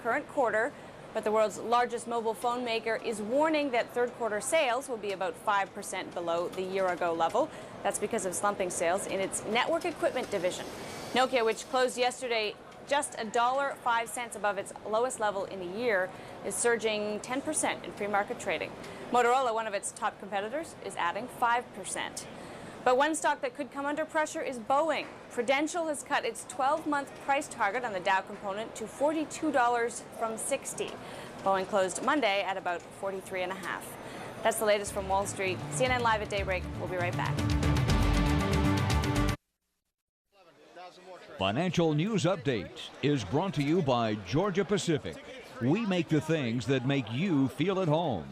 current quarter. But the world's largest mobile phone maker is warning that third quarter sales will be about 5% below the year-ago level. That's because of slumping sales in its network equipment division. Nokia, which closed yesterday just $1.05 above its lowest level in a year, is surging 10% in free market trading. Motorola, one of its top competitors, is adding 5%. But one stock that could come under pressure is Boeing. Prudential has cut its 12-month price target on the Dow component to $42 from $60. Boeing closed Monday at about $43.50. That's the latest from Wall Street. CNN Live at Daybreak. We'll be right back. Financial News Update is brought to you by Georgia Pacific. We make the things that make you feel at home.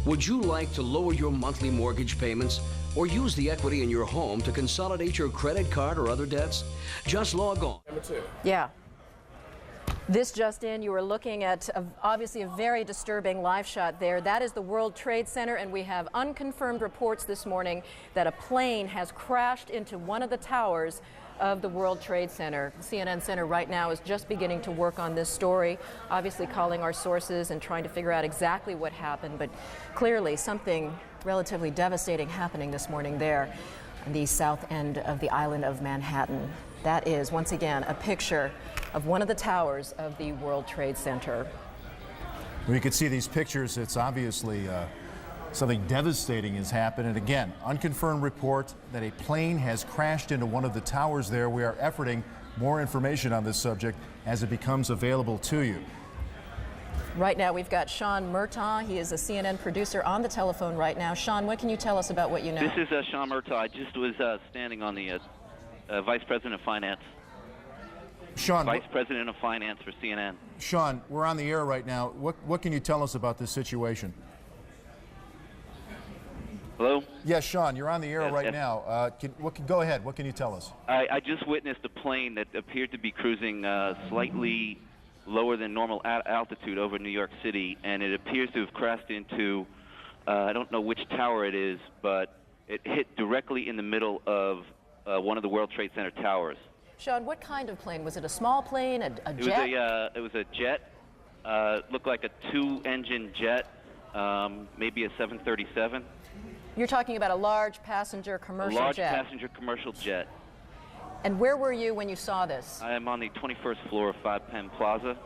Would you like to lower your monthly mortgage payments or use the equity in your home to consolidate your credit card or other debts? Just log on. Yeah. This just in, you were looking at obviously a very disturbing live shot there. That is the World Trade Center, and we have unconfirmed reports this morning that a plane has crashed into one of the towers of the World Trade Center. CNN Center right now is just beginning to work on this story, obviously calling our sources and trying to figure out exactly what happened, but clearly something relatively devastating happening this morning there on the south end of the island of Manhattan. That is, once again, a picture of one of the towers of the World Trade Center. Well, you can see these pictures. It's obviously something devastating has happened. And again, unconfirmed report that a plane has crashed into one of the towers there. We are efforting more information on this subject as it becomes available to you. Right now, we've got Sean Murtaugh. He is a CNN producer on the telephone right now. Sean, what can you tell us about what you know? This is Sean Murtaugh. I just was standing on the Vice President of Finance. Sean, Vice President of Finance for CNN. Sean, we're on the air right now. What can you tell us about this situation? Hello? Yes, Sean, you're on the air right yes. now. Go ahead. What can you tell us? I just witnessed a plane that appeared to be cruising slightly lower than normal altitude over New York City, and it appears to have crashed into, I don't know which tower it is, but it hit directly in the middle of one of the World Trade Center towers. Sean, what kind of plane? Was it a small plane, a jet? It was a jet. Looked like a two-engine jet, maybe a 737. You're talking about a large passenger commercial jet? A large passenger commercial jet. And where were you when you saw this? I am on the 21st floor of 5 Penn Plaza.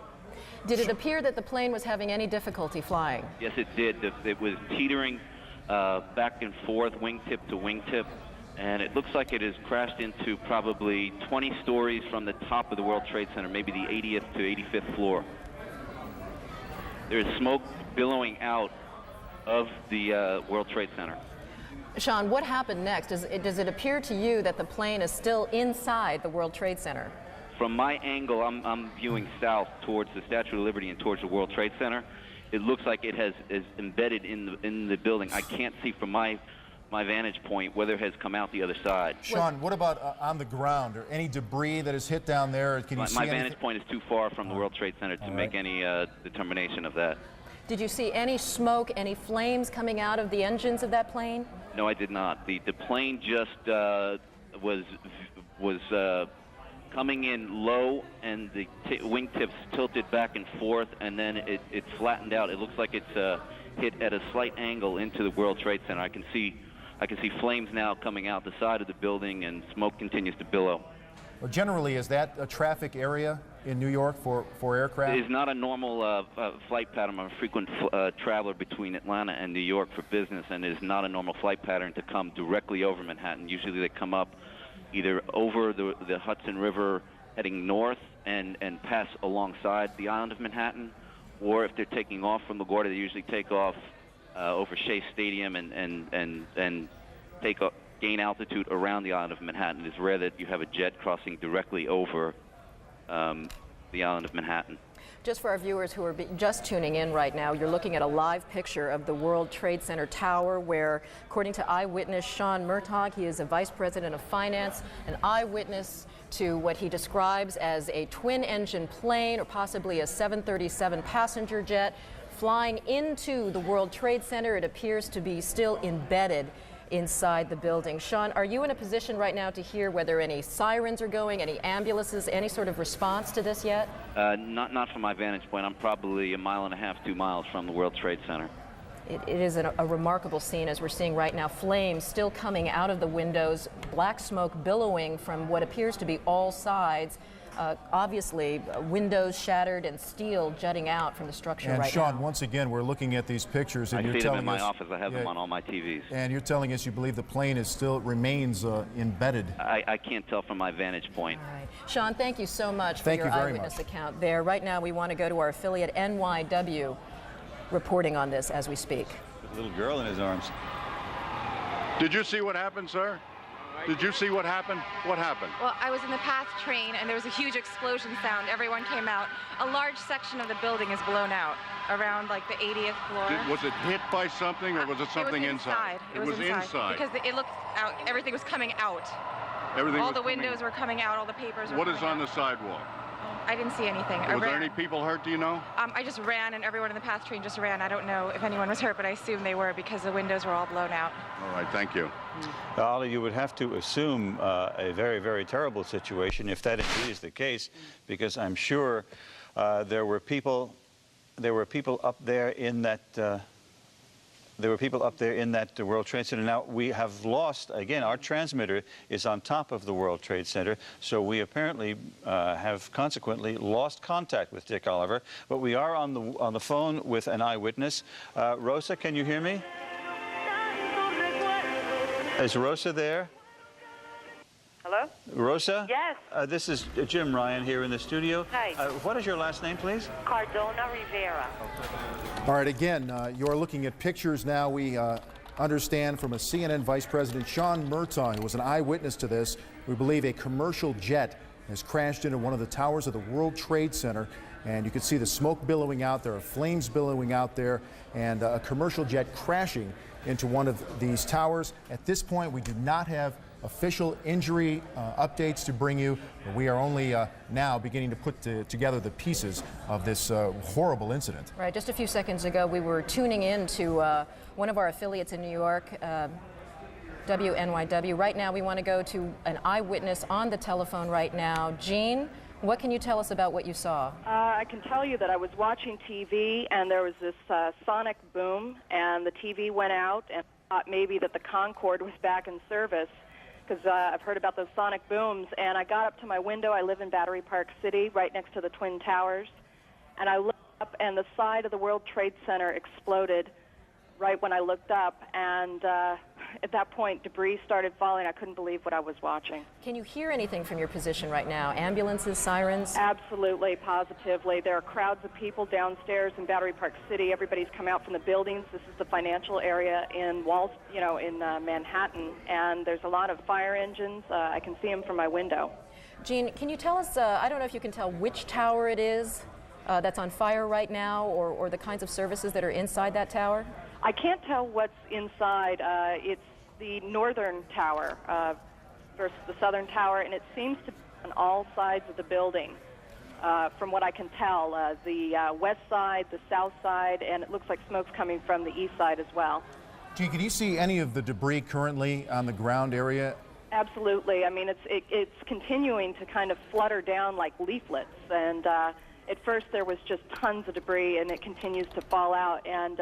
Did it appear that the plane was having any difficulty flying? Yes, it did. It was teetering back and forth, wingtip to wingtip, and it looks like it has crashed into probably 20 stories from the top of the World Trade Center, maybe the 80th to 85th floor. There is smoke billowing out of the World Trade Center. Sean, what happened next? Does it appear to you that the plane is still inside the World Trade Center? From my angle, I'm viewing south towards the Statue of Liberty and towards the World Trade Center. It looks like it is embedded in the building. I can't see from my vantage point whether it has come out the other side. Sean, what about on the ground? Or any debris that is hit down there? Can you see my anything? vantage point is too far from the World Trade Center to make any determination of that. Did you see any smoke, any flames coming out of the engines of that plane? No, I did not. The plane just was coming in low, and the wingtips tilted back and forth, and then it flattened out. It looks like it's hit at a slight angle into the World Trade Center. I can see flames now coming out the side of the building, and smoke continues to billow. Well, generally, is that a traffic area in New York for aircraft? It is not a normal flight pattern. I'm a frequent traveler between Atlanta and New York for business, and it is not a normal flight pattern to come directly over Manhattan. Usually they come up either over the Hudson River heading north and pass alongside the island of Manhattan, or if they're taking off from LaGuardia, they usually take off over Shea Stadium and gain altitude around the island of Manhattan. It's rare that you have a jet crossing directly over the island of Manhattan. Just for our viewers who are just tuning in right now, you're looking at a live picture of the World Trade Center tower where, according to eyewitness Sean Murtaugh, he is a vice president of finance, an eyewitness to what he describes as a twin-engine plane or possibly a 737 passenger jet flying into the World Trade Center. It appears to be still embedded inside the building. Sean, are you in a position right now to hear whether any sirens are going, any ambulances, any sort of response to this yet? Not from my vantage point. I'm probably 1.5 miles, 2 miles from the World Trade Center. It is a remarkable scene, as we're seeing right now. Flames still coming out of the windows, black smoke billowing from what appears to be all sides. Obviously, windows shattered and steel jutting out from the structure right now. And Sean, once again, we're looking at these pictures, and I you're see them telling in my us, office. I have them on all my TVs. And you're telling us you believe the plane is still remains embedded. I can't tell from my vantage point. All right. Sean, thank you so much for Thank your you very eyewitness much. account there. Right now, we want to go to our affiliate NYW reporting on this as we speak. With a little girl in his arms. Did you see what happened, sir? Did you see what happened? What happened? Well, I was in the PATH train, and there was a huge explosion sound. Everyone came out. A large section of the building is blown out, around like the 80th floor. Was it hit by something, or was it something inside? It was inside. Because it looked out, everything was coming out. Everything all was the windows were coming out, all the papers were What coming is on out. the sidewalk? I didn't see anything. Was there any people hurt, do you know? I just ran, and everyone in the PATH train just ran. I don't know if anyone was hurt, but I assume they were because the windows were all blown out. All right, thank you. Ollie, you would have to assume a very, very terrible situation if that indeed is the case, because I'm sure there were people up there in that World Trade Center. Now, we have lost, again, our transmitter is on top of the World Trade Center, so we apparently have consequently lost contact with Dick Oliver, but we are on the phone with an eyewitness. Rosa, can you hear me? Is Rosa there? Hello? Rosa? Yes. This is Jim Ryan here in the studio. Hi. What is your last name, please? Cardona Rivera. All right, again, you're looking at pictures now. We understand from a CNN Vice President, Sean Murtaugh, who was an eyewitness to this. We believe a commercial jet has crashed into one of the towers of the World Trade Center, and you can see the smoke billowing out. There are flames billowing out there, and a commercial jet crashing into one of these towers. At this point, we do not have official injury updates to bring you, but we are only now beginning to put together the pieces of this horrible incident. Right, just a few seconds ago, we were tuning in to one of our affiliates in New York, WNYW. Right now, we want to go to an eyewitness on the telephone right now. Jean, what can you tell us about what you saw? I can tell you that I was watching TV, and there was this sonic boom, and the TV went out, and I thought maybe that the Concorde was back in service, because I've heard about those sonic booms. And I got up to my window. I live in Battery Park City, right next to the Twin Towers, and I looked up, and the side of the World Trade Center exploded right when I looked up, and at that point, debris started falling. I couldn't believe what I was watching. Can you hear anything from your position right now? Ambulances, sirens? Absolutely, positively. There are crowds of people downstairs in Battery Park City. Everybody's come out from the buildings. This is the financial area in Manhattan, and there's a lot of fire engines. I can see them from my window. Jean, can you tell us, I don't know if you can tell which tower it is that's on fire right now, or the kinds of services that are inside that tower? I can't tell what's inside. It's the northern tower versus the southern tower, and it seems to be on all sides of the building, from what I can tell. The west side, the south side, and it looks like smoke's coming from the east side as well. Gee, can you see any of the debris currently on the ground area? Absolutely. I mean, it's continuing to kind of flutter down like leaflets, and at first there was just tons of debris, and it continues to fall out, and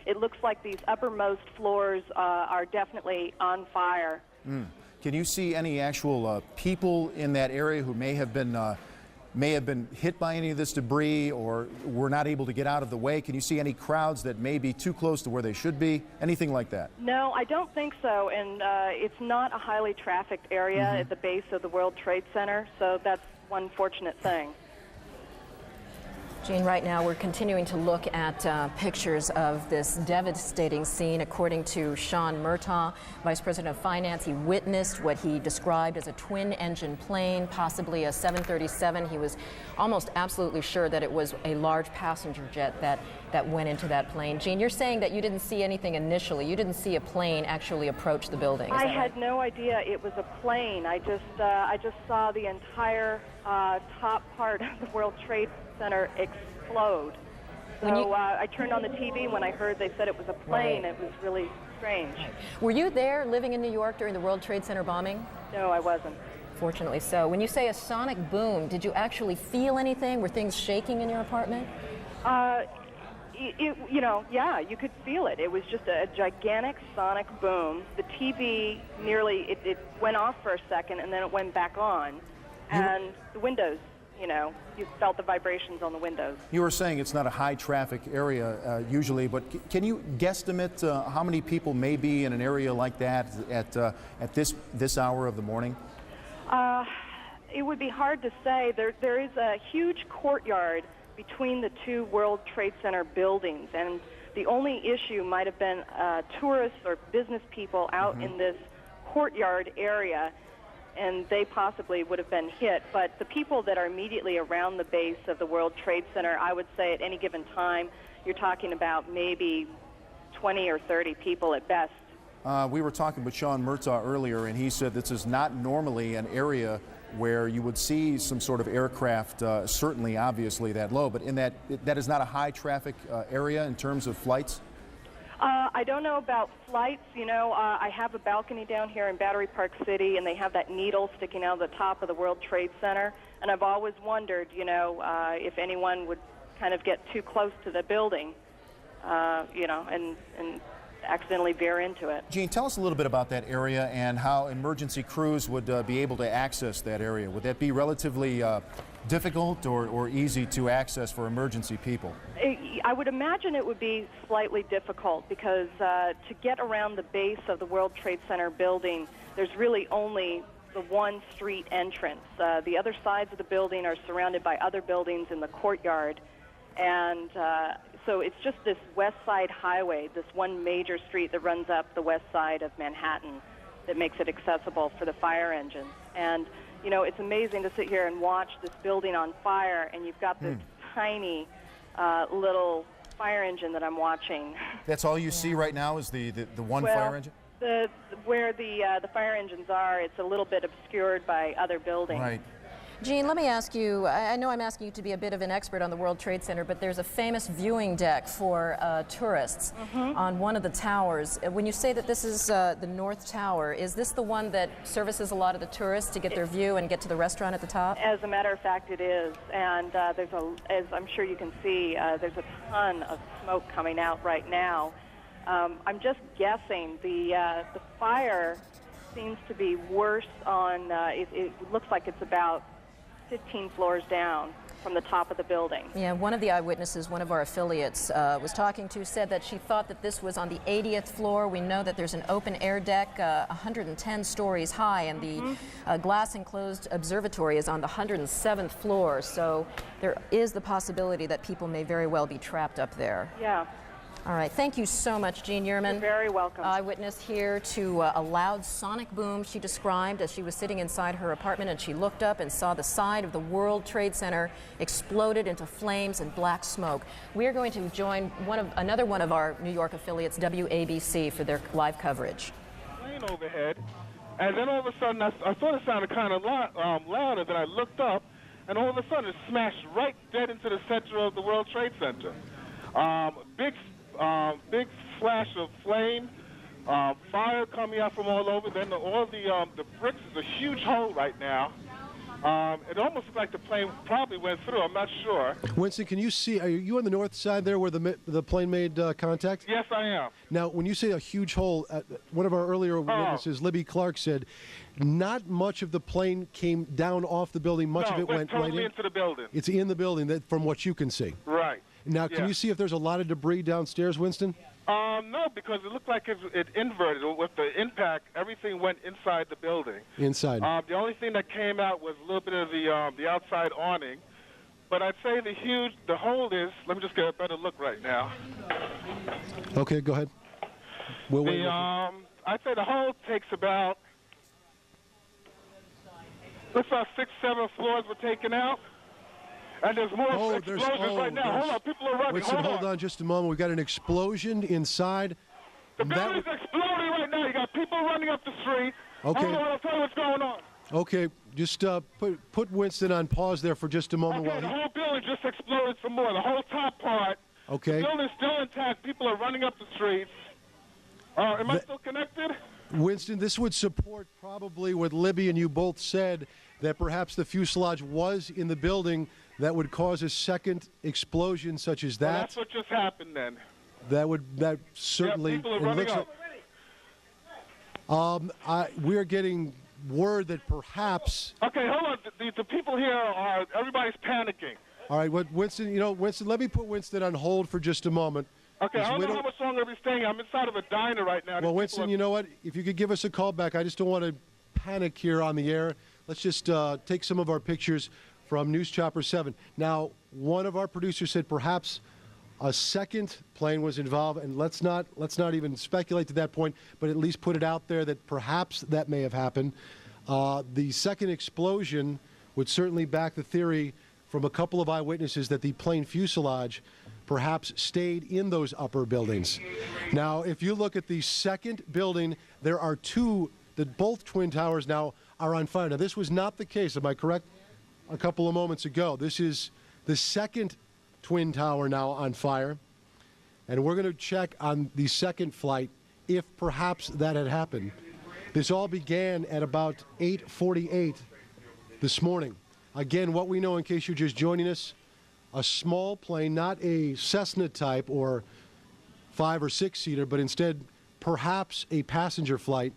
it looks like these uppermost floors are definitely on fire. Can you see any actual people in that area who may have been hit by any of this debris, or were not able to get out of the way? Can you see any crowds that may be too close to where they should be? Anything like that? No, I don't think so, and it's not a highly trafficked area at the base of the World Trade Center, so that's one fortunate thing. Gene, right now we're continuing to look at pictures of this devastating scene. According to Sean Murtaugh, Vice President of Finance, he witnessed what he described as a twin-engine plane, possibly a 737. He was almost absolutely sure that it was a large passenger jet that went into that plane. Gene, you're saying that you didn't see anything initially. You didn't see a plane actually approach the building. I had no idea it was a plane. I just saw the entire top part of the World Trade Center explode. So I turned on the TV when I heard they said it was a plane. Right. It was really strange. Right. Were you there living in New York during the World Trade Center bombing? No, I wasn't. Fortunately so. When you say a sonic boom, did you actually feel anything? Were things shaking in your apartment? Yeah, you could feel it. It was just a gigantic sonic boom. The TV it went off for a second and then it went back on. And the windows, you felt the vibrations on the windows. You were saying it's not a high traffic area usually, but can you guesstimate how many people may be in an area like that at this hour of the morning? It would be hard to say. There is a huge courtyard between the two World Trade Center buildings, and the only issue might have been tourists or business people out in this courtyard area, and they possibly would have been hit. But the people that are immediately around the base of the World Trade Center, I would say at any given time, you're talking about maybe 20 or 30 people at best. We were talking with Sean Murtaugh earlier, and he said this is not normally an area where you would see some sort of aircraft, certainly, obviously, that low, but in that is not a high traffic area in terms of flights? I don't know about flights. I have a balcony down here in Battery Park City, and they have that needle sticking out of the top of the World Trade Center, and I've always wondered, if anyone would kind of get too close to the building, and accidentally veer into it. Gene, tell us a little bit about that area and how emergency crews would be able to access that area. Would that be relatively difficult or easy to access for emergency people? I would imagine it would be slightly difficult because to get around the base of the World Trade Center building, there's really only the one street entrance. The other sides of the building are surrounded by other buildings in the courtyard, and so it's just this West Side Highway, this one major street that runs up the west side of Manhattan that makes it accessible for the fire engines. And, it's amazing to sit here and watch this building on fire, and you've got this tiny little fire engine that I'm watching. That's all you see right now is the one fire engine? Where the fire engines are, it's a little bit obscured by other buildings. Right. Gene, let me ask you, I know I'm asking you to be a bit of an expert on the World Trade Center, but there's a famous viewing deck for tourists on one of the towers. When you say that this is the North Tower, is this the one that services a lot of the tourists to get their view and get to the restaurant at the top? As a matter of fact, it is. And as I'm sure you can see, there's a ton of smoke coming out right now. I'm just guessing the fire seems to be worse on, it looks like it's about 15 floors down from the top of the building. Yeah, one of the eyewitnesses, one of our affiliates was talking to, said that she thought that this was on the 80th floor. We know that there's an open air deck 110 stories high, and the glass enclosed observatory is on the 107th floor. So there is the possibility that people may very well be trapped up there. Yeah. All right, thank you so much, Jean Yearman. You're very welcome. Eyewitness here to a loud sonic boom she described as she was sitting inside her apartment, and she looked up and saw the side of the World Trade Center exploded into flames and black smoke. We are going to join another one of our New York affiliates, WABC, for their live coverage. Plane overhead, and then all of a sudden I thought it sounded kind of loud, and then I looked up, and all of a sudden it smashed right dead into the center of the World Trade Center. Big flash of flame, fire coming out from all over. Then all the bricks is a huge hole right now. It almost looks like the plane probably went through. I'm not sure. Winston, can you see? Are you on the north side there where the plane made contact? Yes, I am. Now, when you say a huge hole, one of our earlier witnesses, Libby Clark, said not much of the plane came down off the building. Much of it went totally right into the building. It's in the building, from what you can see. Right. Now, can you see if there's a lot of debris downstairs, Winston? No, because it looked like it inverted. With the impact, everything went inside the building. Inside. The only thing that came out was a little bit of the outside awning, But I'd say the hold is, let me just get a better look right now. Okay, go ahead. We'll wait. I'd say the hold takes about, looks like 6, 7 floors were taken out. And there's more explosions right now. Hold on, people are running. Winston, hold on just a moment. We've got an explosion inside. The building's exploding right now. You got people running up the street. Okay. Hold on, I'll tell you what's going on. Okay, just put Winston on pause there for just a moment. Okay, the whole building just exploded some more. The whole top part. Okay. The building's still intact. People are running up the streets. Am I still connected? Winston, this would support probably what Libby and you both said, that perhaps the fuselage was in the building that would cause a second explosion such as that. Well, that's what just happened then. That certainly. Yeah, people are running up. We're getting word that perhaps. Okay, hold on. The people here are, everybody's panicking. All right, Winston, Winston, let me put Winston on hold for just a moment. Okay, I don't know how much longer we're staying. I'm inside of a diner right now. Well, Winston, you know what? If you could give us a call back, I just don't want to panic here on the air. Let's just take some of our pictures from News Chopper 7. Now, one of our producers said perhaps a second plane was involved, and let's not even speculate to that point, but at least put it out there that perhaps that may have happened. The second explosion would certainly back the theory from a couple of eyewitnesses that the plane fuselage perhaps stayed in those upper buildings. Now, if you look at the second building, there are two, that both twin towers now are on fire. Now, this was not the case, am I correct? A couple of moments ago. This is the second twin tower now on fire, and we're going to check on the second flight if perhaps that had happened. This all began at about 8:48 this morning. Again, what we know, in case you're just joining us, a small plane, not a Cessna type or 5 or 6 seater, but instead perhaps a passenger flight,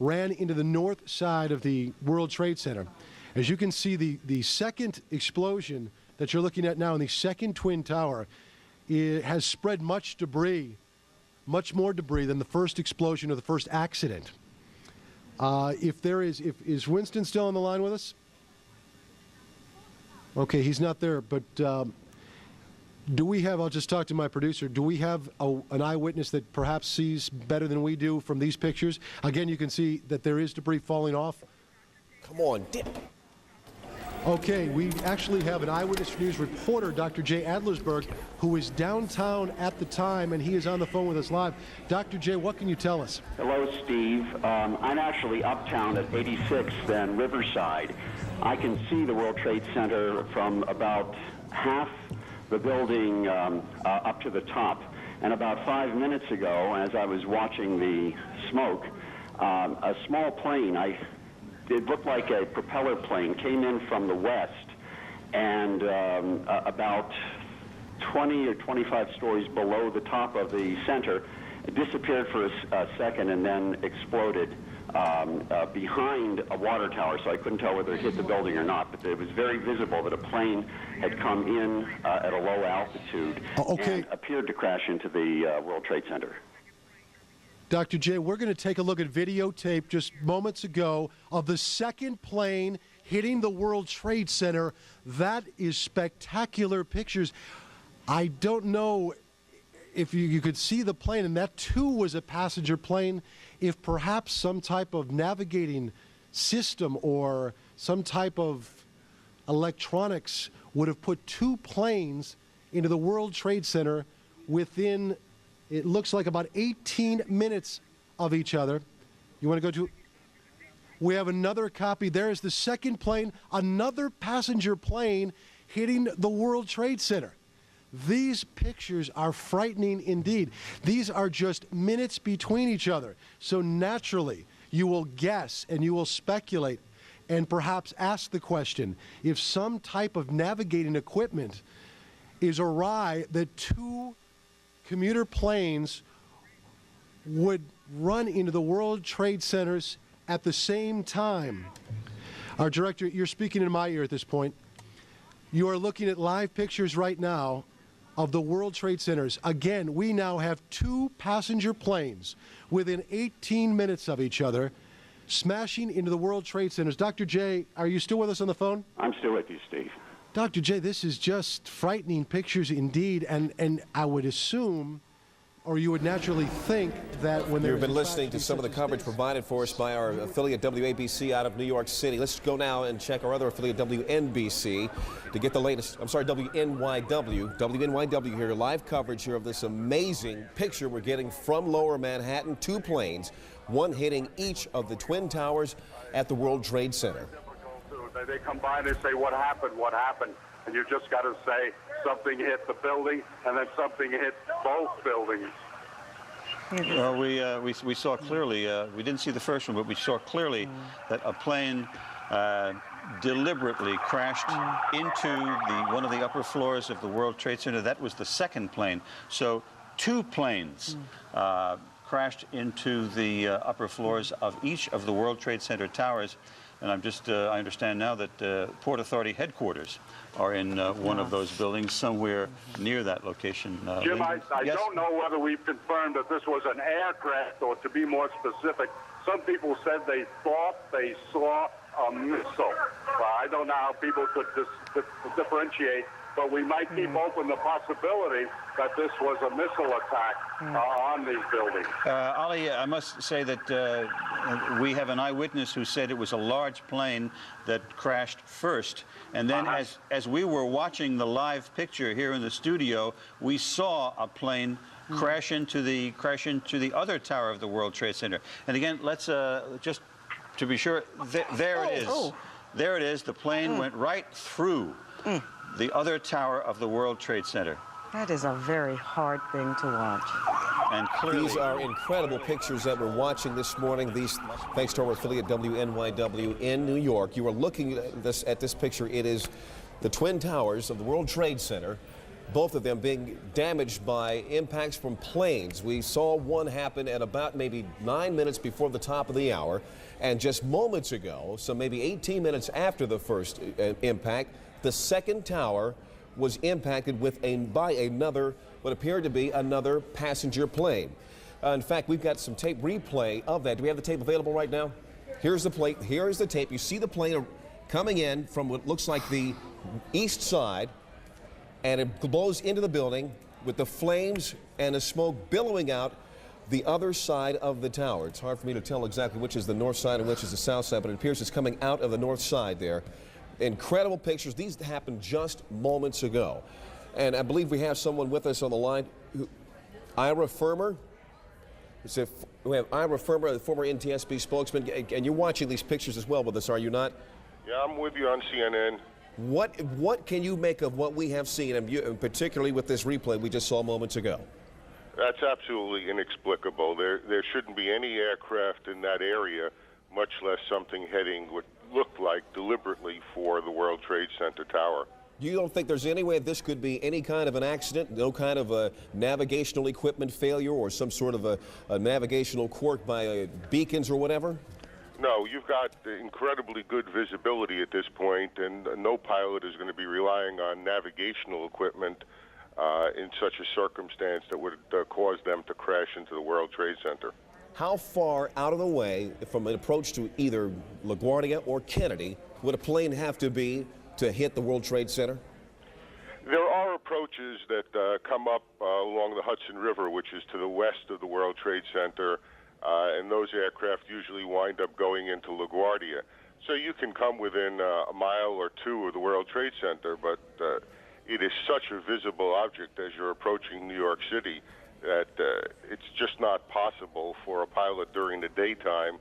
ran into the north side of the World Trade Center. As you can see, the second explosion that you're looking at now in the second twin tower, it has spread much debris, much more debris than the first explosion or the first accident. Is Winston still on the line with us? Okay, he's not there, but do we have, I'll just talk to my producer, do we have an eyewitness that perhaps sees better than we do from these pictures? Again, you can see that there is debris falling off. Come on, dip. Okay, we actually have an Eyewitness News reporter, Dr. Jay Adlersberg, who is downtown at the time, and he is on the phone with us live. Dr. Jay, what can you tell us? Hello, Steve. I'm actually uptown at 86th and Riverside. I can see the World Trade Center from about half the building up to the top. And about 5 minutes ago, as I was watching the smoke, a small plane, it looked like a propeller plane, came in from the west, and about 20 or 25 stories below the top of the center, it disappeared for a second and then exploded behind a water tower, so I couldn't tell whether it hit the building or not, but it was very visible that a plane had come in at a low altitude and appeared to crash into the World Trade Center. Dr. J, we're going to take a look at videotape just moments ago of the second plane hitting the World Trade Center. That is spectacular pictures. I don't know if you could see the plane, and that too was a passenger plane, if perhaps some type of navigating system or some type of electronics would have put two planes into the World Trade Center within, it looks like, about 18 minutes of each other. You want to go to? We have another copy. There is the second plane, another passenger plane hitting the World Trade Center. These pictures are frightening indeed. These are just minutes between each other. So naturally, you will guess and you will speculate and perhaps ask the question, if some type of navigating equipment is awry, that two commuter planes would run into the World Trade Centers at the same time. Our director, you're speaking in my ear at this point. You are looking at live pictures right now of the World Trade Centers. Again, we now have two passenger planes within 18 minutes of each other smashing into the World Trade Centers. Dr. J, are you still with us on the phone? I'm still with you, Steve. Dr. J, this is just frightening pictures indeed, and I would assume, or you would naturally think, that when You've been listening to some of the coverage provided for us by our affiliate WABC out of New York City. Let's go now and check our other affiliate WNBC to get the latest. I'm sorry, WNYW here, live coverage here of this amazing picture we're getting from Lower Manhattan. Two planes, one hitting each of the Twin Towers at the World Trade Center. They come by and they say, what happened, what happened? And you just got to say something hit the building and then something hit both buildings. Well, we saw clearly, we didn't see the first one, but we saw clearly that a plane deliberately crashed into one of the upper floors of the World Trade Center. That was the second plane. So two planes crashed into the upper floors of each of the World Trade Center towers. And I understand now that Port Authority headquarters are in one of those buildings somewhere near that location. Jim, I yes? don't know whether we've confirmed that this was an aircraft, or to be more specific, some people said they thought they saw a missile. I don't know how people could differentiate, but we might keep open the possibility that this was a missile attack on these buildings. Ali, I must say that we have an eyewitness who said it was a large plane that crashed first. And then as we were watching the live picture here in the studio, we saw a plane crash into the other tower of the World Trade Center. And again, let's just to be sure, there it is. There it is. The plane went right through the other tower of the World Trade Center. That is a very hard thing to watch. And clearly, these are incredible pictures that we're watching this morning. These, thanks to our affiliate WNYW in New York. You are looking at this picture. It is the Twin Towers of the World Trade Center, both of them being damaged by impacts from planes. We saw one happen at about maybe 9 minutes before the top of the hour. And just moments ago, so maybe 18 minutes after the first impact, the second tower was impacted by another, what appeared to be another passenger plane. In fact, we've got some tape replay of that. Do we have the tape available right now? Here's the plate. Here is the tape. You see the plane coming in from what looks like the east side, and it blows into the building with the flames and the smoke billowing out the other side of the tower. It's hard for me to tell exactly which is the north side and which is the south side, but it appears it's coming out of the north side there. Incredible pictures. These happened just moments ago. And I believe we have someone with us on the line. Ira Firmer. We have Ira Firmer, the former NTSB spokesman. And you're watching these pictures as well with us, are you not? Yeah, I'm with you on CNN. What can you make of what we have seen, and particularly with this replay we just saw moments ago? That's absolutely inexplicable. There shouldn't be any aircraft in that area, much less something heading what looked like deliberately for the World Trade Center tower. You don't think there's any way this could be any kind of an accident, no kind of a navigational equipment failure or some sort of a navigational quirk by beacons or whatever? No, you've got incredibly good visibility at this point, and no pilot is going to be relying on navigational equipment in such a circumstance that would cause them to crash into the World Trade Center. How far out of the way from an approach to either LaGuardia or Kennedy would a plane have to be to hit the World Trade Center? There are approaches that come up along the Hudson River, which is to the west of the World Trade Center, and those aircraft usually wind up going into LaGuardia. So you can come within a mile or two of the World Trade Center, but it is such a visible object as you're approaching New York City that it's just not possible for a pilot during the daytime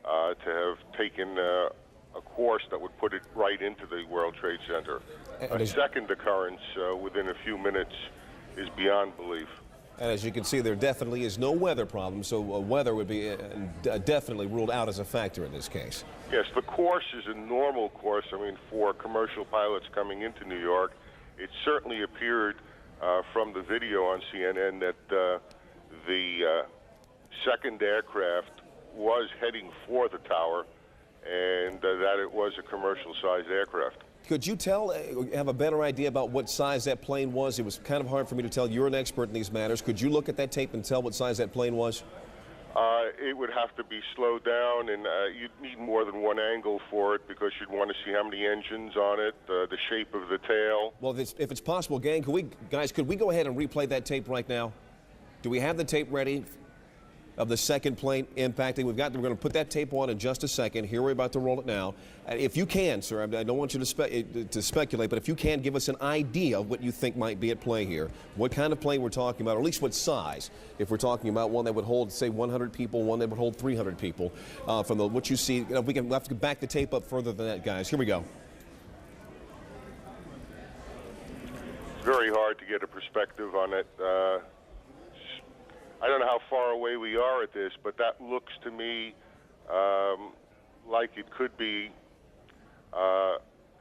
to have taken a course that would put it right into the World Trade Center. A second occurrence within a few minutes is beyond belief. And as you can see, there definitely is no weather problem, so weather would be definitely ruled out as a factor in this case. Yes, the course is a normal course. I mean, for commercial pilots coming into New York, it certainly appeared from the video on CNN that the second aircraft was heading for the tower and that it was a commercial-sized aircraft. Could you have a better idea about what size that plane was? It was kind of hard for me to tell. You're an expert in these matters. Could you look at that tape and tell what size that plane was? It would have to be slowed down, and you'd need more than one angle for it because you'd want to see how many engines on it, the shape of the tail. Well, if it's possible, gang, could we go ahead and replay that tape right now? Do we have the tape ready of the second plane impacting? We're going to put that tape on in just a second. Here, we're about to roll it now. If you can, sir, I don't want you to speculate, but if you can, give us an idea of what you think might be at play here. What kind of plane we're talking about, or at least what size. If we're talking about one that would hold, say, 100 people, one that would hold 300 people. From what you see, we'll have to back the tape up further than that, guys. Here we go. It's very hard to get a perspective on it. I don't know how far away we are at this, but that looks to me like it could be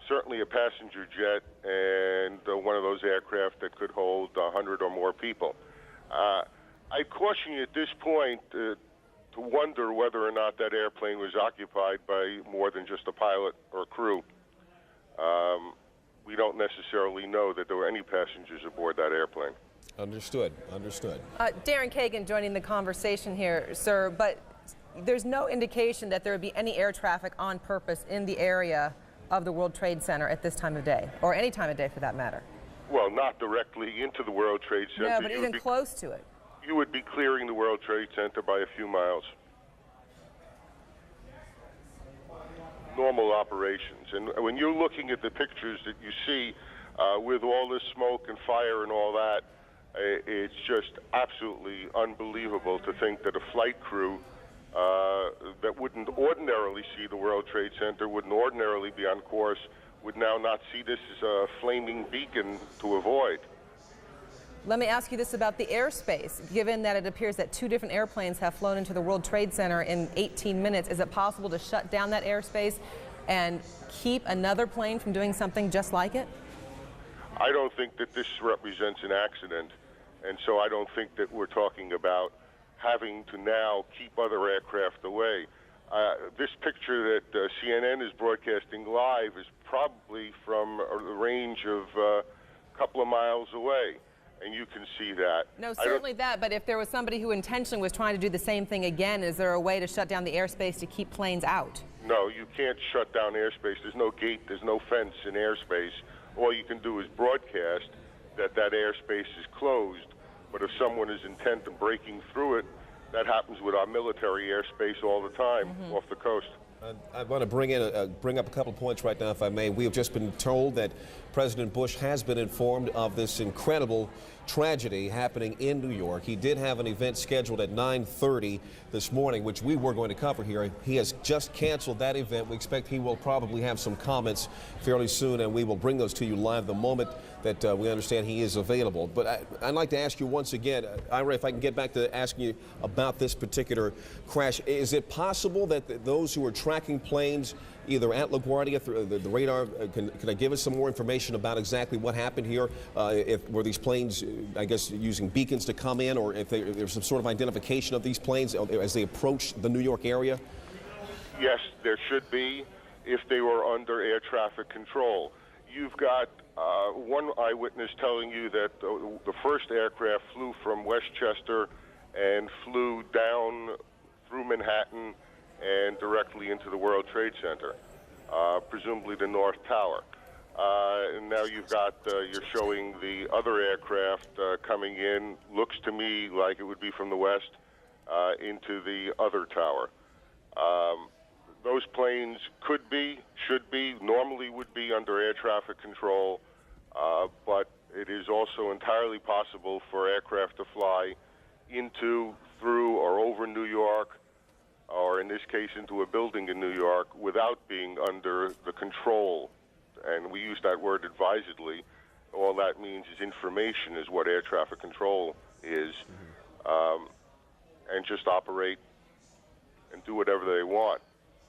certainly a passenger jet and one of those aircraft that could hold 100 or more people. I caution you at this point to wonder whether or not that airplane was occupied by more than just a pilot or crew. We don't necessarily know that there were any passengers aboard that airplane. Understood. Understood. Darren Kagan joining the conversation here, sir, but there's no indication that there would be any air traffic on purpose in the area of the World Trade Center at this time of day, or any time of day for that matter. Well, not directly into the World Trade Center. No, but even close to it. You would be clearing the World Trade Center by a few miles. Normal operations. And when you're looking at the pictures that you see with all this smoke and fire and all that, it's just absolutely unbelievable to think that a flight crew that wouldn't ordinarily see the World Trade Center, wouldn't ordinarily be on course, would now not see this as a flaming beacon to avoid. Let me ask you this about the airspace. Given that it appears that 2 different airplanes have flown into the World Trade Center in 18 minutes, is it possible to shut down that airspace and keep another plane from doing something just like it? I don't think that this represents an accident, and so I don't think that we're talking about having to now keep other aircraft away. This picture that CNN is broadcasting live is probably from a range of a couple of miles away, and you can see that. No, certainly that, but if there was somebody who intentionally was trying to do the same thing again, is there a way to shut down the airspace to keep planes out? No, you can't shut down airspace. There's no gate, there's no fence in airspace. All you can do is broadcast that that airspace is closed, but if someone is intent on breaking through it, that happens with our military airspace all the time off the coast. I want to bring up a couple points right now, if I may. We have just been told that President Bush has been informed of this incredible tragedy happening in New York. He did have an event scheduled at 9:30 this morning, which we were going to cover here. He has just canceled that event. We expect he will probably have some comments fairly soon, and we will bring those to you live the moment that we understand he is available. But I'd like to ask you once again, Ira, if I can get back to asking you about this particular crash. Is it possible that those who are tracking planes either at LaGuardia through the radar, can I give us some more information about exactly what happened here? Were these planes, I guess, using beacons to come in, or if there's some sort of identification of these planes as they approach the New York area? Yes, there should be if they were under air traffic control. You've got one eyewitness telling you that the first aircraft flew from Westchester and flew down through Manhattan and directly into the World Trade Center, presumably the North Tower. And now you've got, you're showing the other aircraft coming in, looks to me like it would be from the west into the other tower. Those planes could be, should be, normally would be under air traffic control, but it is also entirely possible for aircraft to fly into, through, or over New York, or in this case into a building in New York, without being under the control. And we use that word advisedly. All that means is information is what air traffic control is, and just operate and do whatever they want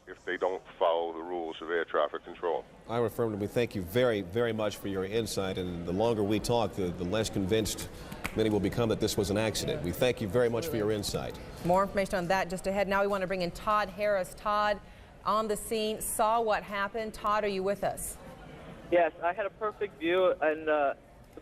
if they don't follow the rules of air traffic control. Ira Furman, we thank you very, very much for your insight, and the longer we talk, the less convinced many will become that this was an accident. We thank you very much for your insight. More information on that just ahead. Now we want to bring in Todd Harris. Todd, on the scene, saw what happened. Todd, are you with us? Yes, I had a perfect view, and the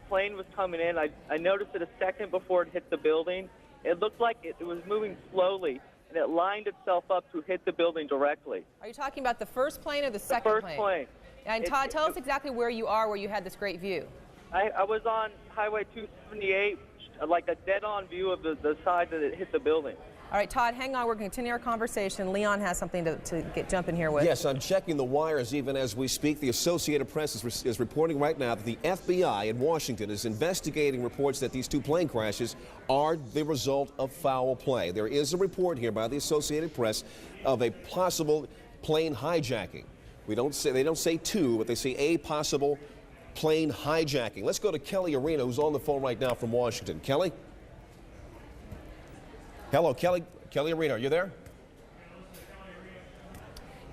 plane was coming in. I noticed it a second before it hit the building. It looked like it was moving slowly, and it lined itself up to hit the building directly. Are you talking about the first plane or the second plane? The first plane. And Todd, tell us exactly where you are, where you had this great view. I was on Highway 278, like a dead-on view of the side that it hit the building. All right, Todd, hang on. We're going to continue our conversation. Leon has something to jump in here with. Yes, I'm checking the wires even as we speak. The Associated Press is reporting right now that the FBI in Washington is investigating reports that these two plane crashes are the result of foul play. There is a report here by the Associated Press of a possible plane hijacking. They don't say two, but they say a possible plane hijacking. Let's go to Kelly Arena, who's on the phone right now from Washington. Kelly? Hello, Kelly. Kelly Arena, are you there?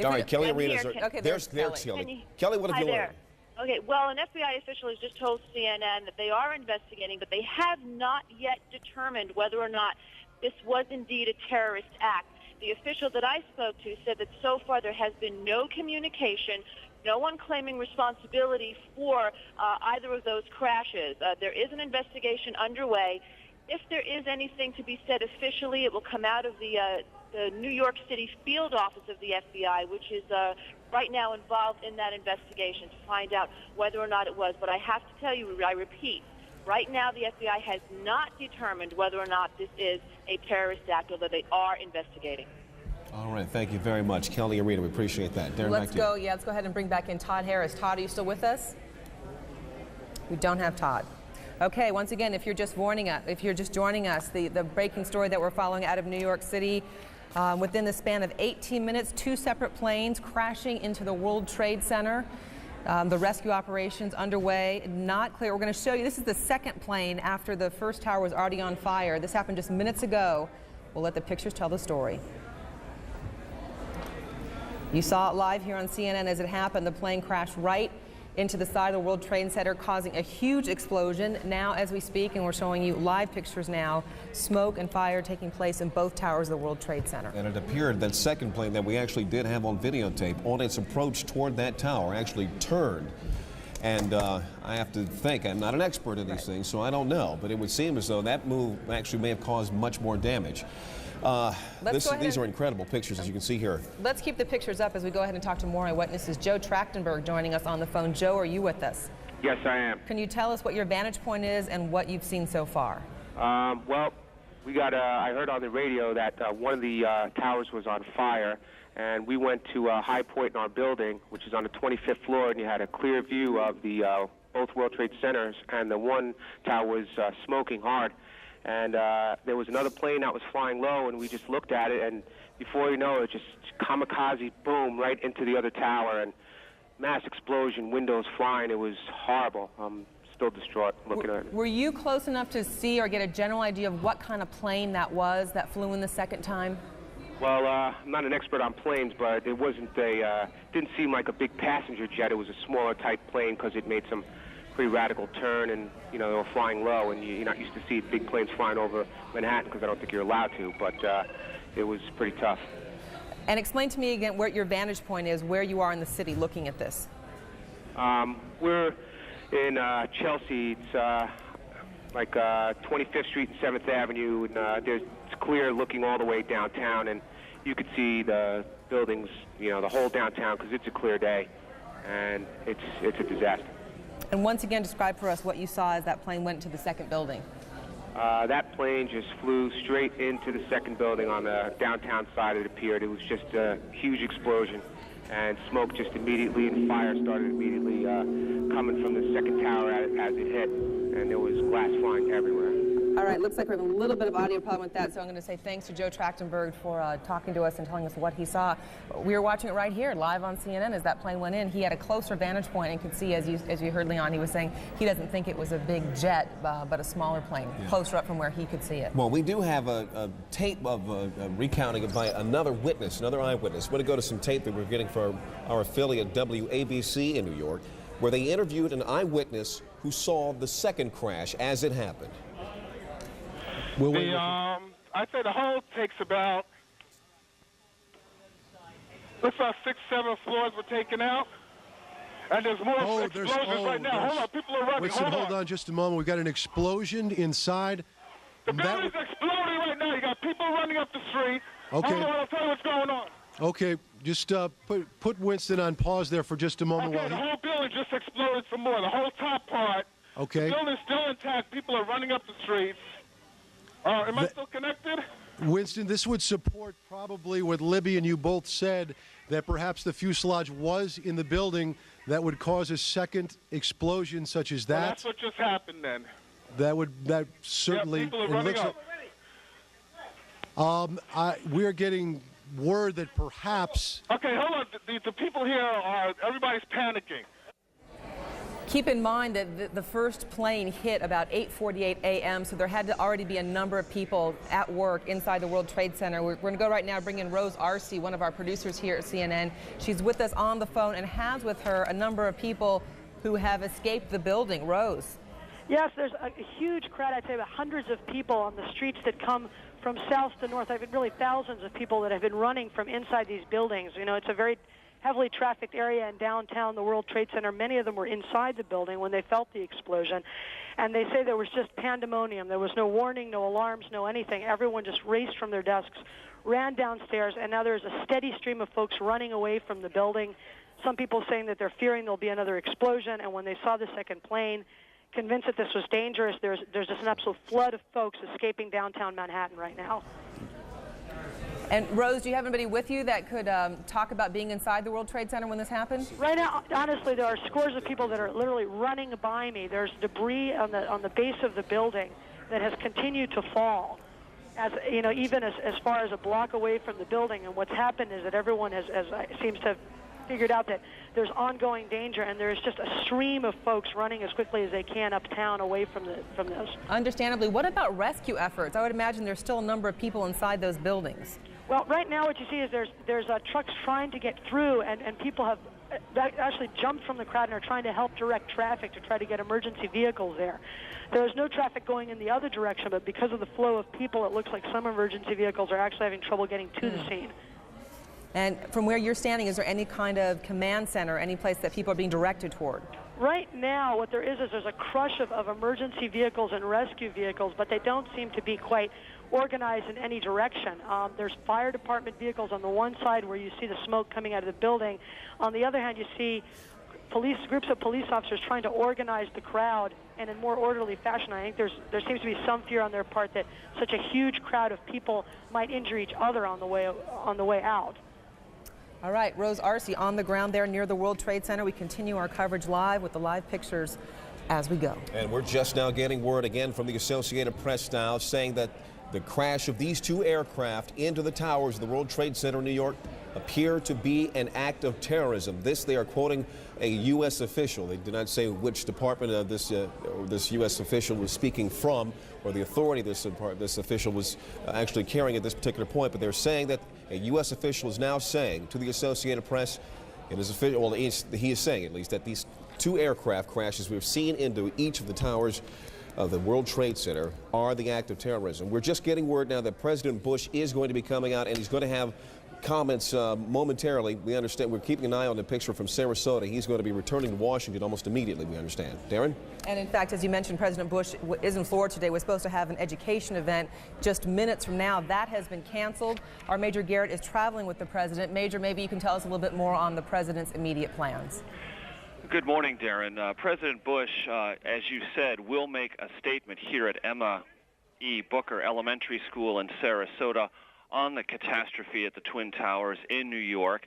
All right, Kelly Arena. Okay, there's Kelly. Kelly, what have you learned? Okay, well, an FBI official has just told CNN that they are investigating, but they have not yet determined whether or not this was indeed a terrorist act. The official that I spoke to said that so far there has been no communication, no one claiming responsibility for either of those crashes. There is an investigation underway. If there is anything to be said officially, it will come out of the New York City field office of the FBI, which is right now involved in that investigation to find out whether or not it was. But I have to tell you, I repeat, right now the FBI has not determined whether or not this is a terrorist act, although they are investigating. All right, thank you very much, Kelly Arena. We appreciate that. Darren, let's go ahead and bring back in Todd Harris. Todd, are you still with us? We don't have Todd. Okay, once again, if you're just joining us, the breaking story that we're following out of New York City, within the span of 18 minutes, two separate planes crashing into the World Trade Center. The rescue operations underway, not clear. We're going to show you, this is the second plane after the first tower was already on fire. This happened just minutes ago. We'll let the pictures tell the story. You saw it live here on CNN as it happened. The plane crashed right into the side of the World Trade Center, causing a huge explosion. Now, as we speak, and we're showing you live pictures now, smoke and fire taking place in both towers of the World Trade Center. And it appeared that second plane that we actually did have on videotape, on its approach toward that tower, actually turned. And I have to think, I'm not an expert in these things, so I don't know, but it would seem as though that move actually may have caused much more damage. These are incredible pictures, as you can see here. Let's keep the pictures up as we go ahead and talk to more eyewitnesses. Joe Trachtenberg joining us on the phone. Joe, are you with us? Yes, I am. Can you tell us what your vantage point is and what you've seen so far? Well, we got. I heard on the radio that one of the towers was on fire, and we went to High Point in our building, which is on the 25th floor, and you had a clear view of the both World Trade Centers, and the one tower was smoking hard. And there was another plane that was flying low, and we just looked at it, and before you know it, just kamikaze, boom, right into the other tower, and mass explosion, windows flying. It was horrible. I'm still distraught looking at it. Were you close enough to see or get a general idea of what kind of plane that was that flew in the second time? Well, I'm not an expert on planes, but it wasn't didn't seem like a big passenger jet. It was a smaller type plane because it made some pretty radical turn, and you know, they were flying low, and you're not used to see big planes flying over Manhattan because I don't think you're allowed to, but it was pretty tough. And explain to me again what your vantage point is, where you are in the city looking at this. We're in Chelsea. It's like 25th Street and 7th Avenue, and it's clear looking all the way downtown, and you could see the buildings, you know, the whole downtown, because it's a clear day, and it's a disaster. And once again, describe for us what you saw as that plane went to the second building. That plane just flew straight into the second building on the downtown side, it appeared. It was just a huge explosion, and smoke just immediately, and fire started immediately coming from the second tower as it hit, and there was glass flying everywhere. All right, looks like we have a little bit of audio problem with that, so I'm going to say thanks to Joe Trachtenberg for talking to us and telling us what he saw. We were watching it right here, live on CNN, as that plane went in. He had a closer vantage point and could see, as you heard Leon, he was saying he doesn't think it was a big jet, but a smaller plane, closer up from where he could see it. Well, we do have a tape of a recounting by another witness, another eyewitness. We're going to go to some tape that we're getting from our affiliate WABC in New York, where they interviewed an eyewitness who saw the second crash as it happened. I'd say the whole takes about, looks like 6, 7 floors were taken out. And there's more explosions right now. Hold on, people are running. Listen, hold on just a moment. We've got an explosion inside. The building's exploding right now. You got people running up the street. Okay. Hold on, I'll tell you what's going on. Okay, just put Winston on pause there for just a moment Okay, the while he... whole building just exploded some more. The whole top part. Okay. The building's still intact. People are running up the streets. Am I still connected? Winston, this would support probably what Libby and you both said, that perhaps the fuselage was in the building that would cause a second explosion such as that. Well, that's what just happened then. That certainly... Yeah, people are running up. We're getting word that perhaps... Okay, hold on. The people here everybody's panicking. Keep in mind that the first plane hit about 8:48 a.m., so there had to already be a number of people at work inside the World Trade Center. We're going to go right now bring in Rose Arce, one of our producers here at CNN. She's with us on the phone and has with her a number of people who have escaped the building. Rose. Yes, there's a huge crowd. I'd say about hundreds of people on the streets that come from south to north. I've been really thousands of people that have been running from inside these buildings. You know, it's a very heavily trafficked area in downtown, the World Trade Center. Many of them were inside the building when they felt the explosion. And they say there was just pandemonium. There was no warning, no alarms, no anything. Everyone just raced from their desks, ran downstairs, and now there's a steady stream of folks running away from the building. Some people saying that they're fearing there'll be another explosion, and when they saw the second plane, convinced that this was dangerous, there's just an absolute flood of folks escaping downtown Manhattan right now. And Rose, do you have anybody with you that could talk about being inside the World Trade Center when this happened? Right now, honestly, there are scores of people that are literally running by me. There's debris on the base of the building that has continued to fall, as you know, even as far as a block away from the building. And what's happened is that everyone seems to have figured out that there's ongoing danger, and there's just a stream of folks running as quickly as they can uptown away from this. Understandably. What about rescue efforts? I would imagine there's still a number of people inside those buildings. Well, right now what you see is there's trucks trying to get through, and people have actually jumped from the crowd and are trying to help direct traffic to try to get emergency vehicles there. There is no traffic going in the other direction, but because of the flow of people, it looks like some emergency vehicles are actually having trouble getting to the scene. And from where you're standing, is there any kind of command center, any place that people are being directed toward? Right now, what there is there's a crush of emergency vehicles and rescue vehicles, but they don't seem to be quite organized in any direction. There's fire department vehicles on the one side where you see the smoke coming out of the building. On the other hand, you see groups of police officers trying to organize the crowd and in more orderly fashion. I think there seems to be some fear on their part that such a huge crowd of people might injure each other on the way out. All right, Rose Arce on the ground there near the World Trade Center. We continue our coverage live with the live pictures as we go. And we're just now getting word again from the Associated Press now saying that the crash of these two aircraft into the towers of the World Trade Center in New York appear to be an act of terrorism. This, they are quoting a U.S. official. They did not say which department of this U.S. official was speaking from, or the authority this official was actually carrying at this particular point, but they're saying that a U.S. official is now saying to the Associated Press, and his official, well, he is saying at least, that these two aircraft crashes we've seen into each of the towers of the World Trade Center are the act of terrorism. We're just getting word now that President Bush is going to be coming out, and he's going to have comments momentarily. We understand, we're keeping an eye on the picture from Sarasota. He's going to be returning to Washington almost immediately, we understand. Darren? And in fact, as you mentioned, President Bush is in Florida today. We're supposed to have an education event just minutes from now. That has been canceled. Our Major Garrett is traveling with the president. Major, maybe you can tell us a little bit more on the president's immediate plans. Good morning, Darren. President Bush, as you said, will make a statement here at Emma E. Booker Elementary School in Sarasota on the catastrophe at the Twin Towers in New York.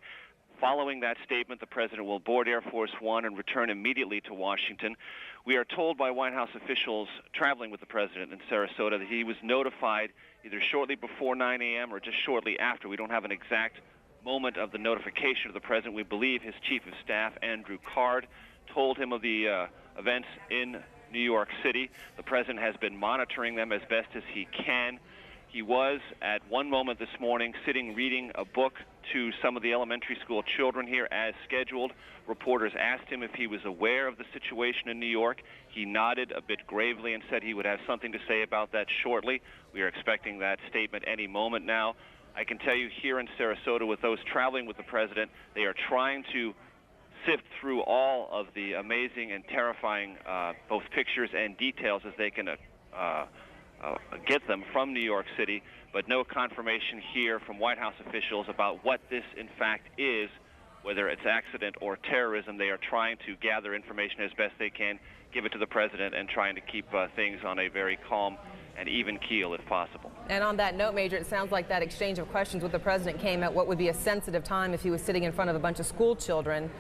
Following that statement, the president will board Air Force One and return immediately to Washington. We are told by White House officials traveling with the president in Sarasota that he was notified either shortly before 9 a.m. or just shortly after. We don't have an exact moment of the notification of the president. We believe his chief of staff, Andrew Card, told him of the events in New York City. The president has been monitoring them as best as he can. He was, at one moment this morning, sitting reading a book to some of the elementary school children here as scheduled. Reporters asked him if he was aware of the situation in New York. He nodded a bit gravely and said he would have something to say about that shortly. We are expecting that statement any moment now. I can tell you here in Sarasota, with those traveling with the president, they are trying to sift through all of the amazing and terrifying both pictures and details as they can get them from New York City, but no confirmation here from White House officials about what this in fact is, whether it's accident or terrorism. They are trying to gather information as best they can, give it to the president, and trying to keep things on a very calm and even keel if possible. And on that note, Major, it sounds like that exchange of questions with the president came at what would be a sensitive time if he was sitting in front of a bunch of school children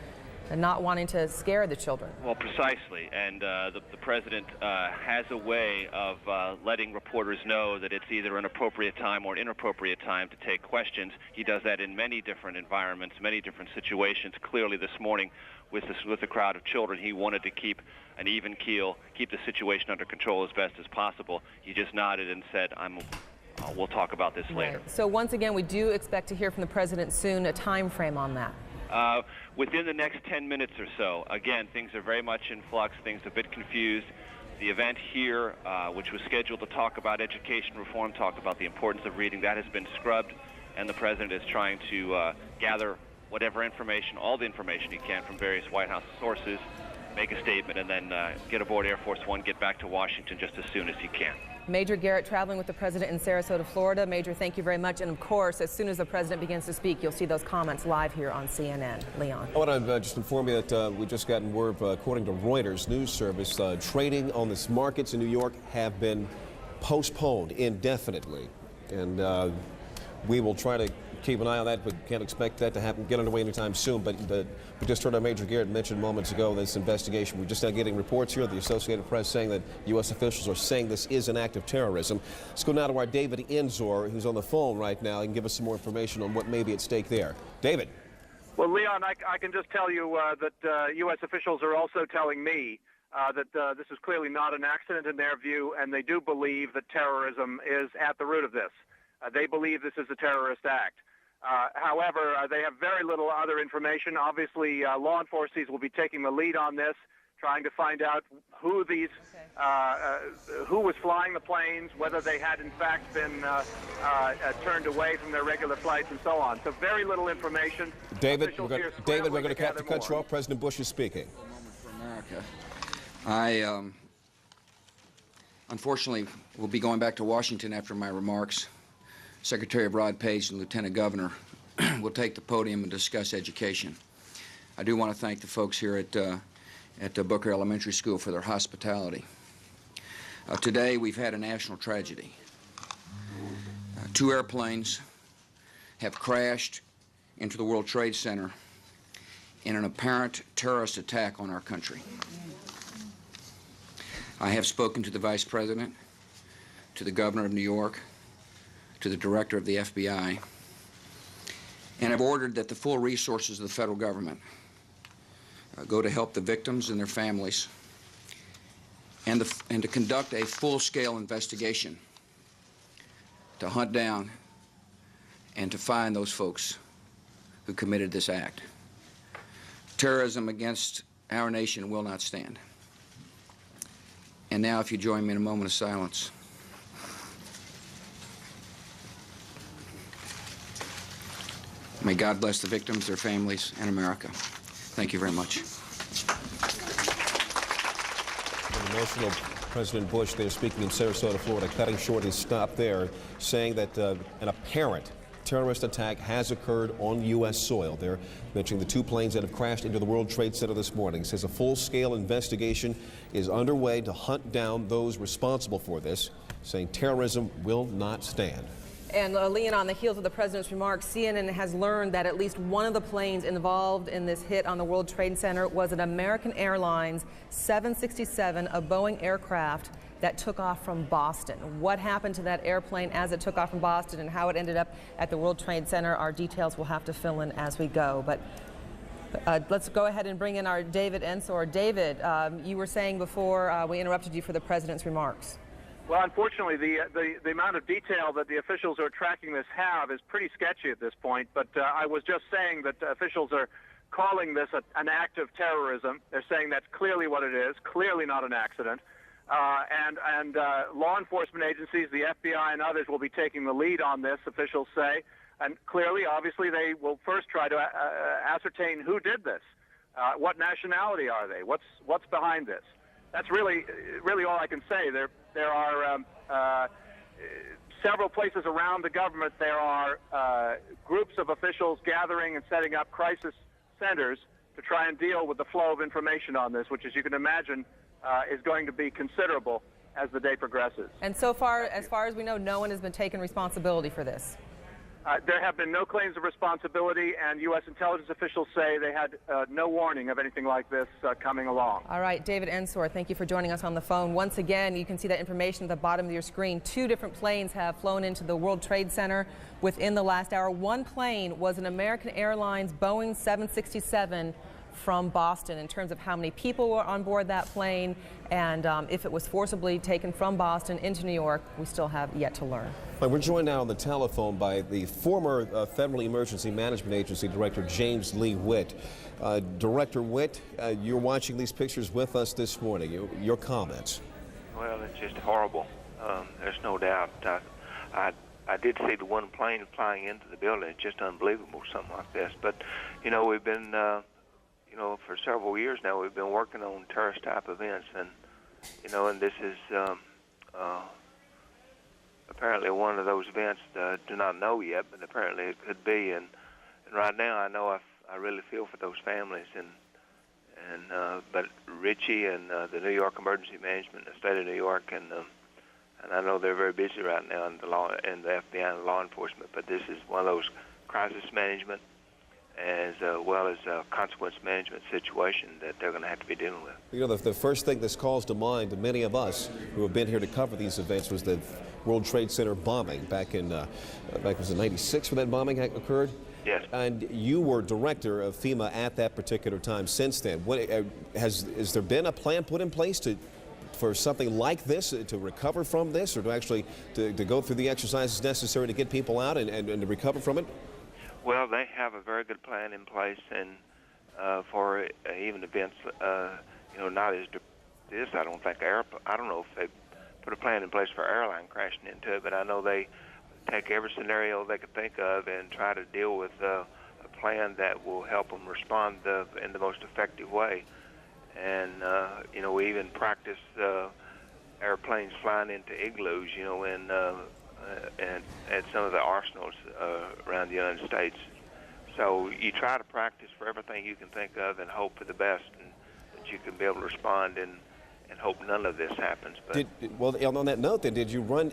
and not wanting to scare the children. Well, precisely. And the president has a way of letting reporters know that it's either an appropriate time or an inappropriate time to take questions. He does that in many different environments, many different situations. Clearly this morning with a crowd of children, he wanted to keep an even keel, keep the situation under control as best as possible. He just nodded and said, we'll talk about this later. Right. So once again, we do expect to hear from the president soon. A time frame on that? Within the next 10 minutes or so. Again, things are very much in flux. Things are a bit confused. The event here, which was scheduled to talk about education reform, talk about the importance of reading, that has been scrubbed, and the president is trying to gather whatever information, all the information he can from various White House sources, make a statement, and then get aboard Air Force One, get back to Washington just as soon as he can. Major Garrett traveling with the president in Sarasota, Florida. Major, thank you very much. And of course, as soon as the president begins to speak, you'll see those comments live here on CNN. Leon. I want to just inform you that we've just gotten word, according to Reuters news service, trading on the markets in New York have been postponed indefinitely. And we will try to keep an eye on that, but can't expect that to happen, get underway anytime soon. But we just heard our Major Garrett mention moments ago this investigation. We're just now getting reports here, the Associated Press, saying that U.S. officials are saying this is an act of terrorism. Let's go now to our David Enzor, who's on the phone right now, and give us some more information on what may be at stake there. David. Well, Leon, I can just tell you that U.S. officials are also telling me that this is clearly not an accident in their view, and they do believe that terrorism is at the root of this. They believe this is a terrorist act. However, they have very little other information. Obviously, law enforcement will be taking the lead on this, trying to find out who was flying the planes, whether they had in fact been turned away from their regular flights, and so on. So very little information. David, we're going to have to cut you off. President Bush is speaking. For America, I unfortunately will be going back to Washington after my remarks. Secretary of Rod Page and Lieutenant Governor will take the podium and discuss education. I do want to thank the folks here at Booker Elementary School for their hospitality. Today we've had a national tragedy. 2 airplanes have crashed into the World Trade Center in an apparent terrorist attack on our country. I have spoken to the Vice President, to the Governor of New York, to the Director of the FBI, and have ordered that the full resources of the federal government go to help the victims and their families, and to conduct a full-scale investigation to hunt down and to find those folks who committed this act. Terrorism against our nation will not stand. And now, if you join me in a moment of silence. May God bless the victims, their families, and America. Thank you very much. Emotional President Bush there speaking in Sarasota, Florida, cutting short his stop there, saying that an apparent terrorist attack has occurred on U.S. soil. They're mentioning the 2 planes that have crashed into the World Trade Center this morning. He says a full-scale investigation is underway to hunt down those responsible for this, saying terrorism will not stand. And Leon, on the heels of the president's remarks, CNN has learned that at least one of the planes involved in this hit on the World Trade Center was an American Airlines 767, a Boeing aircraft that took off from Boston. What happened to that airplane as it took off from Boston and how it ended up at the World Trade Center, our details we'll have to fill in as we go. But let's go ahead and bring in our David Ensor. David, you were saying before we interrupted you for the president's remarks. Well, unfortunately, the amount of detail that the officials who are tracking this have is pretty sketchy at this point. But I was just saying that officials are calling this an act of terrorism. They're saying that's clearly what it is, clearly not an accident. And law enforcement agencies, the FBI and others, will be taking the lead on this, officials say. And clearly, obviously, they will first try to ascertain who did this. What nationality are they? What's behind this? that's really all I can say. There are several places around the government. There are groups of officials gathering and setting up crisis centers to try and deal with the flow of information on this, which, as you can imagine, is going to be considerable as the day progresses. And so far, as far as we know, no one has been taking responsibility for this. There have been no claims of responsibility, and U.S. intelligence officials say they had no warning of anything like this coming along. All right, David Ensor, thank you for joining us on the phone. Once again, you can see that information at the bottom of your screen. 2 different planes have flown into the World Trade Center within the last hour. One plane was an American Airlines Boeing 767 from Boston. In terms of how many people were on board that plane and if it was forcibly taken from Boston into New York, we still have yet to learn. We're joined now on the telephone by the former Federal Emergency Management Agency Director James Lee Witt. Director Witt, you're watching these pictures with us this morning. Your comments? Well, it's just horrible. There's no doubt. I did see the one plane flying into the building. It's just unbelievable, something like this. But, you know, we've been, for several years now, we've been working on terrorist-type events. And, and this is apparently one of those events do not know yet, but apparently it could be. And right now, I know I really feel for those families. But Richie and the New York Emergency Management, the state of New York, and I know they're very busy right now in the FBI and law enforcement. But this is one of those crisis management as well as a consequence management situation that they're going to have to be dealing with. You know, the first thing this calls to mind to many of us who have been here to cover these events was the World Trade Center bombing back in was it '96 when that bombing occurred? Yes. And you were director of FEMA at that particular time. Since then, has there been a plan put in place for something like this, to recover from this, or to go through the exercises necessary to get people out and to recover from it? Well, they have a very good plan in place, and for even events, not as this. I don't think I don't know if they put a plan in place for airline crashing into it, but I know they take every scenario they could think of and try to deal with a plan that will help them respond in the most effective way. And we even practice airplanes flying into igloos, and at some of the arsenals around the United States. So you try to practice for everything you can think of and hope for the best, and that you can be able to respond and hope none of this happens. But on that note, then, did you run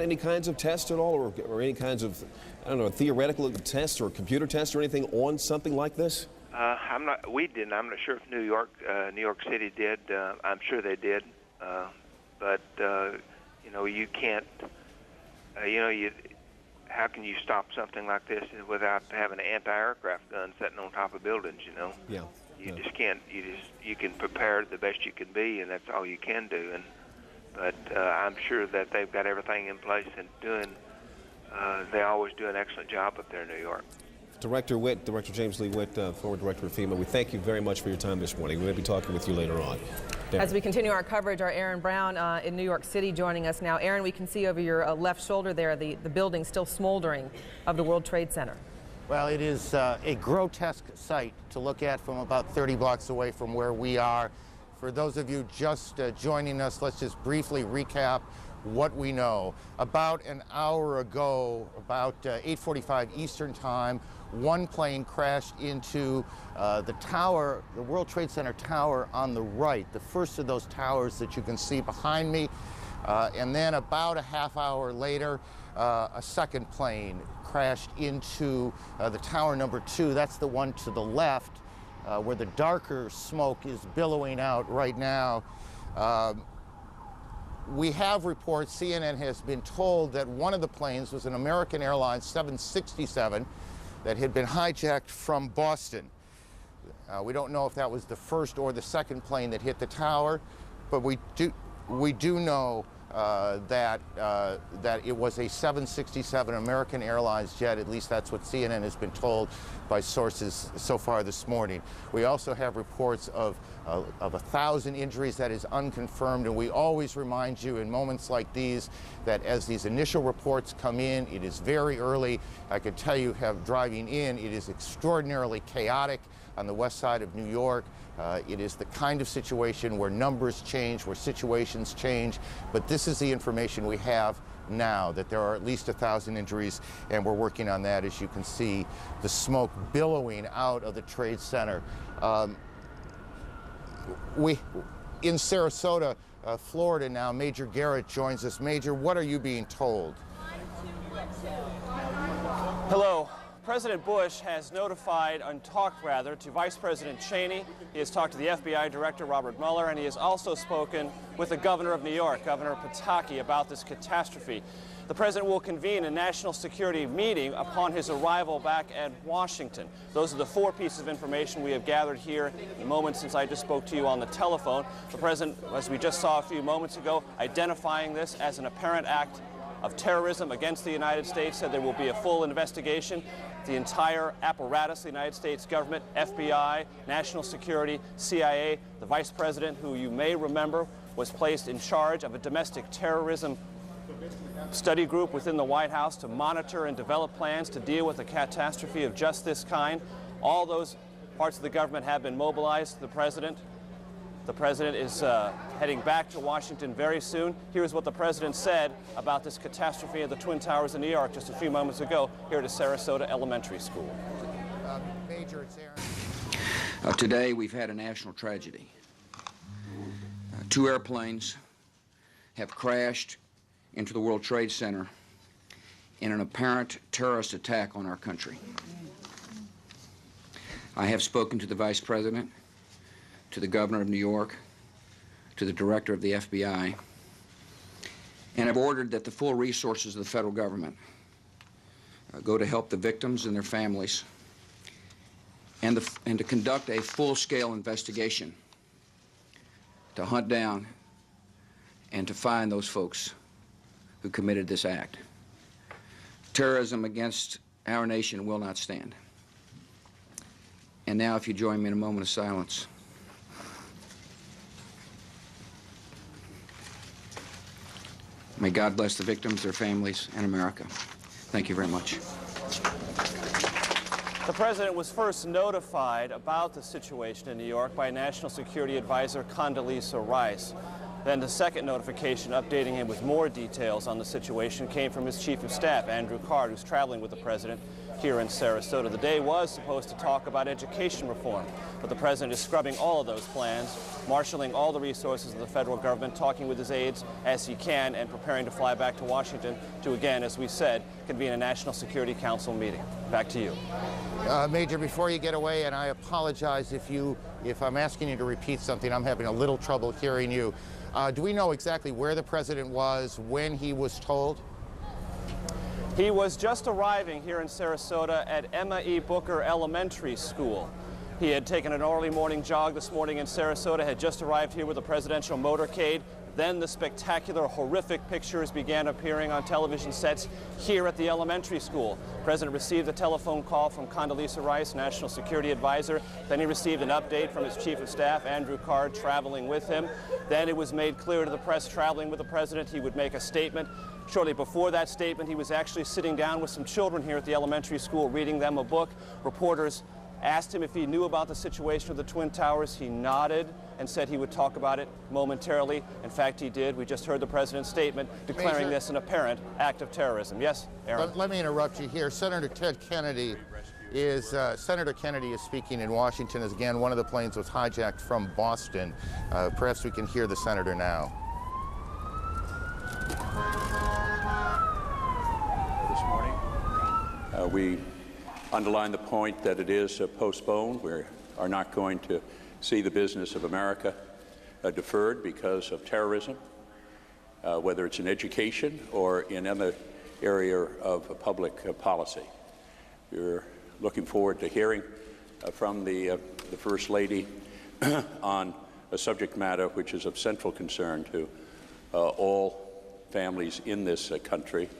any kinds of tests at all, or any kinds of, theoretical tests or computer tests or anything on something like this? We didn't. I'm not sure if New York City did. I'm sure they did. But you can't. How can you stop something like this without having an anti-aircraft gun sitting on top of buildings? Yeah. You just can't. You can prepare the best you can be, and that's all you can do. But I'm sure that they've got everything in place and they always do an excellent job up there in New York. Director James Lee Witt, former director of FEMA, we thank you very much for your time this morning. We may be talking with you later on. As we continue our coverage, our Aaron Brown in New York City joining us now. Aaron, we can see over your left shoulder there the building still smoldering of the World Trade Center. Well, it is a grotesque sight to look at from about 30 blocks away from where we are. For those of you just joining us, let's just briefly recap what we know. About an hour ago, about 8:45 Eastern Time, one plane crashed into the tower, the World Trade Center tower on the right, the first of those towers that you can see behind me. And then about a half hour later, a second plane crashed into the tower number 2. That's the one to the left, where the darker smoke is billowing out right now. We have reports, CNN has been told that one of the planes was an American Airlines 767 that had been hijacked from Boston. We don't know if that was the first or the second plane that hit the tower, but we do know that it was a 767 American Airlines jet. At least that's what CNN has been told by sources so far this morning. We also have reports of 1,000 injuries. That is unconfirmed, and we always remind you in moments like these that as these initial reports come in, it is very early. I can tell you, driving in, it is extraordinarily chaotic. on the west side of New York. It is the kind of situation where numbers change, where situations change, but this is the information we have now, that there are at least 1,000 injuries, and we're working on that. As you can see, the smoke billowing out of the Trade Center. In Sarasota, Florida now, Major Garrett joins us. Major, what are you being told? Hello. President Bush has notified, talked to Vice President Cheney. He has talked to the FBI Director Robert Mueller, and he has also spoken with the Governor of New York, Governor Pataki, about this catastrophe. The President will convene a national security meeting upon his arrival back at Washington. Those are the 4 pieces of information we have gathered here in the moment since I just spoke to you on the telephone. The President, as we just saw a few moments ago, identifying this as an apparent act of terrorism against the United States, said there will be a full investigation. The entire apparatus, the United States government, FBI, national security, CIA, the Vice President, who you may remember was placed in charge of a domestic terrorism study group within the White House to monitor and develop plans to deal with a catastrophe of just this kind. All those parts of the government have been mobilized. The President is heading back to Washington very soon. Here's what the President said about this catastrophe at the Twin Towers in New York just a few moments ago here at a Sarasota elementary school. Major, it's Aaron. Today we've had a national tragedy. 2 airplanes have crashed into the World Trade Center in an apparent terrorist attack on our country. I have spoken to the Vice President, to the Governor of New York, to the Director of the FBI, and have ordered that the full resources of the federal government go to help the victims and their families, and to conduct a full-scale investigation to hunt down and to find those folks who committed this act. Terrorism against our nation will not stand. And now, if you join me in a moment of silence. May God bless the victims, their families, and America. Thank you very much. The President was first notified about the situation in New York by National Security Advisor Condoleezza Rice. Then the second notification updating him with more details on the situation came from his Chief of Staff, Andrew Card, who's traveling with the President here in Sarasota. The day was supposed to talk about education reform, but the President is scrubbing all of those plans, marshaling all the resources of the federal government, talking with his aides as he can, and preparing to fly back to Washington to, again, as we said, convene a National Security Council meeting. Back to you. Major, before you get away, and I apologize if I'm asking you to repeat something, I'm having a little trouble hearing you. Do we know exactly where the President was when he was told? He was just arriving here in Sarasota at Emma E. Booker Elementary School. He had taken an early morning jog this morning in Sarasota, had just arrived here with a presidential motorcade. Then the spectacular, horrific pictures began appearing on television sets here at the elementary school. The President received a telephone call from Condoleezza Rice, National Security Advisor. Then he received an update from his Chief of Staff, Andrew Card, traveling with him. Then it was made clear to the press, traveling with the President, he would make a statement. Shortly before that statement, he was actually sitting down with some children here at the elementary school, reading them a book. Reporters asked him if he knew about the situation of the Twin Towers. He nodded and said he would talk about it momentarily. In fact, he did. We just heard the President's statement declaring this an apparent act of terrorism. Yes, Aaron? Let me interrupt you here. Senator Kennedy is speaking in Washington as, again, one of the planes was hijacked from Boston. Perhaps we can hear the senator now. This morning, we underline the point that it is postponed. We are not going to see the business of America deferred because of terrorism, whether it's in education or in other area of public policy. We're looking forward to hearing from the First Lady on a subject matter which is of central concern to all families in this country,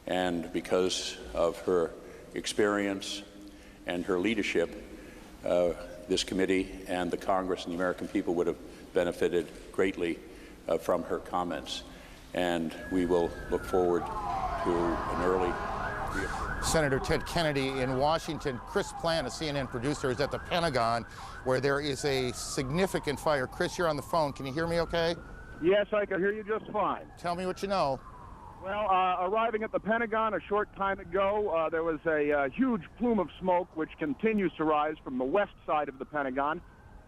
and because of her experience and her leadership, this committee and the Congress and the American people would have benefited greatly from her comments. And we will look forward to an early Senator Ted Kennedy in Washington. Chris Plant, a CNN producer, is at the Pentagon, where there is a significant fire. Chris, you're on the phone. Can you hear me okay? Yes, I can hear you just fine. Tell me what you know. Well, arriving at the Pentagon a short time ago, there was a huge plume of smoke which continues to rise from the west side of the Pentagon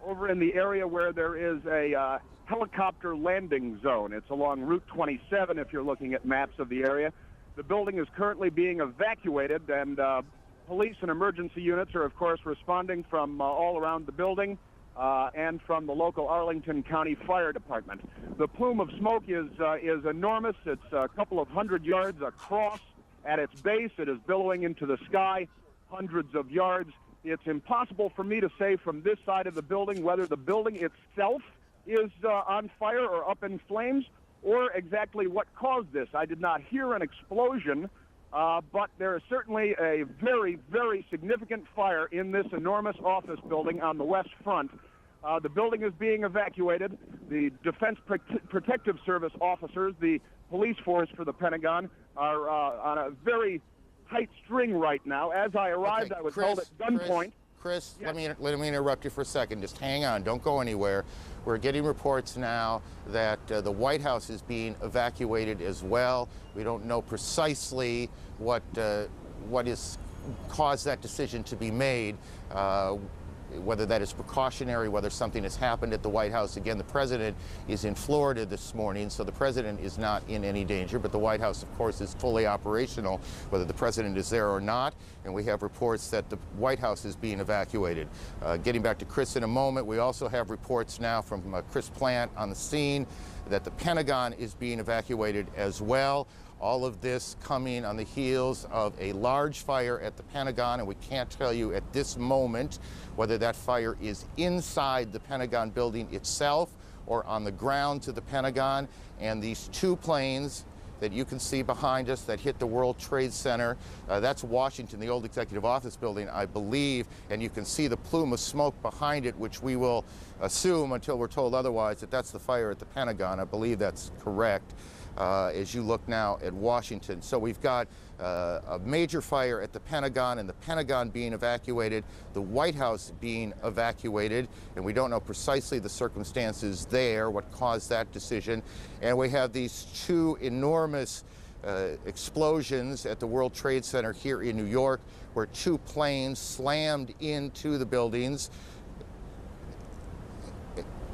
over in the area where there is a helicopter landing zone. It's along Route 27 if you're looking at maps of the area. The building is currently being evacuated, and police and emergency units are, of course, responding from all around the building and from the local Arlington County Fire Department. The plume of smoke is enormous. It's a couple of hundred yards across. At its base, it is billowing into the sky, hundreds of yards. It's impossible for me to say from this side of the building whether the building itself is on fire or up in flames, or exactly what caused this. I did not hear an explosion, but there is certainly a very, very significant fire in this enormous office building on the west front. The building is being evacuated. The Defense Protective Service officers, the police force for the Pentagon, are on a very tight string right now. As I arrived, I was held at gunpoint. Chris, yes. let me interrupt you for a second. Just hang on. Don't go anywhere. We're getting reports now that the White House is being evacuated as well. We don't know precisely what has caused that decision to be made, whether that is precautionary, whether something has happened at the White House. Again, the president is in Florida this morning, so the president is not in any danger, but the White House, of course, is fully operational, whether the president is there or not, and we have reports that the White House is being evacuated. Getting back to Chris in a moment, we also have reports now from Chris Plant on the scene that the Pentagon is being evacuated as well. All of this coming on the heels of a large fire at the Pentagon, and we can't tell you at this moment whether that fire is inside the Pentagon building itself or on the ground to the Pentagon. And these two planes that you can see behind us that hit the World Trade Center, that's Washington, the old executive office building, I believe, and you can see the plume of smoke behind it, which we will assume until we're told otherwise that that's the fire at the Pentagon. I believe that's correct. As you look now at Washington. So we've got a major fire at the Pentagon, and the Pentagon being evacuated, the White House being evacuated, and we don't know precisely the circumstances there, what caused that decision. And we have these two enormous explosions at the World Trade Center here in New York, where two planes slammed into the buildings.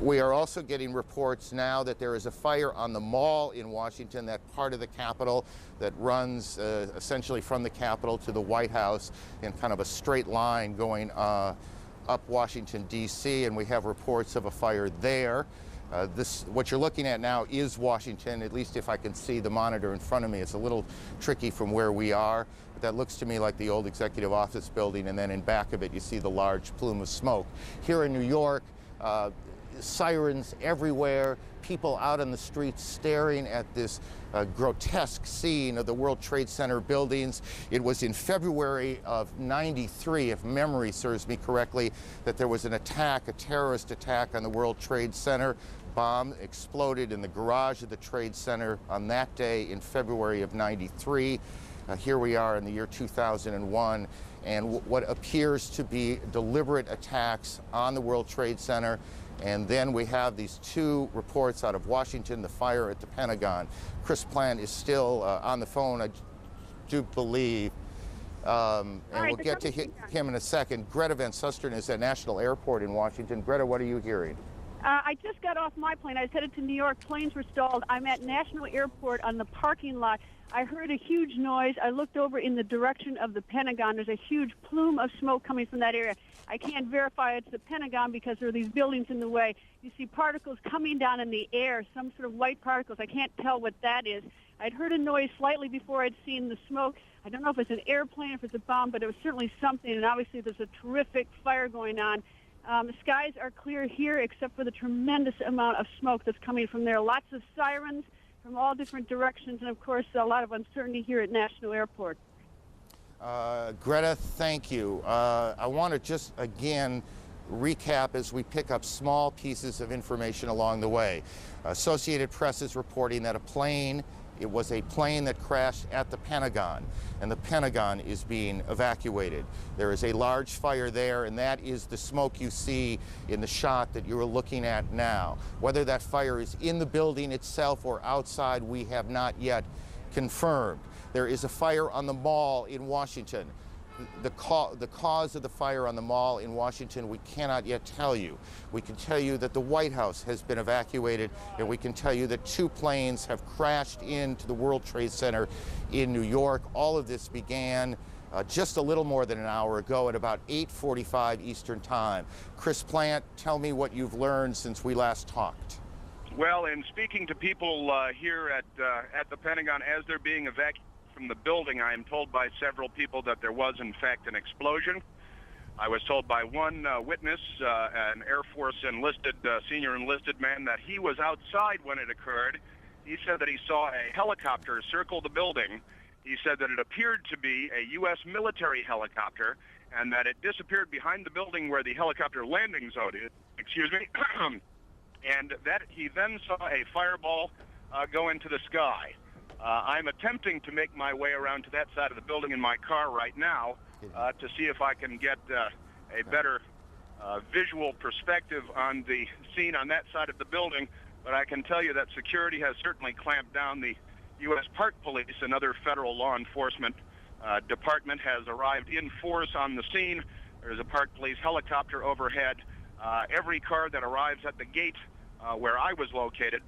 We are also getting reports now that there is a fire on the Mall in Washington, that part of the Capitol that runs essentially from the Capitol to the White House in kind of a straight line going up Washington, D.C., and we have reports of a fire there. What you're looking at now is Washington, at least if I can see the monitor in front of me. It's a little tricky from where we are, but that looks to me like the old executive office building, and then in back of it you see the large plume of smoke. Here in New York, sirens everywhere, people out on the streets staring at this grotesque scene of the World Trade Center buildings. It was in February of '93, if memory serves me correctly, that there was an attack, a terrorist attack on the World Trade Center. Bomb exploded in the garage of the Trade Center on that day in February of '93. Here we are in the year 2001, and what appears to be deliberate attacks on the World Trade Center. And then we have these two reports out of Washington, the fire at the Pentagon. Chris Plant is still on the phone, I do believe. And we'll get to him in a second. Greta Van Susteren is at National Airport in Washington. Greta, what are you hearing? I just got off my plane. I was headed to New York. Planes were stalled. I'm at National Airport on the parking lot. I heard a huge noise. I looked over in the direction of the Pentagon. There's a huge plume of smoke coming from that area. I can't verify it's the Pentagon because there are these buildings in the way. You see particles coming down in the air, some sort of white particles. I can't tell what that is. I'd heard a noise slightly before I'd seen the smoke. I don't know if it's an airplane, if it's a bomb, but it was certainly something, and obviously there's a terrific fire going on. The skies are clear here except for the tremendous amount of smoke that's coming from there. Lots of sirens from all different directions, and of course a lot of uncertainty here at National Airport. Greta, thank you. I want to just again recap as we pick up small pieces of information along the way. Associated Press is reporting that a plane It was a plane that crashed at the Pentagon, and the Pentagon is being evacuated. There is a large fire there, and that is the smoke you see in the shot that you are looking at now. Whether that fire is in the building itself or outside, we have not yet confirmed. There is a fire on the mall in Washington. The cause of the fire on the mall in Washington, we cannot yet tell you. We can tell you that the White House has been evacuated, and we can tell you that 2 planes have crashed into the World Trade Center in New York. All of this began just a little more than an hour ago at about 8:45 Eastern Time. Chris Plant, tell me what you've learned since we last talked. Well, in speaking to people here at the Pentagon as they're being evacuated from the building, I am told by several people that there was, in fact, an explosion. I was told by one witness, an Air Force enlisted, senior enlisted man, that he was outside when it occurred. He said that he saw a helicopter circle the building. He said that it appeared to be a U.S. military helicopter and that it disappeared behind the building where the helicopter landing zone is. Excuse me. And that he then saw a fireball go into the sky. I'm attempting to make my way around to that side of the building in my car right now to see if I can get a better visual perspective on the scene on that side of the building. But I can tell you that security has certainly clamped down. The U.S. Park Police, another federal law enforcement department, has arrived in force on the scene. There's a Park Police helicopter overhead. Every car that arrives at the gate where I was located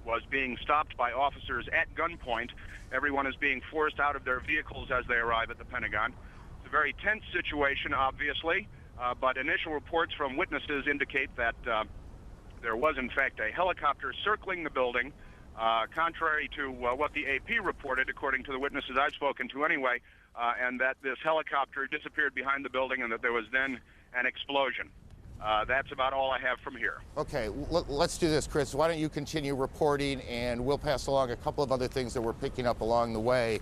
was being stopped by officers at gunpoint. Everyone is being forced out of their vehicles as they arrive at the Pentagon. It's a very tense situation, obviously, but initial reports from witnesses indicate that there was, in fact, a helicopter circling the building, contrary to what the AP reported, according to the witnesses I've spoken to anyway, and that this helicopter disappeared behind the building and that there was then an explosion. That's about all I have from here. Okay, let's do this, Chris. Why don't you continue reporting, and we'll pass along a couple of other things that we're picking up along the way.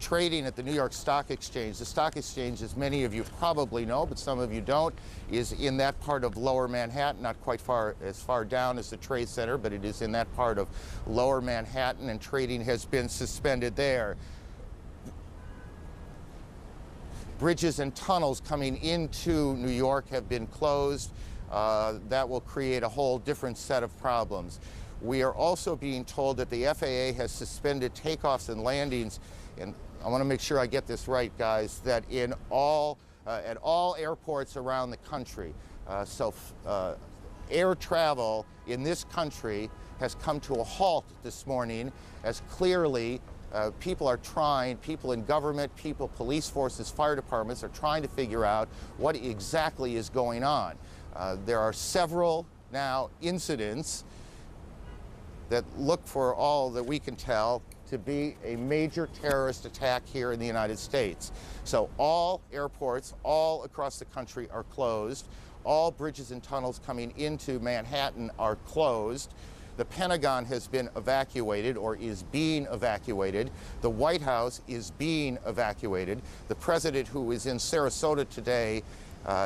Trading at the New York Stock Exchange. The Stock Exchange, as many of you probably know, but some of you don't, is in that part of Lower Manhattan, not quite as far down as the Trade Center, but it is in that part of Lower Manhattan, and trading has been suspended there. Bridges and tunnels coming into New York have been closed. That will create a whole different set of problems. We are also being told that the FAA has suspended takeoffs and landings, and I want to make sure I get this right, guys, that in all at all airports around the country. Air travel in this country has come to a halt this morning, as clearly people in government, police forces, fire departments are trying to figure out what exactly is going on. There are several now incidents that look, for all that we can tell, to be a major terrorist attack here in the United States. So all airports all across the country are closed. All bridges and tunnels coming into Manhattan are closed. The Pentagon has been evacuated, or is being evacuated. The White House is being evacuated. The president, who is in Sarasota today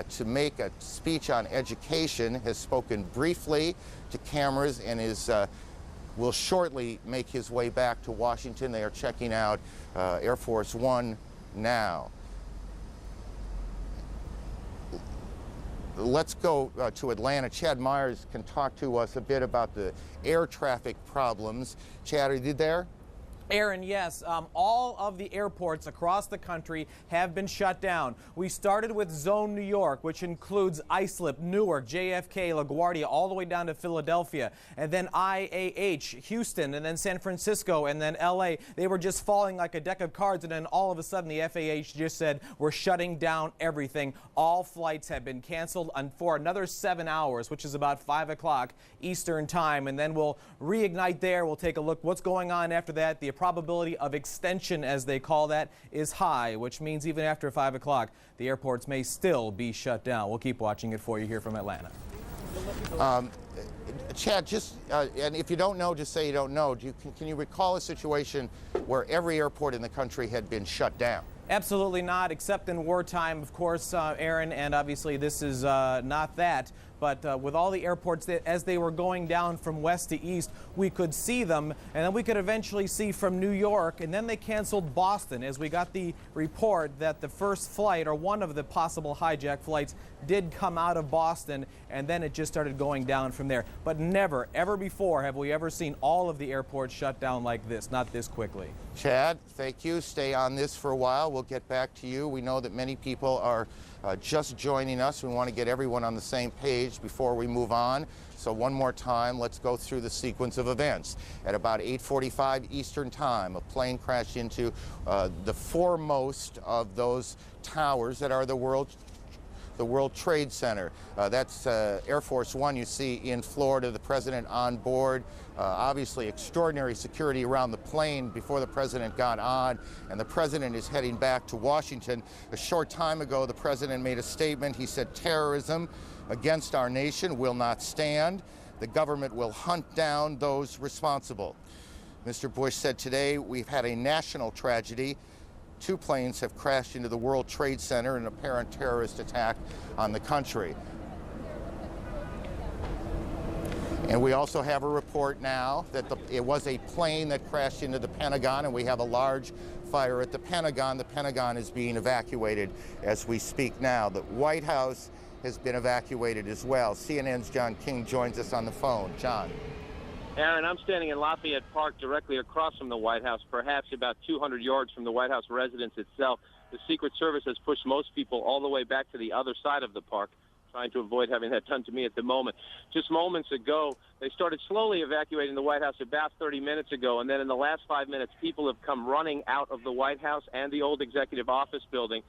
to make a speech on education, has spoken briefly to cameras and will shortly make his way back to Washington. They are checking out Air Force One now. Let's go to Atlanta. Chad Myers can talk to us a bit about the air traffic problems. Chad, are you there? Aaron, yes, all of the airports across the country have been shut down. We started with Zone New York, which includes Islip, Newark, JFK, LaGuardia, all the way down to Philadelphia, and then IAH, Houston, and then San Francisco, and then LA. They were just falling like a deck of cards, and then all of a sudden the FAA just said, we're shutting down everything. All flights have been canceled for another 7 hours, which is about 5 o'clock Eastern time, and then we'll reignite there. We'll take a look what's going on after that. The probability of extension, as they call that, is high, which means even after 5 o'clock, the airports may still be shut down. We'll keep watching it for you here from Atlanta. Chad, and if you don't know, just say you don't know. Can you recall a situation where every airport in the country had been shut down? Absolutely not, except in wartime, of course, Aaron, and obviously this is not that. But with all the airports, as they were going down from west to east, we could see them, and then we could eventually see from New York, and then they canceled Boston, as we got the report that the first flight, or one of the possible hijack flights, did come out of Boston, and then it just started going down from there. But never, ever before have we ever seen all of the airports shut down like this, not this quickly. Chad, thank you. Stay on this for a while. We'll get back to you. We know that many people are just joining us. We want to get everyone on the same page before we move on. So one more time, let's go through the sequence of events. At about 8:45 Eastern Time, a plane crashed into the foremost of those towers that are the World Trade Center. That's Air Force One you see in Florida, the president on board. Obviously extraordinary security around the plane before the president got on, and the president is heading back to Washington. A short time ago, the president made a statement. He said, "Terrorism against our nation will not stand. The government will hunt down those responsible." Mr. Bush said today, "We've had a national tragedy. 2 planes have crashed into the World Trade Center in an apparent terrorist attack on the country." And we also have a report now that it was a plane that crashed into the Pentagon, and we have a large fire at the Pentagon. The Pentagon is being evacuated as we speak now. The White House has been evacuated as well. CNN's John King joins us on the phone. John. Aaron, I'm standing in Lafayette Park directly across from the White House, perhaps about 200 yards from the White House residence itself. The Secret Service has pushed most people all the way back to the other side of the park, trying to avoid having that done to me at the moment. Just moments ago, they started slowly evacuating the White House about 30 minutes ago, and then in the last 5 minutes, people have come running out of the White House and the old Executive Office building,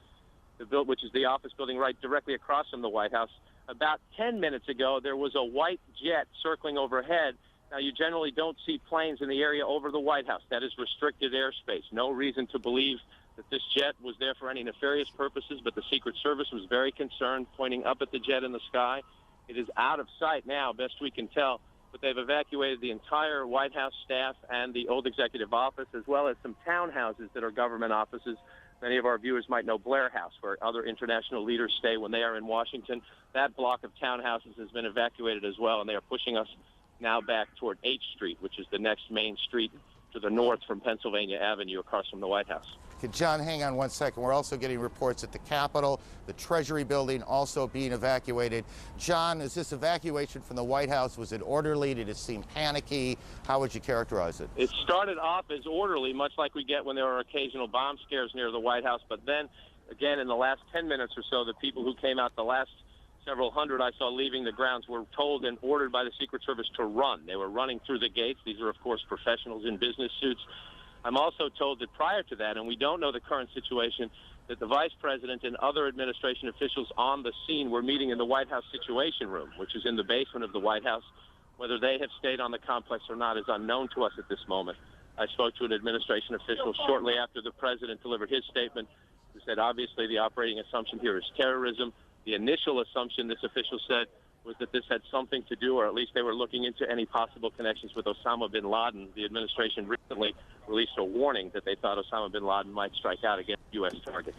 which is the office building right directly across from the White House. About 10 minutes ago, there was a white jet circling overhead. Now, you generally don't see planes in the area over the White House. That is restricted airspace. No reason to believe that this jet was there for any nefarious purposes, but the Secret Service was very concerned, pointing up at the jet in the sky. It is out of sight now, best we can tell, but they've evacuated the entire White House staff and the old Executive Office, as well as some townhouses that are government offices. Many of our viewers might know Blair House, where other international leaders stay when they are in Washington. That block of townhouses has been evacuated as well, and they are pushing us now back toward H Street, which is the next main street to the north from Pennsylvania Avenue across from the White House. Okay, John, hang on one second. We're also getting reports at the Capitol, the Treasury building also being evacuated. John, is this evacuation from the White House, was it orderly? Did it seem panicky? How would you characterize it? It started off as orderly, much like we get when there are occasional bomb scares near the White House. But then, again, in the last 10 minutes or so, the people who came out, the last several hundred I saw leaving the grounds, were told and ordered by the Secret Service to run. They were running through the gates. These are, of course, professionals in business suits. I'm also told that prior to that, and we don't know the current situation, that the Vice President and other administration officials on the scene were meeting in the White House Situation Room, which is in the basement of the White House. Whether they have stayed on the complex or not is unknown to us at this moment. I spoke to an administration official shortly after the President delivered his statement, who said obviously the operating assumption here is terrorism. The initial assumption, this official said, was that this had something to do, or at least they were looking into any possible connections with Osama bin Laden. The administration recently released a warning that they thought Osama bin Laden might strike out against U.S. targets.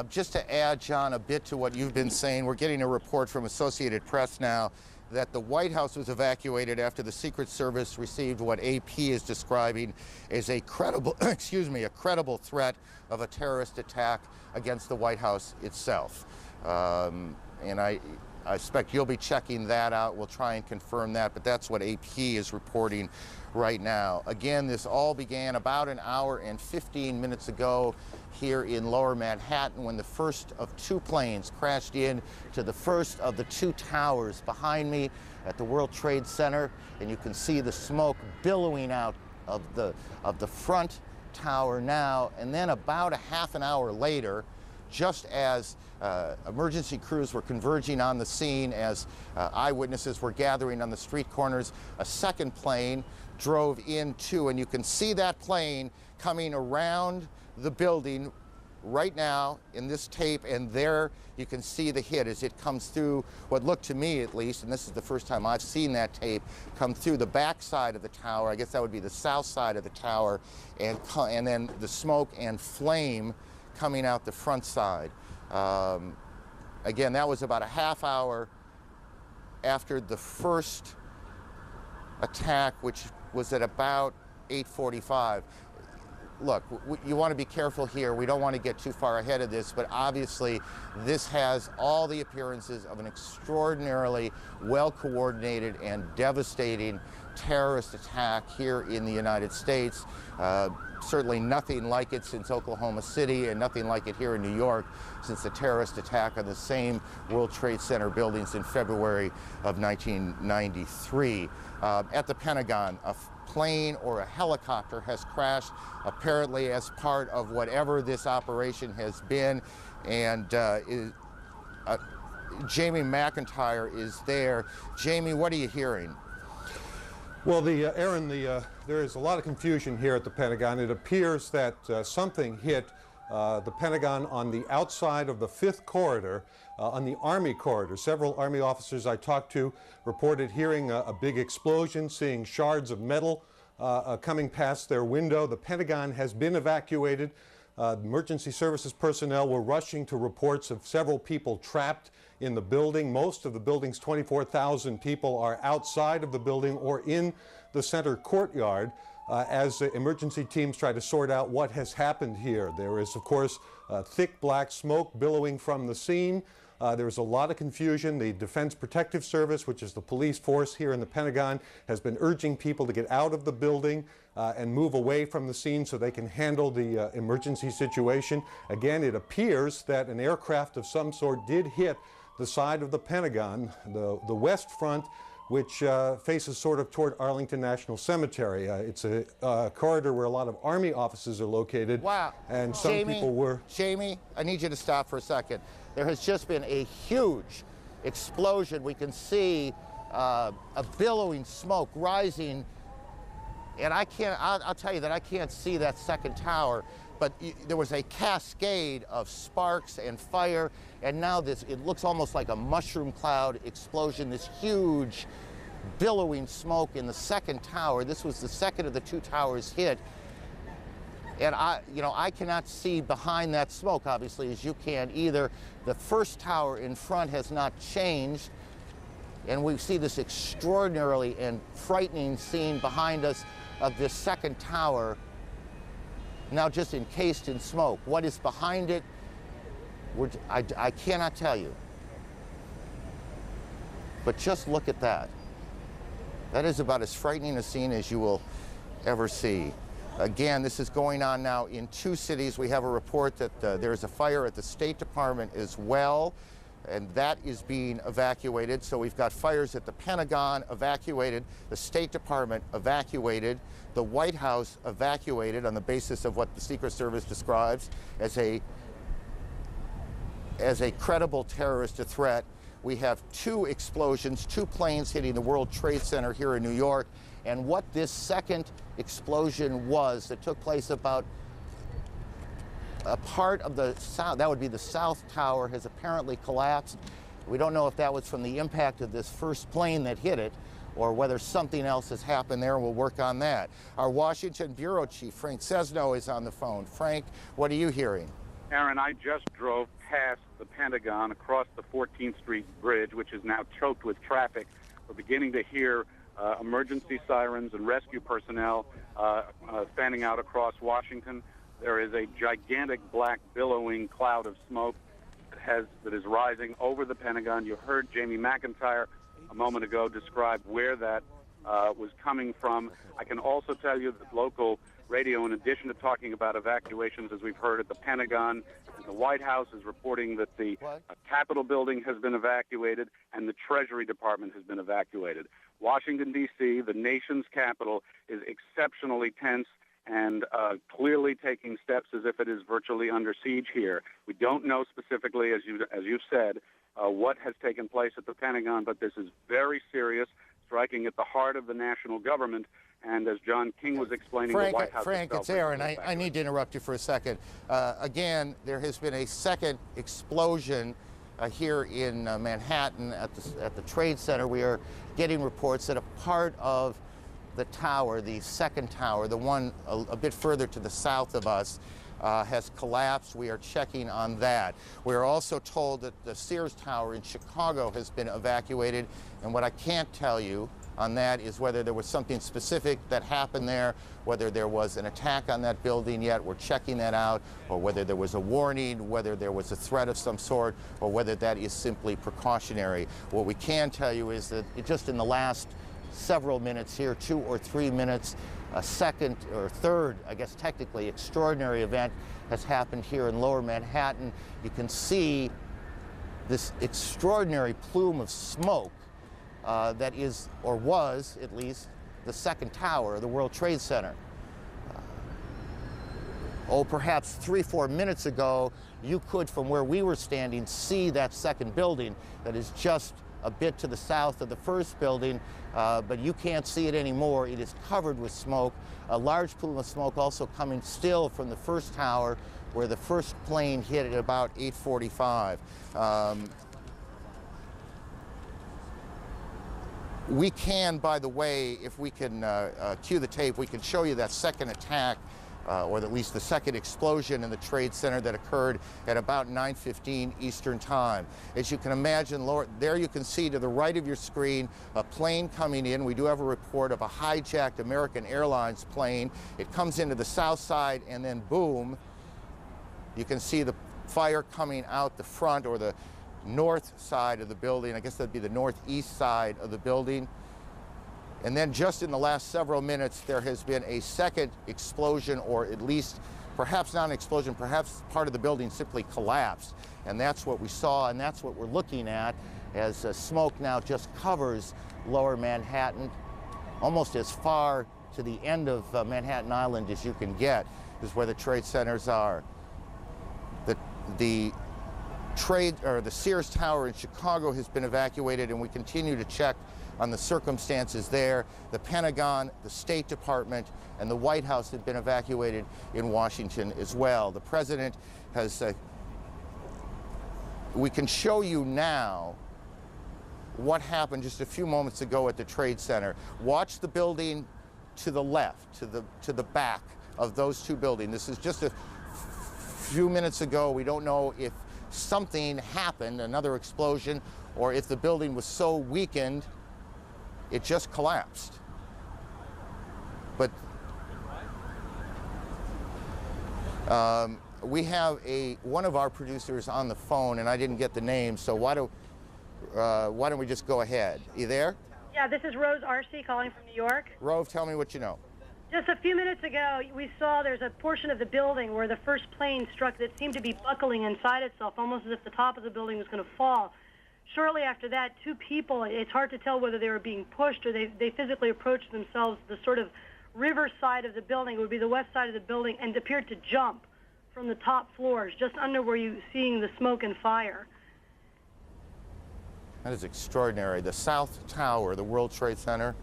Just to add, John, a bit to what you've been saying, we're getting a report from Associated Press now that the White House was evacuated after the Secret Service received what AP is describing as a credible, a credible threat of a terrorist attack against the White House itself. And I expect you'll be checking that out. We'll try and confirm that, but that's what AP is reporting right now. Again, this all began about an hour and 15 minutes ago here in Lower Manhattan when the first of 2 planes crashed in to the first of the 2 towers behind me at the World Trade Center, and you can see the smoke billowing out of the front tower now. And then about a half an hour later, just as emergency crews were converging on the scene, as eyewitnesses were gathering on the street corners, a second plane drove in too, and you can see that plane coming around the building right now in this tape, and there you can see the hit as it comes through what looked to me, at least, and this is the first time I've seen that tape, come through the back side of the tower. I guess that would be the south side of the tower, and then the smoke and flame coming out the front side. Again, that was about a half hour after the first attack, which was at about 8:45. Look, you want to be careful here. We don't want to get too far ahead of this, but obviously this has all the appearances of an extraordinarily well-coordinated and devastating terrorist attack here in the United States. Certainly nothing like it since Oklahoma City, and nothing like it here in New York since the terrorist attack on the same World Trade Center buildings in February of 1993. At the Pentagon, a plane or a helicopter has crashed, apparently as part of whatever this operation has been, and Jamie McIntyre is there. Jamie, what are you hearing? Well, Aaron, there is a lot of confusion here at the Pentagon. It appears that something hit the Pentagon on the outside of the 5th corridor, on the Army corridor. Several Army officers I talked to reported hearing a big explosion, seeing shards of metal coming past their window. The Pentagon has been evacuated. Emergency services personnel were rushing to reports of several people trapped in the building. Most of the building's 24,000 people are outside of the building or in the center courtyard as emergency teams try to sort out what has happened here. There is, of course, thick black smoke billowing from the scene. There is a lot of confusion. The Defense Protective Service, which is the police force here in the Pentagon, has been urging people to get out of the building and move away from the scene so they can handle the emergency situation. Again, it appears that an aircraft of some sort did hit the side of the Pentagon, the west front, which faces sort of toward Arlington National Cemetery. It's a corridor where a lot of Army offices are located. Wow. And some people were... Jamie, I need you to stop for a second. There has just been a huge explosion. We can see a billowing smoke rising, and I'll tell you that I can't see that second tower, but there was a cascade of sparks and fire, and now it looks almost like a mushroom cloud explosion, this huge billowing smoke in the second tower. This was the second of the 2 towers hit. And I cannot see behind that smoke, obviously, as you can either. The first tower in front has not changed, and we see this extraordinarily and frightening scene behind us of this second tower, now just encased in smoke. What is behind it, I cannot tell you. But just look at that. That is about as frightening a scene as you will ever see. Again, this is going on now in 2 cities. We have a report that there's a fire at the State Department as well, and that is being evacuated. So we've got fires at the Pentagon evacuated, the State Department evacuated, the White House evacuated on the basis of what the Secret Service describes as a credible terrorist threat. We have 2 explosions, 2 planes hitting the World Trade Center here in New York. And what this second explosion was that took place about a part of the south, that would be the South Tower, has apparently collapsed. We don't know if that was from the impact of this first plane that hit it or whether something else has happened there, and we'll work on that. Our Washington Bureau Chief, Frank Cesno, is on the phone. Frank, what are you hearing? Aaron, I just drove past the Pentagon across the 14th Street Bridge, which is now choked with traffic. We're beginning to hear emergency sirens and rescue personnel fanning out across Washington. There is a gigantic black billowing cloud of smoke that is rising over the Pentagon. You heard Jamie McIntyre a moment ago describe where that was coming from. I can also tell you that local radio, in addition to talking about evacuations, as we've heard at the Pentagon, and the White House is reporting that the Capitol building has been evacuated and the Treasury Department has been evacuated. Washington, D.C., the nation's capital, is exceptionally tense and clearly taking steps as if it is virtually under siege here. We don't know specifically, as you've said, what has taken place at the Pentagon, but this is very serious, striking at the heart of the national government. And as John King was explaining, the White House Frank, it's Aaron. I need to interrupt you for a second. Again, there has been a second explosion here in Manhattan at the Trade Center. We are getting reports that a part of the tower, the second tower, the one a bit further to the south of us, has collapsed. We are checking on that. We are also told that the Sears Tower in Chicago has been evacuated, and what I can't tell you on that is whether there was something specific that happened there, whether there was an attack on that building yet, we're checking that out, or whether there was a warning, whether there was a threat of some sort, or whether that is simply precautionary. What we can tell you is that just in the last several minutes here, 2 or 3 minutes, a second or third, I guess technically, extraordinary event has happened here in Lower Manhattan. You can see this extraordinary plume of smoke that is, or was at least, the second tower of the World Trade Center. Perhaps 3-4 minutes ago, you could, from where we were standing, see that second building that is just a bit to the south of the first building, but you can't see it anymore. It is covered with smoke. A large plume of smoke also coming still from the first tower, where the first plane hit at about 8:45. We can, by the way, if we can cue the tape, we can show you that second attack, or at least the second explosion in the Trade Center that occurred at about 9:15 Eastern Time. As you can imagine, there you can see to the right of your screen a plane coming in. We do have a report of a hijacked American Airlines plane. It comes into the south side, and then boom, you can see the fire coming out the front, or the north side of the building. I guess that'd be the northeast side of the building. And then just in the last several minutes, there has been a second explosion, or at least perhaps not an explosion, perhaps part of the building simply collapsed. And that's what we saw, and that's what we're looking at, as smoke now just covers Lower Manhattan, almost as far to the end of Manhattan Island as you can get, is where the trade centers are. The Sears Tower in Chicago has been evacuated, and we continue to check on the circumstances there. The Pentagon, the State Department, and the White House have been evacuated in Washington as well. The president has, we can show you now what happened just a few moments ago at the Trade Center. Watch the building to the left, to the back of those two buildings. This is just a few minutes ago. We don't know if something happened, another explosion, or if the building was so weakened it just collapsed. But we have one of our producers on the phone, and I didn't get the name, so why don't we just go ahead? You there? Yeah, this is Rose Arcee calling from New York. Rose, tell me what you know. Just a few minutes ago, we saw there's a portion of the building where the first plane struck that seemed to be buckling inside itself, almost as if the top of the building was going to fall. Shortly after that, two people, it's hard to tell whether they were being pushed or they physically approached themselves the sort of river side of the building, it would be the west side of the building, and appeared to jump from the top floors, just under where you're seeing the smoke and fire. That is extraordinary. The South Tower, the World Trade Center,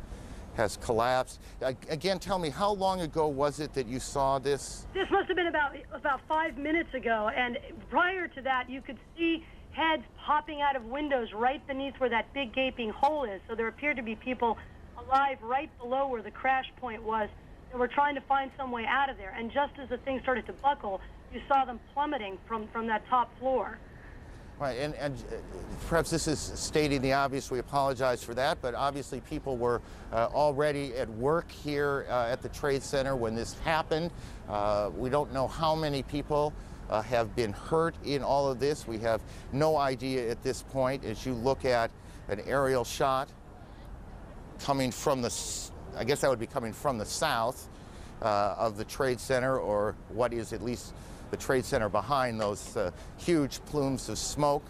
has collapsed. Again, tell me, how long ago was it that you saw this? This must have been about 5 minutes ago, and prior to that, you could see heads popping out of windows right beneath where that big gaping hole is. So there appeared to be people alive right below where the crash point was, and were trying to find some way out of there. And just as the thing started to buckle, you saw them plummeting from that top floor. Right, and perhaps this is stating the obvious. We apologize for that, but obviously people were already at work here at the Trade Center when this happened. We don't know how many people have been hurt in all of this. We have no idea at this point. As you look at an aerial shot coming from the, I guess that would be coming from the south of the Trade Center, or what is at least the Trade Center behind those huge plumes of smoke.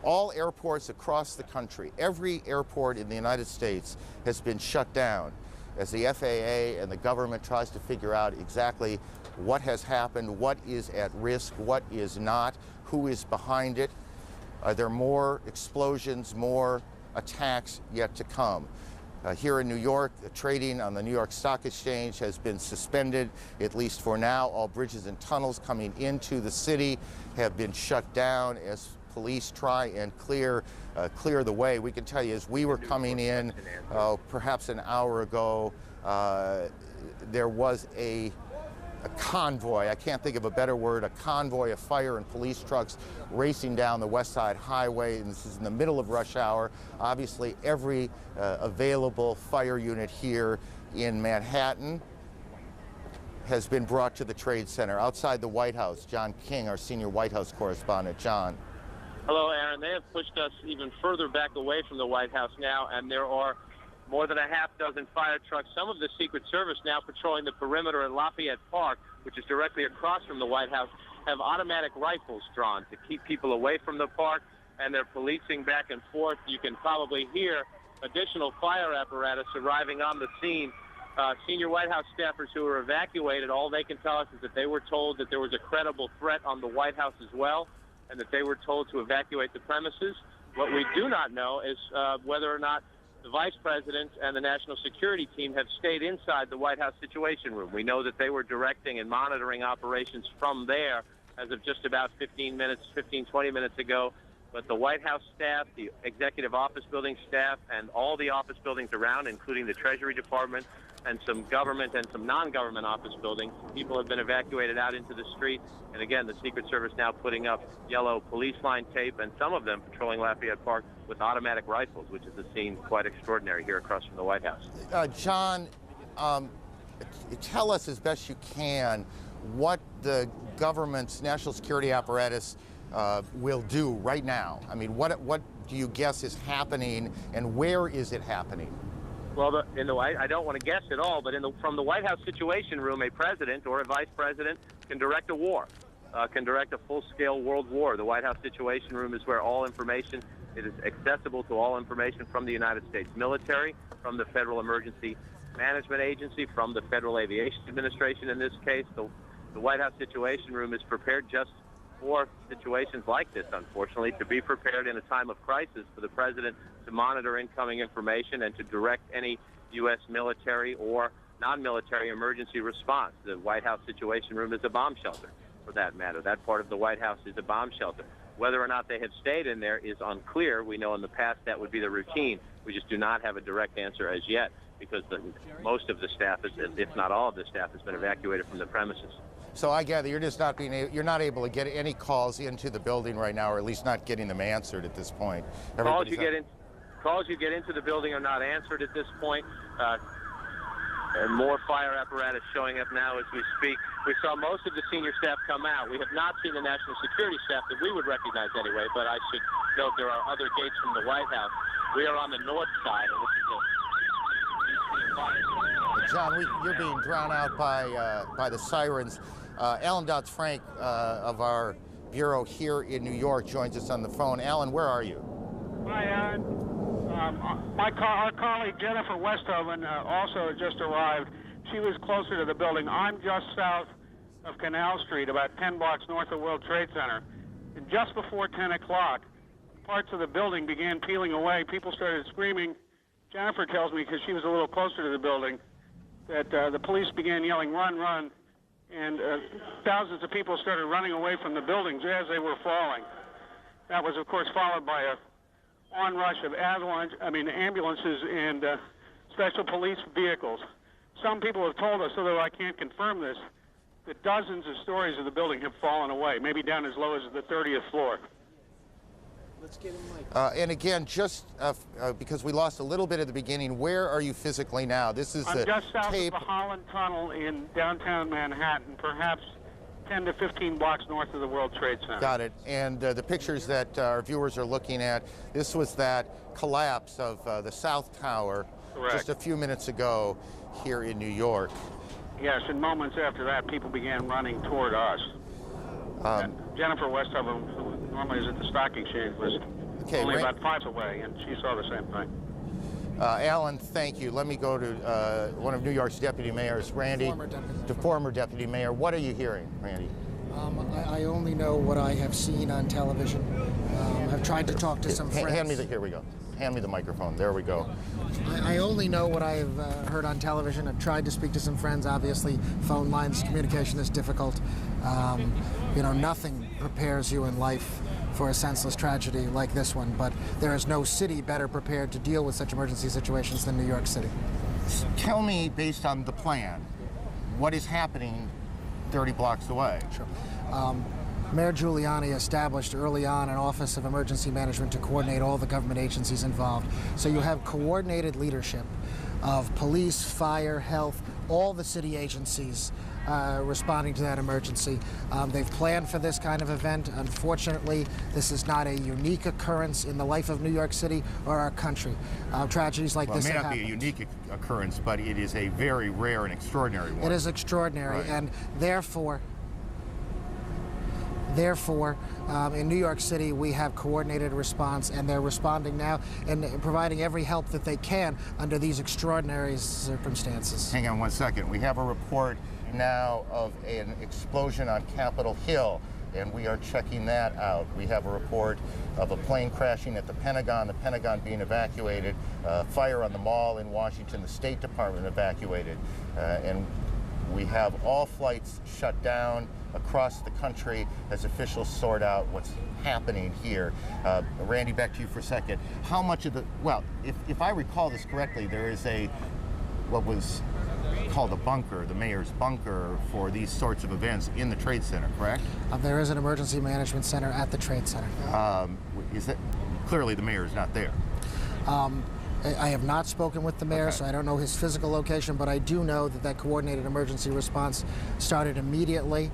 All airports across the country, every airport in the United States has been shut down as the FAA and the government tries to figure out exactly what has happened, what is at risk, what is not, who is behind it. Are there more explosions, more attacks yet to come? Here in New York, trading on the New York Stock Exchange has been suspended, at least for now. All bridges and tunnels coming into the city have been shut down as police try and clear the way. We can tell you, as we were coming in perhaps an hour ago, there was a convoy, I can't think of a better word, a convoy of fire and police trucks racing down the West Side Highway, and this is in the middle of rush hour. Obviously, every available fire unit here in Manhattan has been brought to the Trade Center. Outside the White House, John King, our senior White House correspondent. John. Hello, Aaron. They have pushed us even further back away from the White House now, and there are more than a half dozen fire trucks, some of the Secret Service now patrolling the perimeter at Lafayette Park, which is directly across from the White House, have automatic rifles drawn to keep people away from the park, and they're policing back and forth. You can probably hear additional fire apparatus arriving on the scene. Senior White House staffers who were evacuated, all they can tell us is that they were told that there was a credible threat on the White House as well, and that they were told to evacuate the premises. What we do not know is whether or not the Vice President and the National Security Team have stayed inside the White House Situation Room. We know that they were directing and monitoring operations from there as of just about 15, 20 minutes ago. But the White House staff, the Executive Office Building staff, and all the office buildings around, including the Treasury Department and some government and some non-government office buildings, people have been evacuated out into the street. And again, the Secret Service now putting up yellow police line tape, and some of them patrolling Lafayette Park with automatic rifles, which is a scene quite extraordinary here across from the White House. John, tell us as best you can what the government's national security apparatus will do right now. I mean, what do you guess is happening, and where is it happening? Well, I don't want to guess at all, but from the White House Situation Room, a president or a vice president can direct a war, can direct a full-scale world war. The White House Situation Room is where all information, it is accessible to all information from the United States military, from the Federal Emergency Management Agency, from the Federal Aviation Administration in this case. The White House Situation Room is prepared just for situations like this, unfortunately, to be prepared in a time of crisis for the president to monitor incoming information and to direct any U.S. military or non-military emergency response. The White House Situation Room is a bomb shelter, for that matter. That part of the White House is a bomb shelter. Whether or not they have stayed in there is unclear. We know in the past that would be the routine. We just do not have a direct answer as yet, because most of the staff, if not all of the staff, has been evacuated from the premises. So I gather you're just you're not able to get any calls into the building right now, or at least not getting them answered at this point. Calls you get into the building are not answered at this point. And more fire apparatus showing up now as we speak. We saw most of the senior staff come out. We have not seen the national security staff that we would recognize anyway, but I should note there are other gates from the White House. We are on the north side, and this is John, you're being drowned out by the sirens. Alan Dodds-Frank of our bureau here in New York joins us on the phone. Alan, where are you? Hi, Aaron. Our colleague Jennifer Westhoven also just arrived. She was closer to the building. I'm just south of Canal Street, about 10 blocks north of World Trade Center. And just before 10 o'clock, parts of the building began peeling away. People started screaming. Jennifer tells me, because she was a little closer to the building, that the police began yelling, "Run, run." And thousands of people started running away from the buildings as they were falling. That was, of course, followed by a onrush of ambulances and special police vehicles. Some people have told us, although I can't confirm this, that dozens of stories of the building have fallen away, maybe down as low as the 30th floor. Let's get him, Mike. And again, just because we lost a little bit at the beginning, where are you physically now? This is I'm just south of the Holland Tunnel in downtown Manhattan, perhaps 10 to 15 blocks north of the World Trade Center. Got it. And the pictures that our viewers are looking at, this was that collapse of the South Tower. Correct. Just a few minutes ago here in New York. Yes, and moments after that, people began running toward us. Jennifer Westhoven, who normally is at the stock exchange, was only about 5 away, and she saw the same thing. Alan, thank you. Let me go to one of New York's deputy mayors, Randy, former deputy mayor. What are you hearing, Randy? I only know what I have seen on television. I've tried to talk to some friends. Here we go. Hand me the microphone. There we go. I only know what I've heard on television. I've tried to speak to some friends. Obviously, phone lines, communication is difficult. Nothing prepares you in life for a senseless tragedy like this one, but there is no city better prepared to deal with such emergency situations than New York City. Tell me, based on the plan, what is happening 30 blocks away? Sure. Mayor Giuliani established early on an Office of Emergency Management to coordinate all the government agencies involved. So you have coordinated leadership of police, fire, health, all the city agencies responding to that emergency. They've planned for this kind of event. Unfortunately, this is not a unique occurrence in the life of New York City or our country. Tragedies like this It may have not happened. be a unique occurrence, but it is a very rare and extraordinary one. It is extraordinary, Right. and therefore, in New York City, we have coordinated response, and they're responding now and providing every help that they can under these extraordinary circumstances. Hang on one second. We have a report now of an explosion on Capitol Hill, and we are checking that out. We have a report of a plane crashing at the Pentagon being evacuated, fire on the mall in Washington, the State Department evacuated, and we have all flights shut down across the country as officials sort out what's happening here. Randy, back to you for a second. How much of the, well, if I recall this correctly, there is what was called a bunker, the mayor's bunker, for these sorts of events in the Trade Center, correct? There is an emergency management center at the Trade Center. Clearly the mayor is not there. I have not spoken with the mayor, Okay. so I don't know his physical location, but I do know that coordinated emergency response started immediately.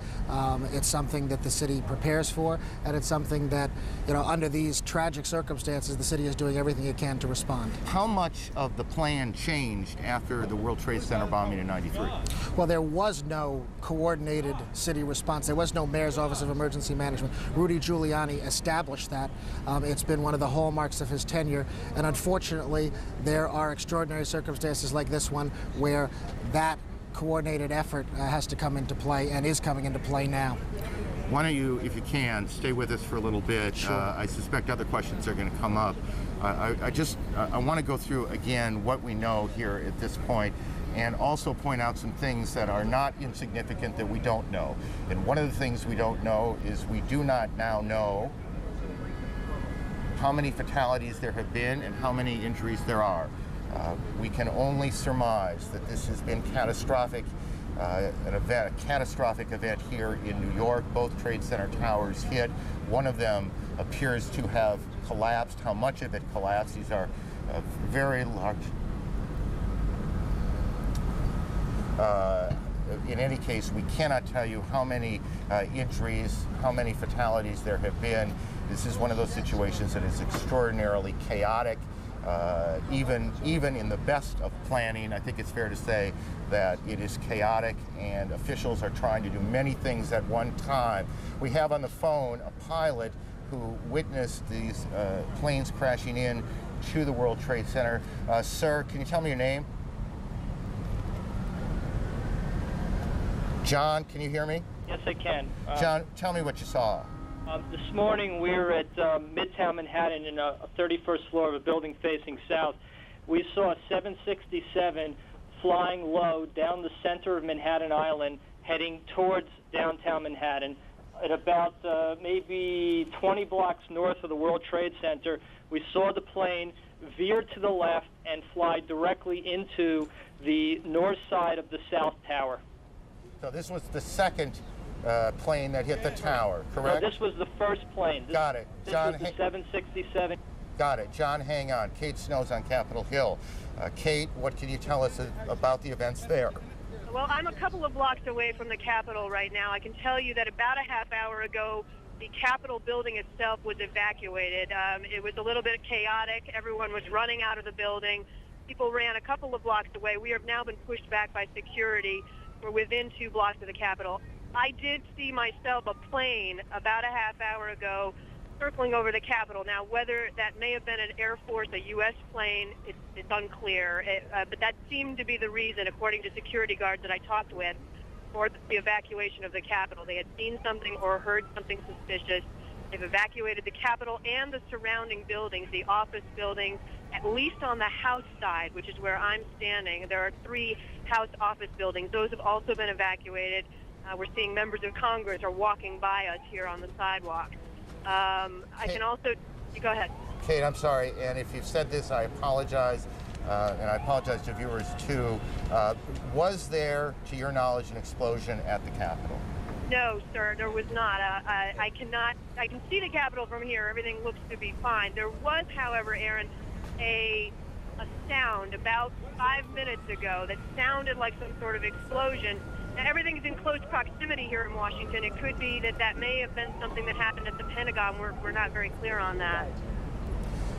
It's something that the city prepares for, and it's something that, under these tragic circumstances, the city is doing everything it can to respond. How much of the plan changed after the World Trade Center bombing in '93? Well, there was no coordinated city response. There was no mayor's office of emergency management. Rudy Giuliani established that. It's been one of the hallmarks of his tenure, and unfortunately, there are extraordinary circumstances like this one where that coordinated effort has to come into play and is coming into play now. Why don't you, if you can, stay with us for a little bit. Sure. I suspect other questions are going to come up. I want to go through again what we know here at this point, and also point out some things that are not insignificant that we don't know. And one of the things we don't know is we do not now know how many fatalities there have been and how many injuries there are. We can only surmise that this has been catastrophic, a catastrophic event here in New York. Both Trade Center towers hit. One of them appears to have collapsed. How much of it collapsed? These are very large. In any case, we cannot tell you how many injuries, how many fatalities there have been. This is one of those situations that is extraordinarily chaotic. Even in the best of planning, I think it's fair to say that it is chaotic, and officials are trying to do many things at one time. We have on the phone a pilot who witnessed these planes crashing in to the World Trade Center. Sir, can you tell me your name? John, can you hear me? Yes, I can. John, tell me what you saw. This morning we were at Midtown Manhattan in a 31st floor of a building facing south. We saw a 767 flying low down the center of Manhattan Island, heading towards downtown Manhattan. At about maybe 20 blocks north of the World Trade Center, we saw the plane veer to the left and fly directly into the north side of the South Tower. So this was the second plane that hit the tower, correct? No, this was the first plane. Got it. John, this was the 767. Got it. John, hang on. Kate Snow's on Capitol Hill. Kate, what can you tell us about the events there? Well, I'm a couple of blocks away from the Capitol right now. I can tell you that about a half hour ago, the Capitol building itself was evacuated. It was a little bit chaotic. Everyone was running out of the building. People ran a couple of blocks away. We have now been pushed back by security. We're within 2 blocks of the Capitol. I did see myself a plane about a half hour ago circling over the Capitol. Now, whether that may have been an Air Force, a U.S. plane, it's unclear. But that seemed to be the reason, according to security guards that I talked with, for the evacuation of the Capitol. They had seen something or heard something suspicious. They've evacuated the Capitol and the surrounding buildings, the office buildings, at least on the House side, which is where I'm standing. There are 3 House office buildings. Those have also been evacuated. We're seeing members of Congress are walking by us here on the sidewalk. I can also, go ahead. Kate, I'm sorry, and if you've said this, I apologize. and I apologize to viewers too, was there, to your knowledge, an explosion at the Capitol? No, sir, there was not. I can see the Capitol from here. Everything looks to be fine. There was, however, Aaron, a sound about 5 minutes ago that sounded like some sort of explosion. Now, everything's in close proximity here in Washington. It could be that may have been something that happened at the Pentagon. We're not very clear on that.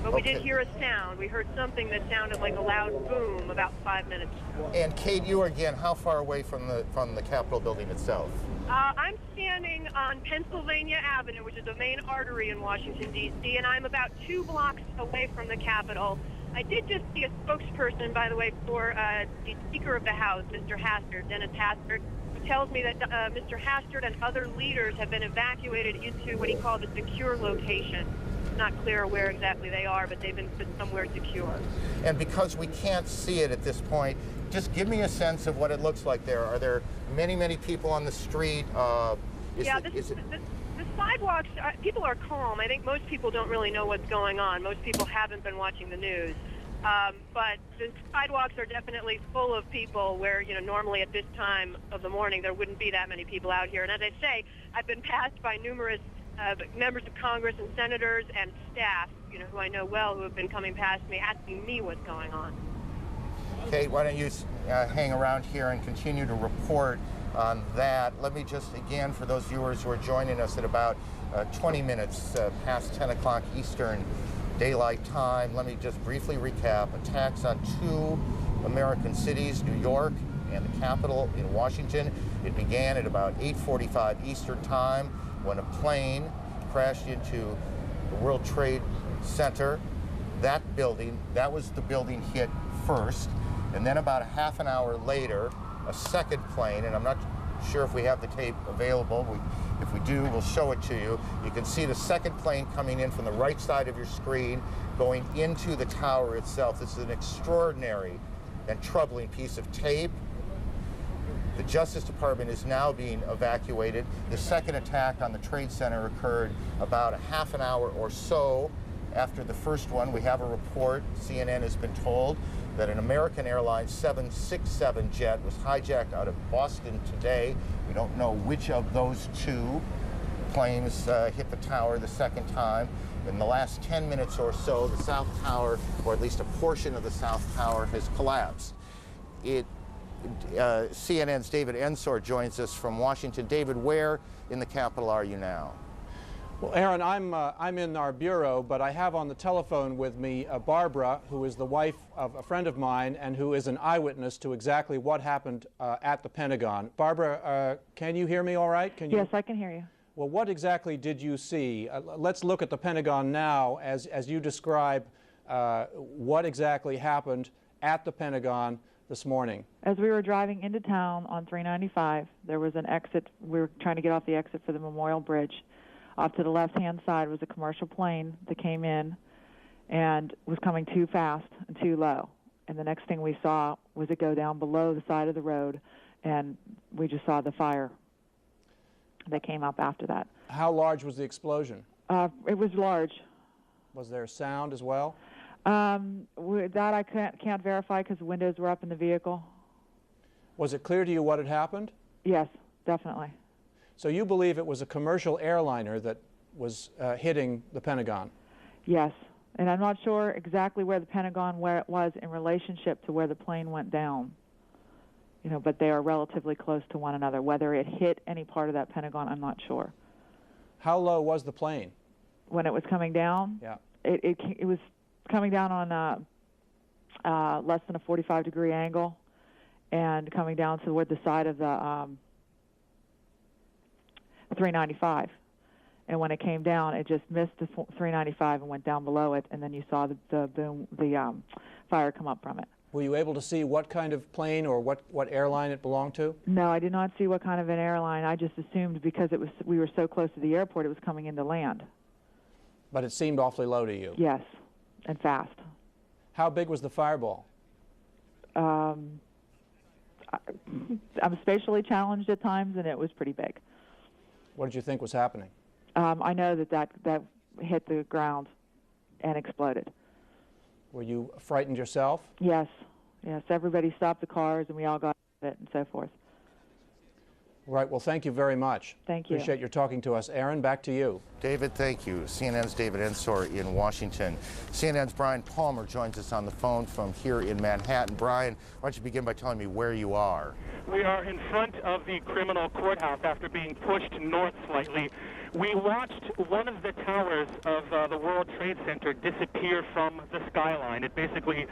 But we did hear a sound. We heard something that sounded like a loud boom about 5 minutes ago. And Kate, you again, how far away from the Capitol building itself? I'm standing on Pennsylvania Avenue, which is a main artery in Washington, D.C., and I'm about 2 blocks away from the Capitol. I did just see a spokesperson, by the way, for the Speaker of the House, Mr. Hastert, Dennis Hastert, who tells me that Mr. Hastert and other leaders have been evacuated into what he called a secure location. It's not clear where exactly they are, but they've been put somewhere secure. And because we can't see it at this point, just give me a sense of what it looks like there. Are there many, many people on the street? The sidewalks, people are calm. I think most people don't really know what's going on. Most people haven't been watching the news. But the sidewalks are definitely full of people where, normally at this time of the morning there wouldn't be that many people out here. And as I say, I've been passed by numerous members of Congress and senators and staff, who I know well, who have been coming past me asking me what's going on. Kate, why don't you hang around here and continue to report on that. Let me just, again, for those viewers who are joining us at about 20 minutes past 10 o'clock Eastern Daylight Time, let me just briefly recap. Attacks on 2 American cities, New York and the Capitol in Washington. It began at about 8:45 Eastern Time when a plane crashed into the World Trade Center. That was the building hit first. And then about a half an hour later, a second plane, and I'm not sure if we have the tape available. If we do, we'll show it to you. You can see the second plane coming in from the right side of your screen, going into the tower itself. This is an extraordinary and troubling piece of tape. The Justice Department is now being evacuated. The second attack on the Trade Center occurred about a half an hour or so after the first one. We have a report, CNN has been told, that an American Airlines 767 jet was hijacked out of Boston today. We don't know which of those 2 planes hit the tower the second time. In the last 10 minutes or so, the South Tower, or at least a portion of the South Tower, has collapsed. CNN's David Ensor joins us from Washington. David, where in the Capitol are you now? Well, Aaron, I'm in our bureau, but I have on the telephone with me Barbara, who is the wife of a friend of mine and who is an eyewitness to exactly what happened at the Pentagon. Barbara, can you hear me all right? Yes, I can hear you. Well, what exactly did you see? Let's look at the Pentagon now as you describe what exactly happened at the Pentagon this morning. As we were driving into town on 395, there was an exit. We were trying to get off the exit for the Memorial Bridge. Off to the left-hand side was a commercial plane that came in and was coming too fast and too low. And the next thing we saw was it go down below the side of the road, and we just saw the fire that came up after that. How large was the explosion? It was large. Was there sound as well? That I can't verify because the windows were up in the vehicle. Was it clear to you what had happened? Yes, definitely. So you believe it was a commercial airliner that was hitting the Pentagon? Yes, and I'm not sure exactly where the Pentagon was in relationship to where the plane went down. But they are relatively close to one another. Whether it hit any part of that Pentagon, I'm not sure. How low was the plane? When it was coming down? Yeah. It was coming down on less than a 45-degree angle and coming down toward the side of the 395. And when it came down, it just missed the 395 and went down below it, and then you saw the fire come up from it. Were you able to see what kind of plane or what airline it belonged to? No, I did not see what kind of an airline. I just assumed because we were so close to the airport, it was coming into land. But it seemed awfully low to you? Yes, and fast. How big was the fireball? I'm spatially challenged at times, and it was pretty big. What did you think was happening? I know that hit the ground and exploded. Were you frightened yourself? Yes, yes. Everybody stopped the cars, and we all got out of it and so forth. Right. Well, thank you very much. Thank you. Appreciate your talking to us. Aaron, back to you. David, thank you. CNN's David Ensor in Washington. CNN's Brian Palmer joins us on the phone from here in Manhattan. Brian, why don't you begin by telling me where you are? We are in front of the criminal courthouse after being pushed north slightly. We watched one of the towers of the World Trade Center disappear from the skyline. It basically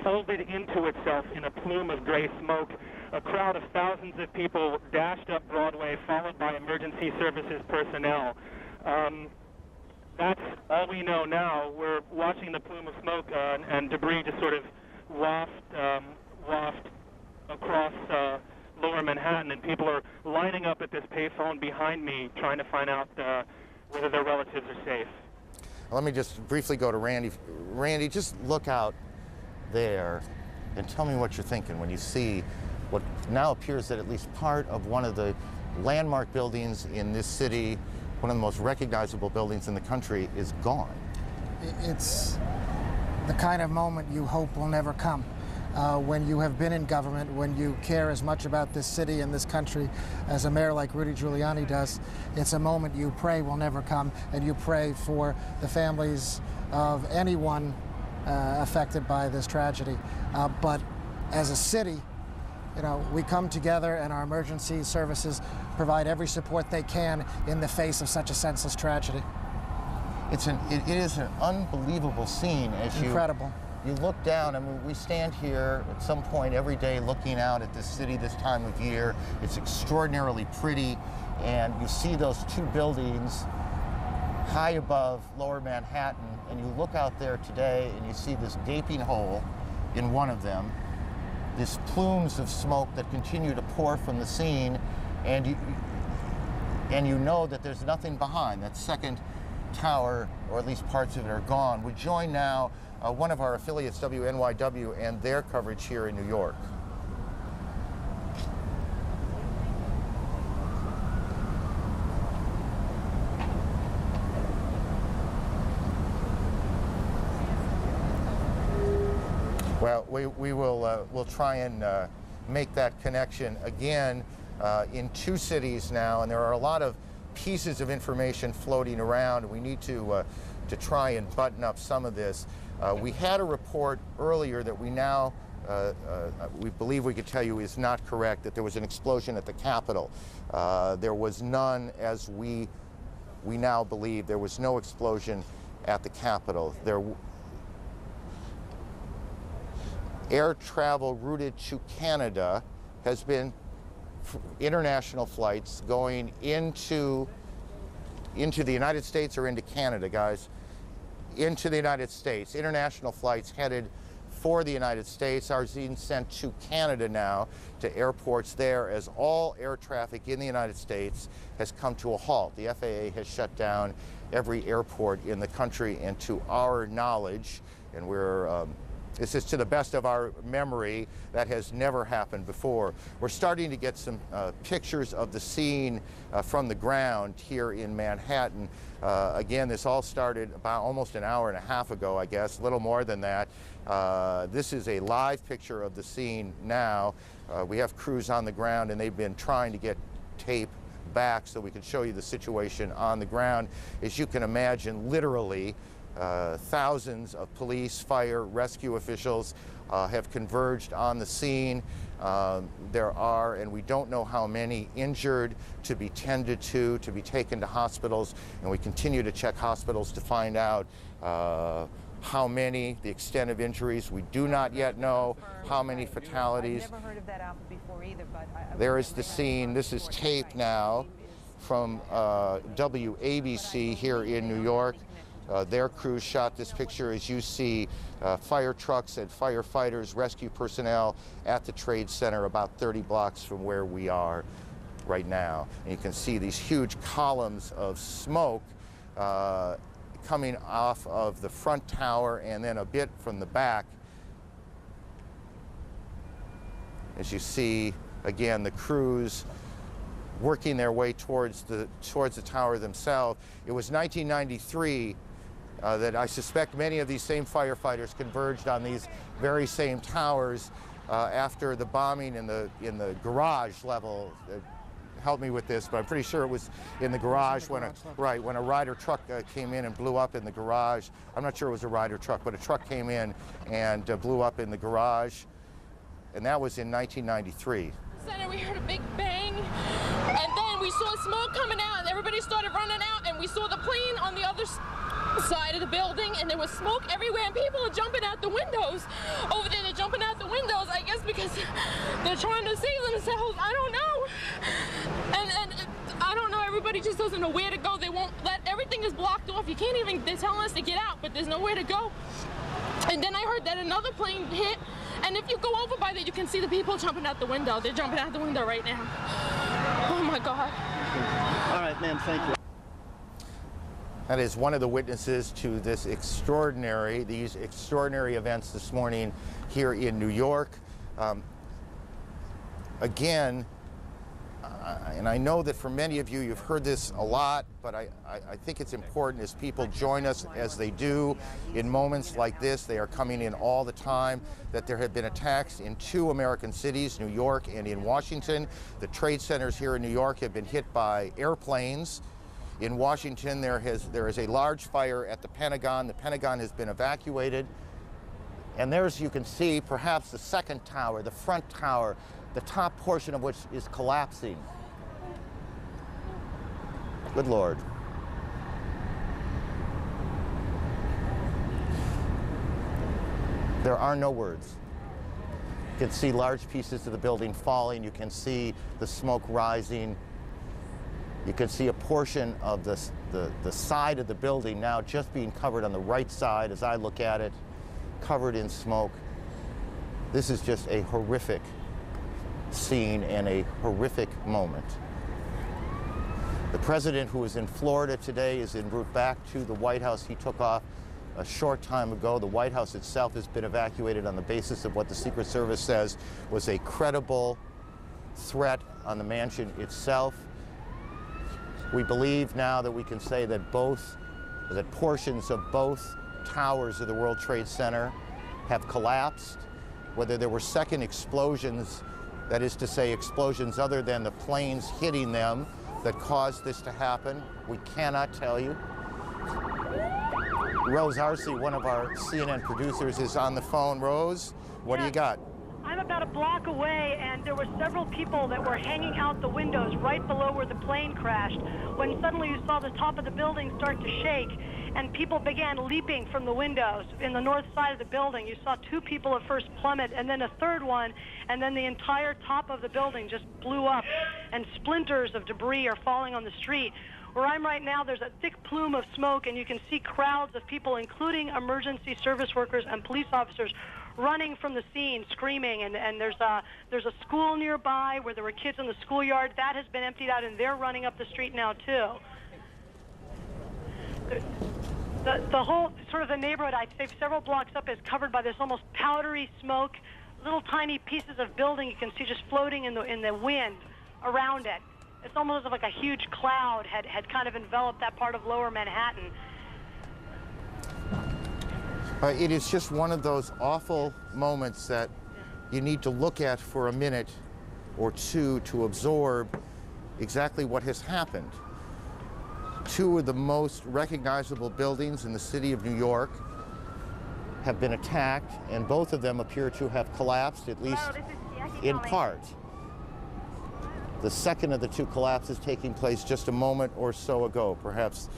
folded into itself in a plume of gray smoke. A crowd of thousands of people dashed up Broadway, followed by emergency services personnel. That's all we know now. We're watching the plume of smoke and debris just sort of waft across lower Manhattan, and people are lining up at this payphone behind me trying to find out whether their relatives are safe. Let me just briefly go to Randy. Randy, just look out there and tell me what you're thinking when you see what now appears that at least part of one of the landmark buildings in this city, one of the most recognizable buildings in the country, is gone. It's the kind of moment you hope will never come. When you have been in government, when you care as much about this city and this country as a mayor like Rudy Giuliani does, it's a moment you pray will never come, and you pray for the families of anyone affected by this tragedy. But as a city, you know, we come together, and our emergency services provide every support they can in the face of such a senseless tragedy. It is an unbelievable scene as Incredible. You look down. I mean, we stand here at some point every day looking out at this city this time of year. It's extraordinarily pretty, and you see those two buildings high above lower Manhattan, and you look out there today and you see this gaping hole in one of them, these plumes of smoke that continue to pour from the scene, and you know that there's nothing behind. That second tower, or at least parts of it, are gone. We join now one of our affiliates, WNYW, and their coverage here in New York. Well, we'll try and make that connection again in two cities now, and there are a lot of pieces of information floating around. We need to try and button up some of this. We had a report earlier that we now we believe we could tell you is not correct, that there was an explosion at the Capitol. There was none, as we now believe. There was no explosion at the Capitol. Air travel routed to Canada has been international flights going into the United States or into Canada, guys. Into the United States. International flights headed for the United States are being sent to Canada now, to airports there, as all air traffic in the United States has come to a halt. The FAA has shut down every airport in the country, and to our knowledge, and this is to the best of our memory, that has never happened before. We're starting to get some pictures of the scene from the ground here in Manhattan. Again, this all started about almost an hour and a half ago, I guess, a little more than that. This is a live picture of the scene now. We have crews on the ground, and they've been trying to get tape back so we can show you the situation on the ground. As you can imagine, literally, thousands of police, fire, rescue officials have converged on the scene. There are, and we don't know how many, injured to be tended to be taken to hospitals, and we continue to check hospitals to find out how many, the extent of injuries. We do not yet know how many fatalities. I've never heard of that outfit before either, but there is the scene. This is tape now from WABC here in New York. Their crews shot this picture. As you see, fire trucks and firefighters, rescue personnel at the Trade Center about 30 blocks from where we are right now. And you can see these huge columns of smoke coming off of the front tower and then a bit from the back. As you see, again, the crews working their way towards the tower themselves. It was 1993 that I suspect many of these same firefighters converged on these very same towers after the bombing in the garage level. Help me with this, but I'm pretty sure it was in the garage when a Ryder truck came in and blew up in the garage. I'm not sure it was a Ryder truck, but a truck came in and blew up in the garage, and that was in 1993. Center, we heard a big bang, and then we saw smoke coming out, and everybody started running out, and we saw the plane on the other side of the building, and there was smoke everywhere, and people are jumping out the windows. Over there, they're jumping out the windows, I guess because they're trying to save themselves. I don't know. And I don't know, everybody just doesn't know where to go. They won't let, everything is blocked off. You can't even, they're telling us to get out, but there's nowhere to go. And then I heard that another plane hit, and if you go over by there, you can see the people jumping out the window. They're jumping out the window right now. Oh my God. All right, ma'am, thank you. That is one of the witnesses to these extraordinary events this morning here in New York. Again, and I know that for many of you, you've heard this a lot, but I think it's important as people join us as they do in moments like this. They are coming in all the time, that there have been attacks in 2 American cities, New York and in Washington. The trade centers here in New York have been hit by airplanes. In Washington, there is a large fire at the Pentagon. The Pentagon has been evacuated. And there's, you can see, perhaps the second tower, the front tower, the top portion of which is collapsing. Good Lord. There are no words. You can see large pieces of the building falling. You can see the smoke rising. You can see a portion of the side of the building now just being covered on the right side as I look at it, covered in smoke. This is just a horrific scene and a horrific moment. The president, who is in Florida today, is en route back to the White House. He took off a short time ago. The White House itself has been evacuated on the basis of what the Secret Service says was a credible threat on the mansion itself. We believe now that we can say that that portions of both towers of the World Trade Center have collapsed. Whether there were second explosions, that is to say explosions other than the planes hitting them, that caused this to happen, we cannot tell you. Rose Arce, one of our CNN producers, is on the phone. Rose, what do you got? I'm about a block away, and there were several people that were hanging out the windows right below where the plane crashed, when suddenly you saw the top of the building start to shake, and people began leaping from the windows in the north side of the building. You saw 2 people at first plummet, and then a third one, and then the entire top of the building just blew up, and splinters of debris are falling on the street. Where I'm right now, there's a thick plume of smoke, and you can see crowds of people, including emergency service workers and police officers, running from the scene, screaming, and there's a school nearby where there were kids in the schoolyard. That has been emptied out, and they're running up the street now, too. The whole, sort of the neighborhood, I'd say several blocks up, is covered by this almost powdery smoke, little tiny pieces of building you can see just floating in the wind around it. It's almost as if like a huge cloud had kind of enveloped that part of lower Manhattan. It is just one of those awful moments that you need to look at for a minute or two to absorb exactly what has happened. 2 of the most recognizable buildings in the city of New York have been attacked, and both of them appear to have collapsed, at least in part. The second of the 2 collapses taking place just a moment or so ago, perhaps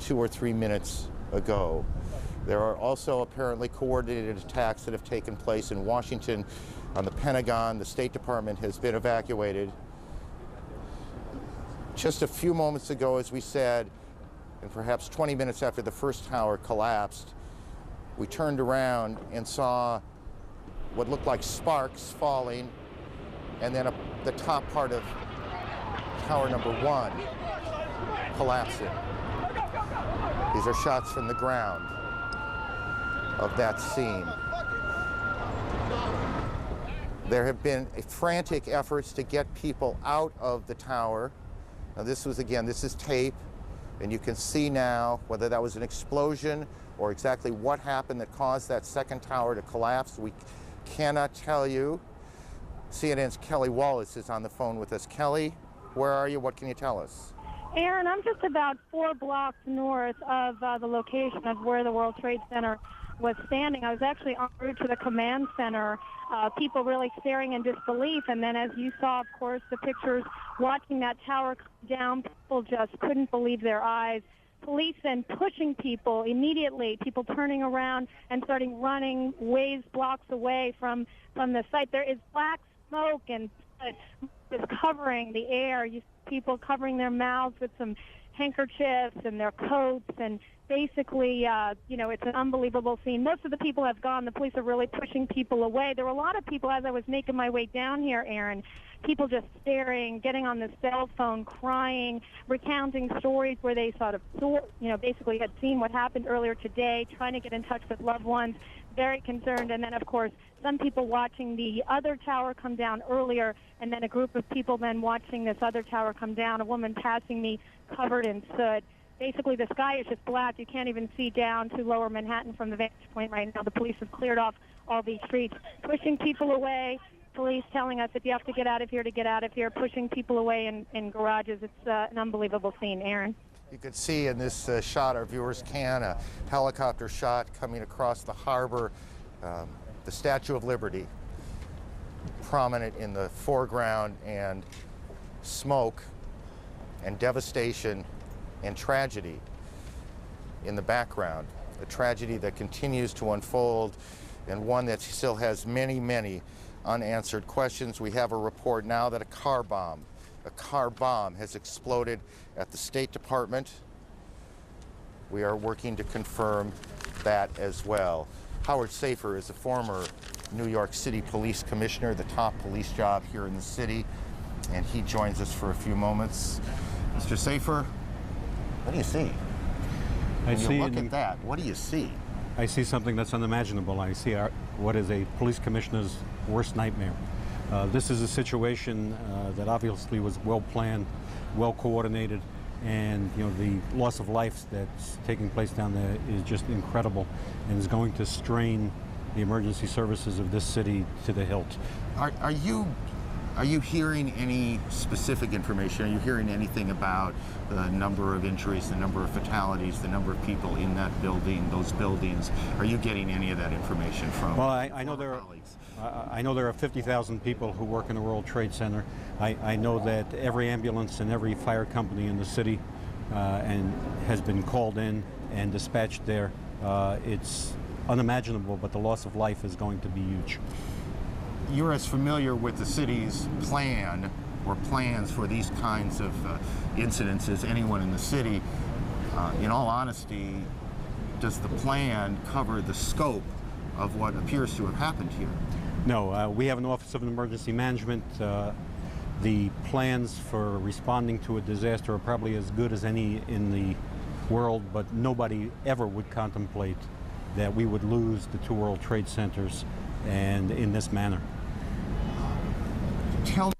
2 or 3 minutes ago. There are also apparently coordinated attacks that have taken place in Washington on the Pentagon. The State Department has been evacuated. Just a few moments ago, as we said, and perhaps 20 minutes after the first tower collapsed, we turned around and saw what looked like sparks falling, and then the top part of tower number 1 collapsing. These are shots from the ground of that scene. There have been frantic efforts to get people out of the tower. Now this is tape, And you can see now whether that was an explosion or exactly what happened that caused that second tower to collapse. We cannot tell you. CNN's Kelly Wallace is on the phone with us. Kelly, where are you? What can you tell us? Aaron, I'm just about 4 blocks north of the location of where the World Trade Center was standing. I was actually en route to the command center, people really staring in disbelief. And then as you saw, of course, the pictures watching that tower come down, people just couldn't believe their eyes. Police then pushing people immediately, people turning around and starting running ways blocks away from the site. There is black smoke and is covering the air. You see people covering their mouths with some handkerchiefs and their coats, and basically, it's an unbelievable scene. Most of the people have gone. The police are really pushing people away. There were a lot of people as I was making my way down here, Aaron, people just staring, getting on the cell phone, crying, recounting stories where they sort of, basically had seen what happened earlier today, trying to get in touch with loved ones, very concerned. And then, of course, some people watching the other tower come down earlier, and then a group of people then watching this other tower come down, a woman passing me covered in soot. Basically, the sky is just black. You can't even see down to lower Manhattan from the vantage point right now. The police have cleared off all these streets, pushing people away. Police telling us if you have to get out of here, to get out of here, pushing people away in garages. It's an unbelievable scene, Aaron. You can see in this shot, our viewers can, a helicopter shot coming across the harbor, the Statue of Liberty prominent in the foreground, and smoke and devastation and tragedy in the background. A tragedy that continues to unfold, and one that still has many, many unanswered questions. We have a report now that a car bomb has exploded at the State Department. We are working to confirm that as well. Howard Safer is a former New York City Police Commissioner, the top police job here in the city, and he joins us for a few moments. Mr. Safer, what do you see? Look at that. What do you see? I see something that's unimaginable. I see what is a police commissioner's worst nightmare. This is a situation that obviously was well planned, well coordinated, and the loss of life that's taking place down there is just incredible, and is going to strain the emergency services of this city to the hilt. Are you hearing any specific information? Are you hearing anything about the number of injuries, the number of fatalities, the number of people in that building, those buildings? Are you getting any of that information from? Well, I know there are 50,000 people who work in the World Trade Center. I know that every ambulance and every fire company in the city and has been called in and dispatched there. It's unimaginable, but the loss of life is going to be huge. You're as familiar with the city's plan or plans for these kinds of incidents as anyone in the city. In all honesty, does the plan cover the scope of what appears to have happened here? No, we have an Office of Emergency Management. The plans for responding to a disaster are probably as good as any in the world, but nobody ever would contemplate that we would lose the 2 World Trade Centers and in this manner. Tell me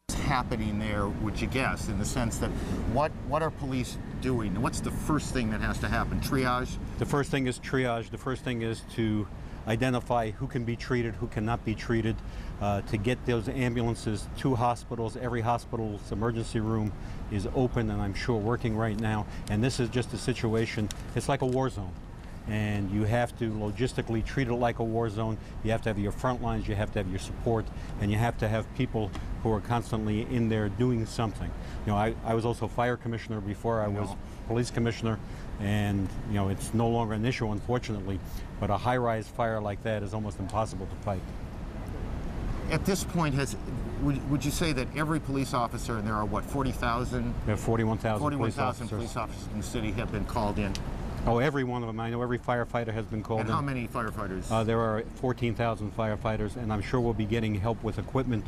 what's happening there, would you guess, in the sense that what are police doing? What's the first thing that has to happen? Triage? The first thing is triage. The first thing is to identify who can be treated, who cannot be treated, to get those ambulances to hospitals. Every hospital's emergency room is open and I'm sure working right now. And this is just a situation, it's like a war zone. And you have to logistically treat it like a war zone. You have to have your front lines, you have to have your support, and you have to have people who are constantly in there doing something. I was also fire commissioner before I was police commissioner, and it's no longer an issue, unfortunately, but a high-rise fire like that is almost impossible to fight. At this point, would you say that every police officer, and there are what, 40,000? There are 41,000 police officers in the city have been called in? Oh, every one of them. I know every firefighter has been called in. And how many firefighters? There are 14,000 firefighters, and I'm sure we'll be getting help with equipment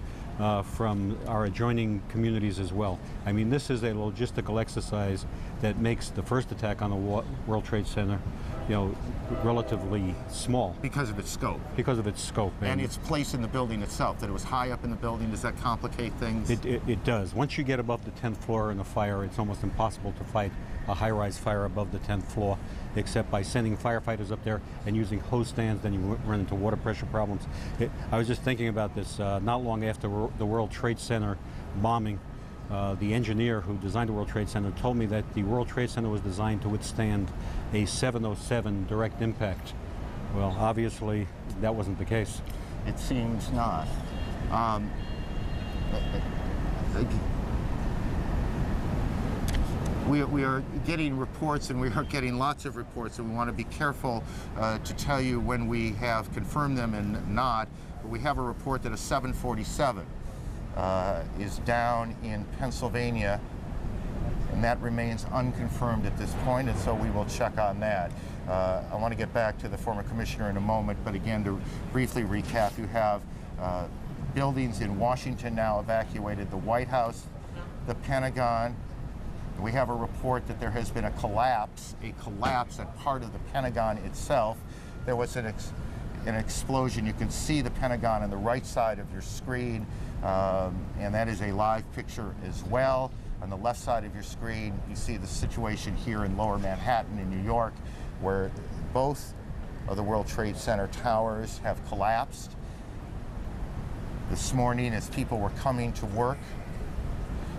from our adjoining communities as well. I mean, this is a logistical exercise that makes the first attack on the World Trade Center, you know, relatively small. Because of its scope. Because of its scope. And its place in the building itself, that it was high up in the building. Does that complicate things? It does. Once you get above the 10th floor in a fire, it's almost impossible to fight a high-rise fire above the 10th floor, except by sending firefighters up there and using hose stands. Then you run into water pressure problems. I was just thinking about this not long after the World Trade Center bombing. The engineer who designed the World Trade Center told me that the World Trade Center was designed to withstand a 707 direct impact. Well, obviously, that wasn't the case. It seems not. We are getting reports, and we are getting lots of reports, and we want to be careful to tell you when we have confirmed them and not. But we have a report that a 747 is down in Pennsylvania, and that remains unconfirmed at this point, and so we will check on that. I want to get back to the former commissioner in a moment, but again, to briefly recap, you have buildings in Washington now evacuated, the White House, the Pentagon. We have a report that there has been a collapse at part of the Pentagon itself. There was an explosion. You can see the Pentagon on the right side of your screen, and that is a live picture as well. On the left side of your screen, you see the situation here in Lower Manhattan in New York, where both of the World Trade Center towers have collapsed. This morning, as people were coming to work,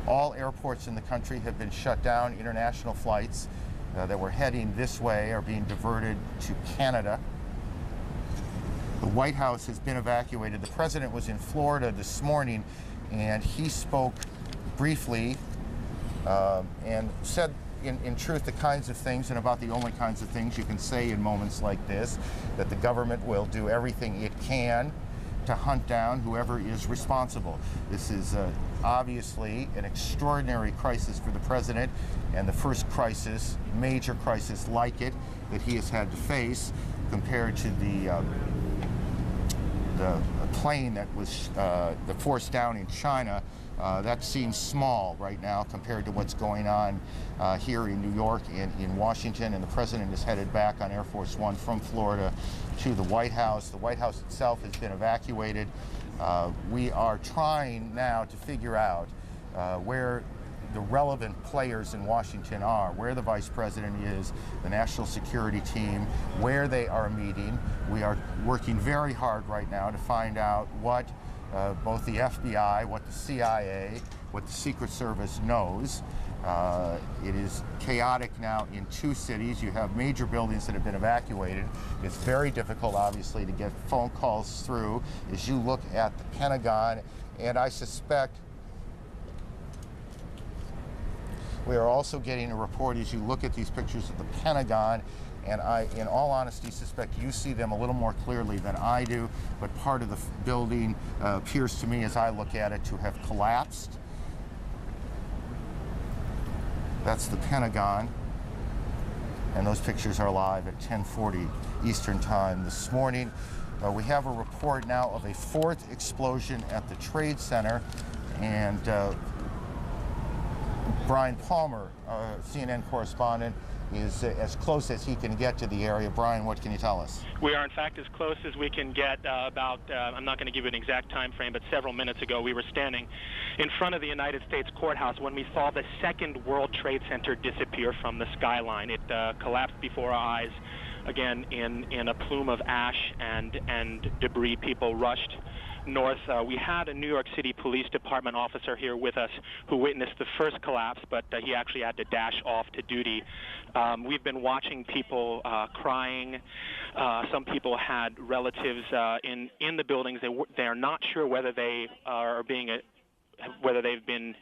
all airports in the country have been shut down. International flights that were heading this way are being diverted to Canada. The White House has been evacuated. The president was in Florida this morning, and he spoke briefly and said, in truth, the kinds of things, and about the only kinds of things you can say in moments like this, that the government will do everything it can to hunt down whoever is responsible. This is obviously an extraordinary crisis for the president, and the first crisis, major crisis like it, that he has had to face, compared to the plane that was the force down in China. That seems small right now compared to what's going on here in New York and in Washington, and the president is headed back on Air Force One from Florida to the White House. The White House itself has been evacuated. We are trying now to figure out where the relevant players in Washington are, where the vice president is, the national security team, where they are meeting. We are working very hard right now to find out what both the FBI, what the CIA, what the Secret Service knows. It is chaotic now in two cities. You have major buildings that have been evacuated. It's very difficult, obviously, to get phone calls through as you look at the Pentagon, and I suspect we are also getting a report as you look at these pictures of the Pentagon, and I, in all honesty, suspect you see them a little more clearly than I do, but part of the building appears to me, as I look at it, to have collapsed. That's the Pentagon, and those pictures are live at 10:40 Eastern Time this morning. We have a report now of a fourth explosion at the Trade Center, and Brian Palmer, CNN correspondent, is as close as he can get to the area. Brian, what can you tell us? We are, in fact, as close as we can get. I'm not going to give you an exact time frame, but several minutes ago we were standing in front of the United States courthouse when we saw the second World Trade Center disappear from the skyline. It collapsed before our eyes, again, in a plume of ash and debris. People rushed north. We had a New York City Police Department officer here with us who witnessed the first collapse, but he actually had to dash off to duty. We've been watching people crying. Some people had relatives in the buildings. They are not sure whether they are whether they've been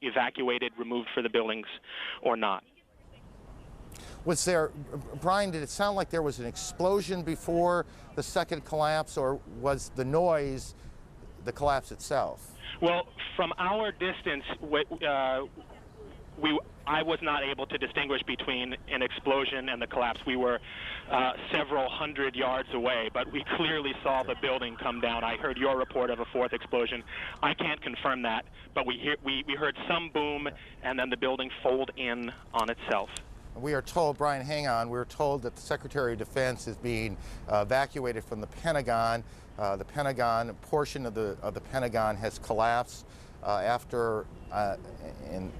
evacuated, removed for the buildings, or not. Was there, Brian, did it sound like there was an explosion before the second collapse, or was the noise the collapse itself? Well, from our distance, I was not able to distinguish between an explosion and the collapse. We were several hundred yards away, but we clearly saw the building come down. I heard your report of a fourth explosion. I can't confirm that, but we heard some boom, and then the building fold in on itself. We are told, Brian, hang on, we're told that the Secretary of Defense is being evacuated from the Pentagon. The Pentagon, a portion of the Pentagon has collapsed after, and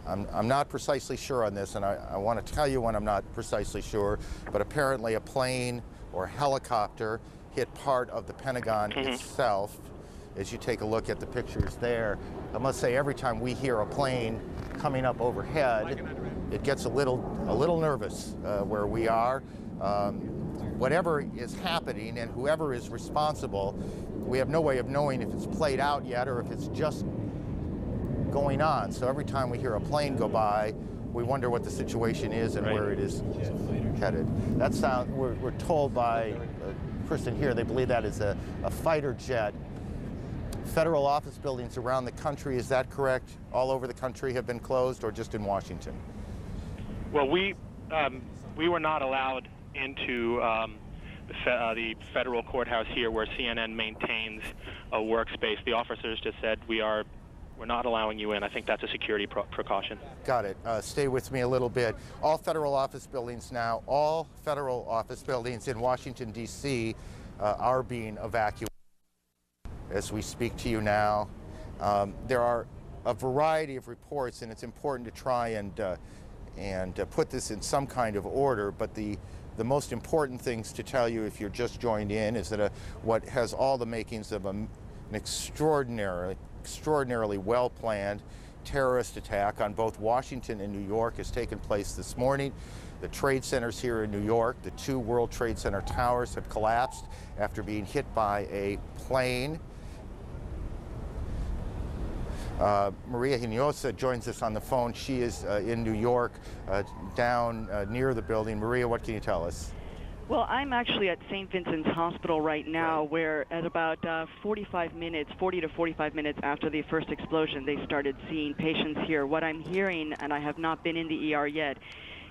I'm not precisely sure on this, and I want to tell you when I'm not precisely sure, but apparently a plane or helicopter hit part of the Pentagon itself. As you take a look at the pictures there, I must say every time we hear a plane coming up overhead, it gets a little nervous where we are. Whatever is happening and whoever is responsible, we have no way of knowing if it's played out yet or if it's just going on. So every time we hear a plane go by, we wonder what the situation is and where it is headed. That sound, we're told by a person here, they believe that is a fighter jet. Federal office buildings around the country, is that correct? All over the country have been closed, or just in Washington? Well, we were not allowed into the federal courthouse here, where CNN maintains a workspace. The officers just said we're not allowing you in. I think that's a security precaution. Got it. Stay with me a little bit. All federal office buildings now, all federal office buildings in Washington, D.C. Are being evacuated as we speak to you now. There are a variety of reports, and it's important to try and put this in some kind of order, but the most important things to tell you if you're just joined in is that what has all the makings of an extraordinarily well-planned terrorist attack on both Washington and New York has taken place this morning. The trade centers here in New York, the 2 World Trade Center towers have collapsed after being hit by a plane. Maria Hinojosa joins us on the phone. She is in New York, down near the building. Maria, what can you tell us? Well, I'm actually at St. Vincent's Hospital right now, where at about 40 to 45 minutes after the first explosion, they started seeing patients here. What I'm hearing, and I have not been in the ER yet,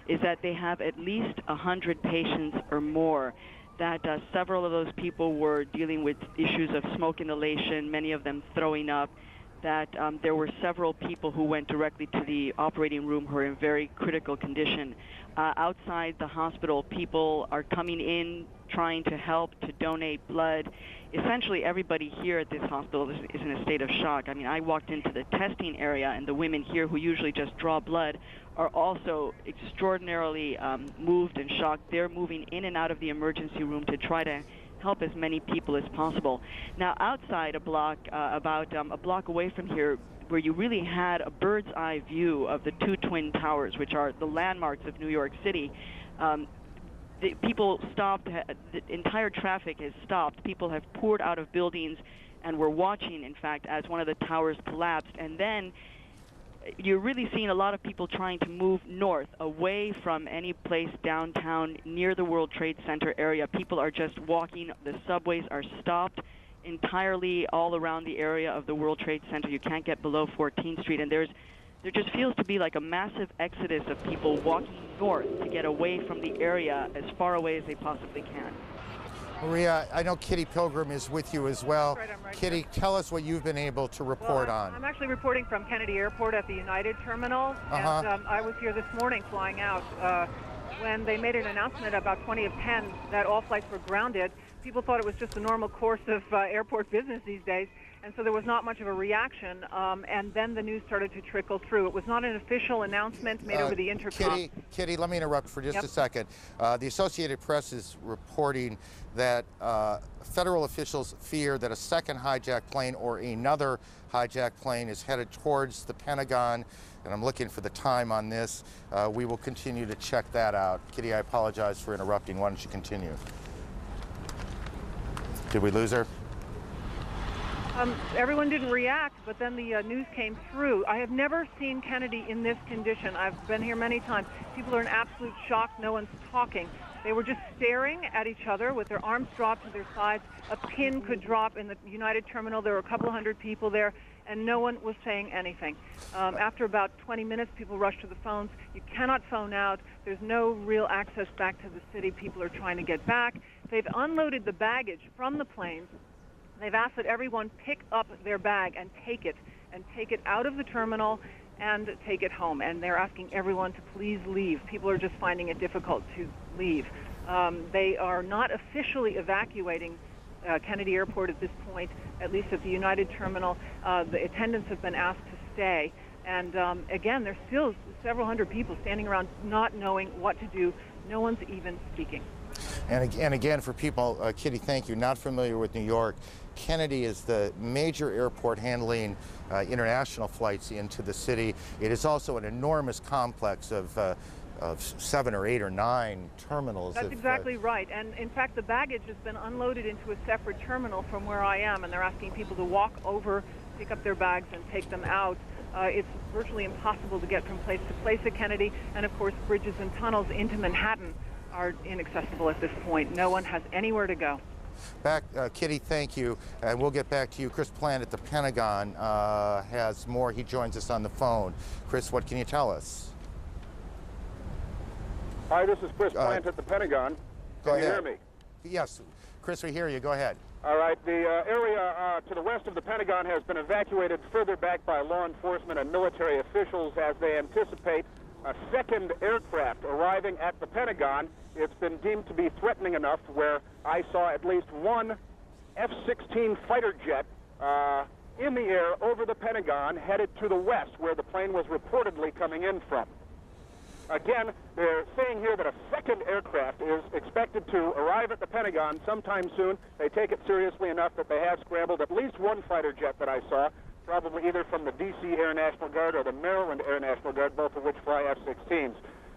is that they have at least 100 patients or more, that several of those people were dealing with issues of smoke inhalation, many of them throwing up, that there were several people who went directly to the operating room who are in very critical condition. Outside the hospital, people are coming in trying to help, to donate blood. Essentially, everybody here at this hospital is in a state of shock. I mean, I walked into the testing area, and the women here who usually just draw blood are also extraordinarily moved and shocked. They're moving in and out of the emergency room to try to help as many people as possible. Now, outside a block, about a block away from here, where you really had a bird's eye view of the 2 twin towers, which are the landmarks of New York City, the people stopped, the entire traffic has stopped. People have poured out of buildings and were watching, in fact, as one of the towers collapsed. And then you're really seeing a lot of people trying to move north, away from any place downtown near the World Trade Center area. People are just walking. The subways are stopped entirely all around the area of the World Trade Center. You can't get below 14th Street, and there just feels to be like a massive exodus of people walking north to get away from the area as far away as they possibly can. Maria, I know Kitty Pilgrim is with you as well. Right, I'm right Kitty, here. tell us what you've been able to report on. I'm actually reporting from Kennedy Airport at the United Terminal, and I was here this morning flying out when they made an announcement about 20 of 10 that all flights were grounded. People thought it was just the normal course of airport business these days, and so there was not much of a reaction, and then the news started to trickle through. It was not an official announcement made over the intercom. Kitty, let me interrupt for just a second. The Associated Press is reporting that federal officials fear that a second hijacked plane or another hijacked plane is headed towards the Pentagon, and I'm looking for the time on this. We will continue to check that out. Kitty, I apologize for interrupting. Why don't you continue? Did we lose her? Everyone didn't react, but then the news came through. I have never seen Kennedy in this condition. I've been here many times. People are in absolute shock. No one's talking. They were just staring at each other with their arms dropped to their sides. A pin could drop in the United Terminal. There were a couple hundred people there. and no one was saying anything. After about 20 minutes, people rushed to the phones. You cannot phone out. There's no real access back to the city. People are trying to get back. They've unloaded the baggage from the planes. They've asked that everyone pick up their bag and take it out of the terminal and take it home. And they're asking everyone to please leave. People are just finding it difficult to leave. They are not officially evacuating Kennedy Airport at this point, at least at the United Terminal. The attendants have been asked to stay. And again, there's still several hundred people standing around not knowing what to do. No one's even speaking. And again, for people, Kitty, thank you, not familiar with New York, Kennedy is the major airport handling international flights into the city. It is also an enormous complex of 7 or 8 or 9 terminals. That's exactly right. And in fact, the baggage has been unloaded into a separate terminal from where I am, and they're asking people to walk over, pick up their bags, and take them out. It's virtually impossible to get from place to place at Kennedy, and of course, bridges and tunnels into Manhattan are inaccessible at this point. No one has anywhere to go. Kitty, thank you. And we'll get back to you. Chris Plant at the Pentagon has more. He joins us on the phone. Chris, what can you tell us? Hi, this is Chris Plant at the Pentagon. Can you hear me? Yes. Chris, we hear you. Go ahead. All right. The area to the west of the Pentagon has been evacuated further back by law enforcement and military officials as they anticipate a second aircraft arriving at the Pentagon. It's been deemed to be threatening enough where I saw at least one F-16 fighter jet in the air over the Pentagon headed to the west where the plane was reportedly coming in from. Again, they're saying here that a second aircraft is expected to arrive at the Pentagon sometime soon. They take it seriously enough that they have scrambled at least one fighter jet that I saw, probably either from the D.C. Air National Guard or the Maryland Air National Guard, both of which fly F-16s.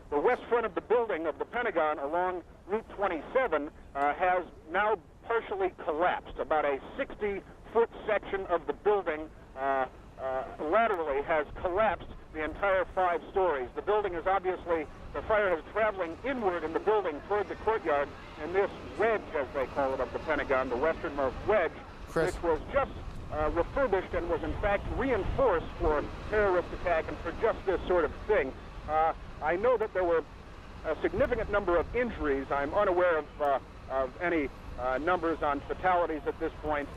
The west front of the building of the Pentagon along Route 27 has now partially collapsed. About a 60-foot section of the building laterally has collapsed the entire 5 stories. The building is obviously, the fire is traveling inward in the building toward the courtyard, and this wedge, as they call it, of the Pentagon, the westernmost wedge, which was just refurbished and was in fact reinforced for terrorist attack and for just this sort of thing. I know that there were a significant number of injuries. I'm unaware of any numbers on fatalities at this point.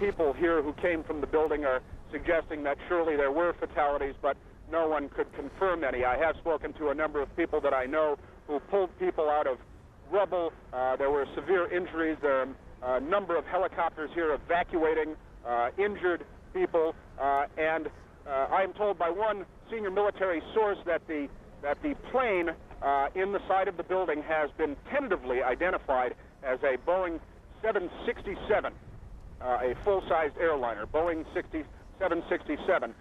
People here who came from the building are suggesting that surely there were fatalities, but no one could confirm any. I have spoken to a number of people that I know who pulled people out of rubble. There were severe injuries. There are a number of helicopters here evacuating injured people, and I am told by one senior military source that the plane in the side of the building has been tentatively identified as a Boeing 767, a full-sized airliner, Boeing 767.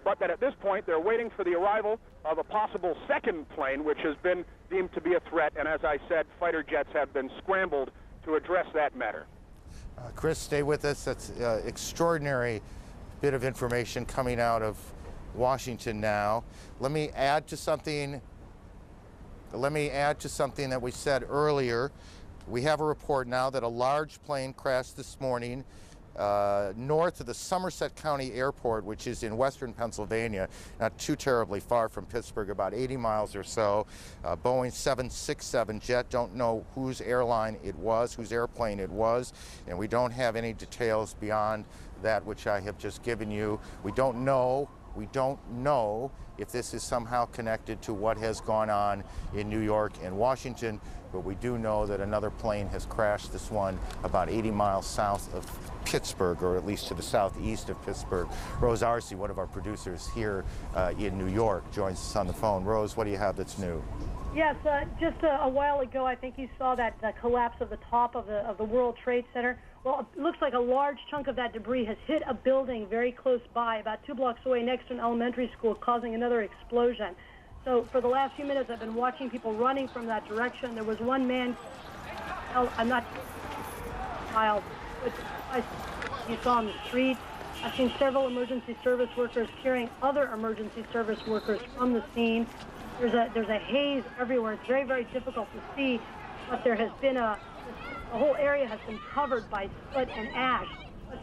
But that at this point they're waiting for the arrival of a possible second plane, which has been deemed to be a threat, and as I said, fighter jets have been scrambled to address that matter. Chris, stay with us. That's extraordinary bit of information coming out of Washington now. Let me add to something that we said earlier. We have a report now that a large plane crashed this morning north of the Somerset County Airport, which is in western Pennsylvania, not too terribly far from Pittsburgh, about 80 miles or so. Boeing 767 jet, don't know whose airline it was, whose airplane it was, and we don't have any details beyond that which I have just given you. We don't know if this is somehow connected to what has gone on in New York and Washington, but we do know that another plane has crashed, this one about 80 miles south of Pittsburgh, or at least to the southeast of Pittsburgh. Rose Arce, one of our producers here in New York, joins us on the phone. Rose, what do you have that's new? Yes, just a while ago, I think you saw that collapse of the top of the World Trade Center. Well, it looks like a large chunk of that debris has hit a building very close by, about 2 blocks away next to an elementary school, causing another explosion. So for the last few minutes, I've been watching people running from that direction. There was one man, I'm not child, but you saw on the street. I've seen several emergency service workers carrying other emergency service workers from the scene. There's a haze everywhere. It's very, very difficult to see, but there has been the whole area has been covered by soot and ash.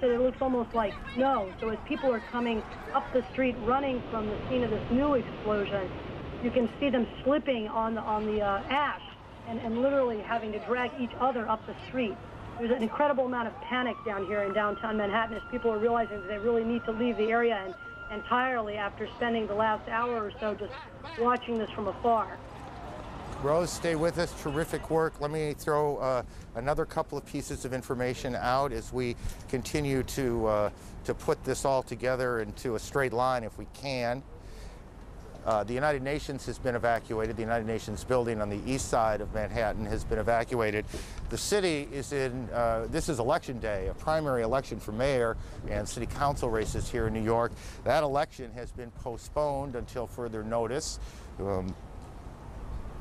It looks almost like snow. So as people are coming up the street running from the scene of this new explosion, you can see them slipping on the ash and literally having to drag each other up the street. There's an incredible amount of panic down here in downtown Manhattan as people are realizing that they really need to leave the area entirely after spending the last hour or so just watching this from afar. Rose, stay with us. Terrific work. Let me throw another couple of pieces of information out as we continue to put this all together into a straight line if we can. The United Nations has been evacuated. The United Nations building on the east side of Manhattan has been evacuated. The city is in, this is election day, a primary election for mayor and city council races here in New York. That election has been postponed until further notice.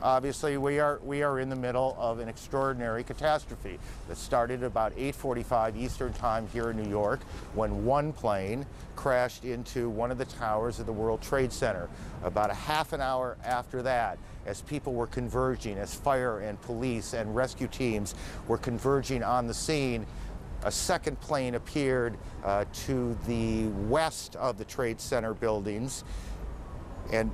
Obviously, we are in the middle of an extraordinary catastrophe that started about 8:45 Eastern Time here in New York when one plane crashed into one of the towers of the World Trade Center. About a half an hour after that, as people were converging, as fire and police and rescue teams were converging on the scene, a second plane appeared to the west of the Trade Center buildings and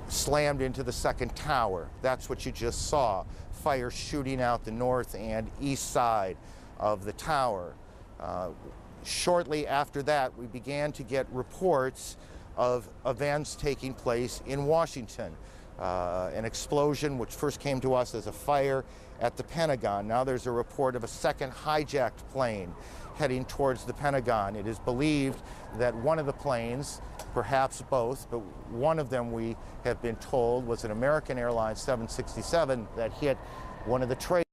slammed into the second tower. That's what you just saw. Fire shooting out the north and east side of the tower. Shortly after that, we began to get reports of events taking place in Washington. An explosion which first came to us as a fire at the Pentagon. Now there's a report of a second hijacked plane heading towards the Pentagon. It is believed that one of the planes, perhaps both, but one of them we have been told was an American Airlines 767 that hit one of the trade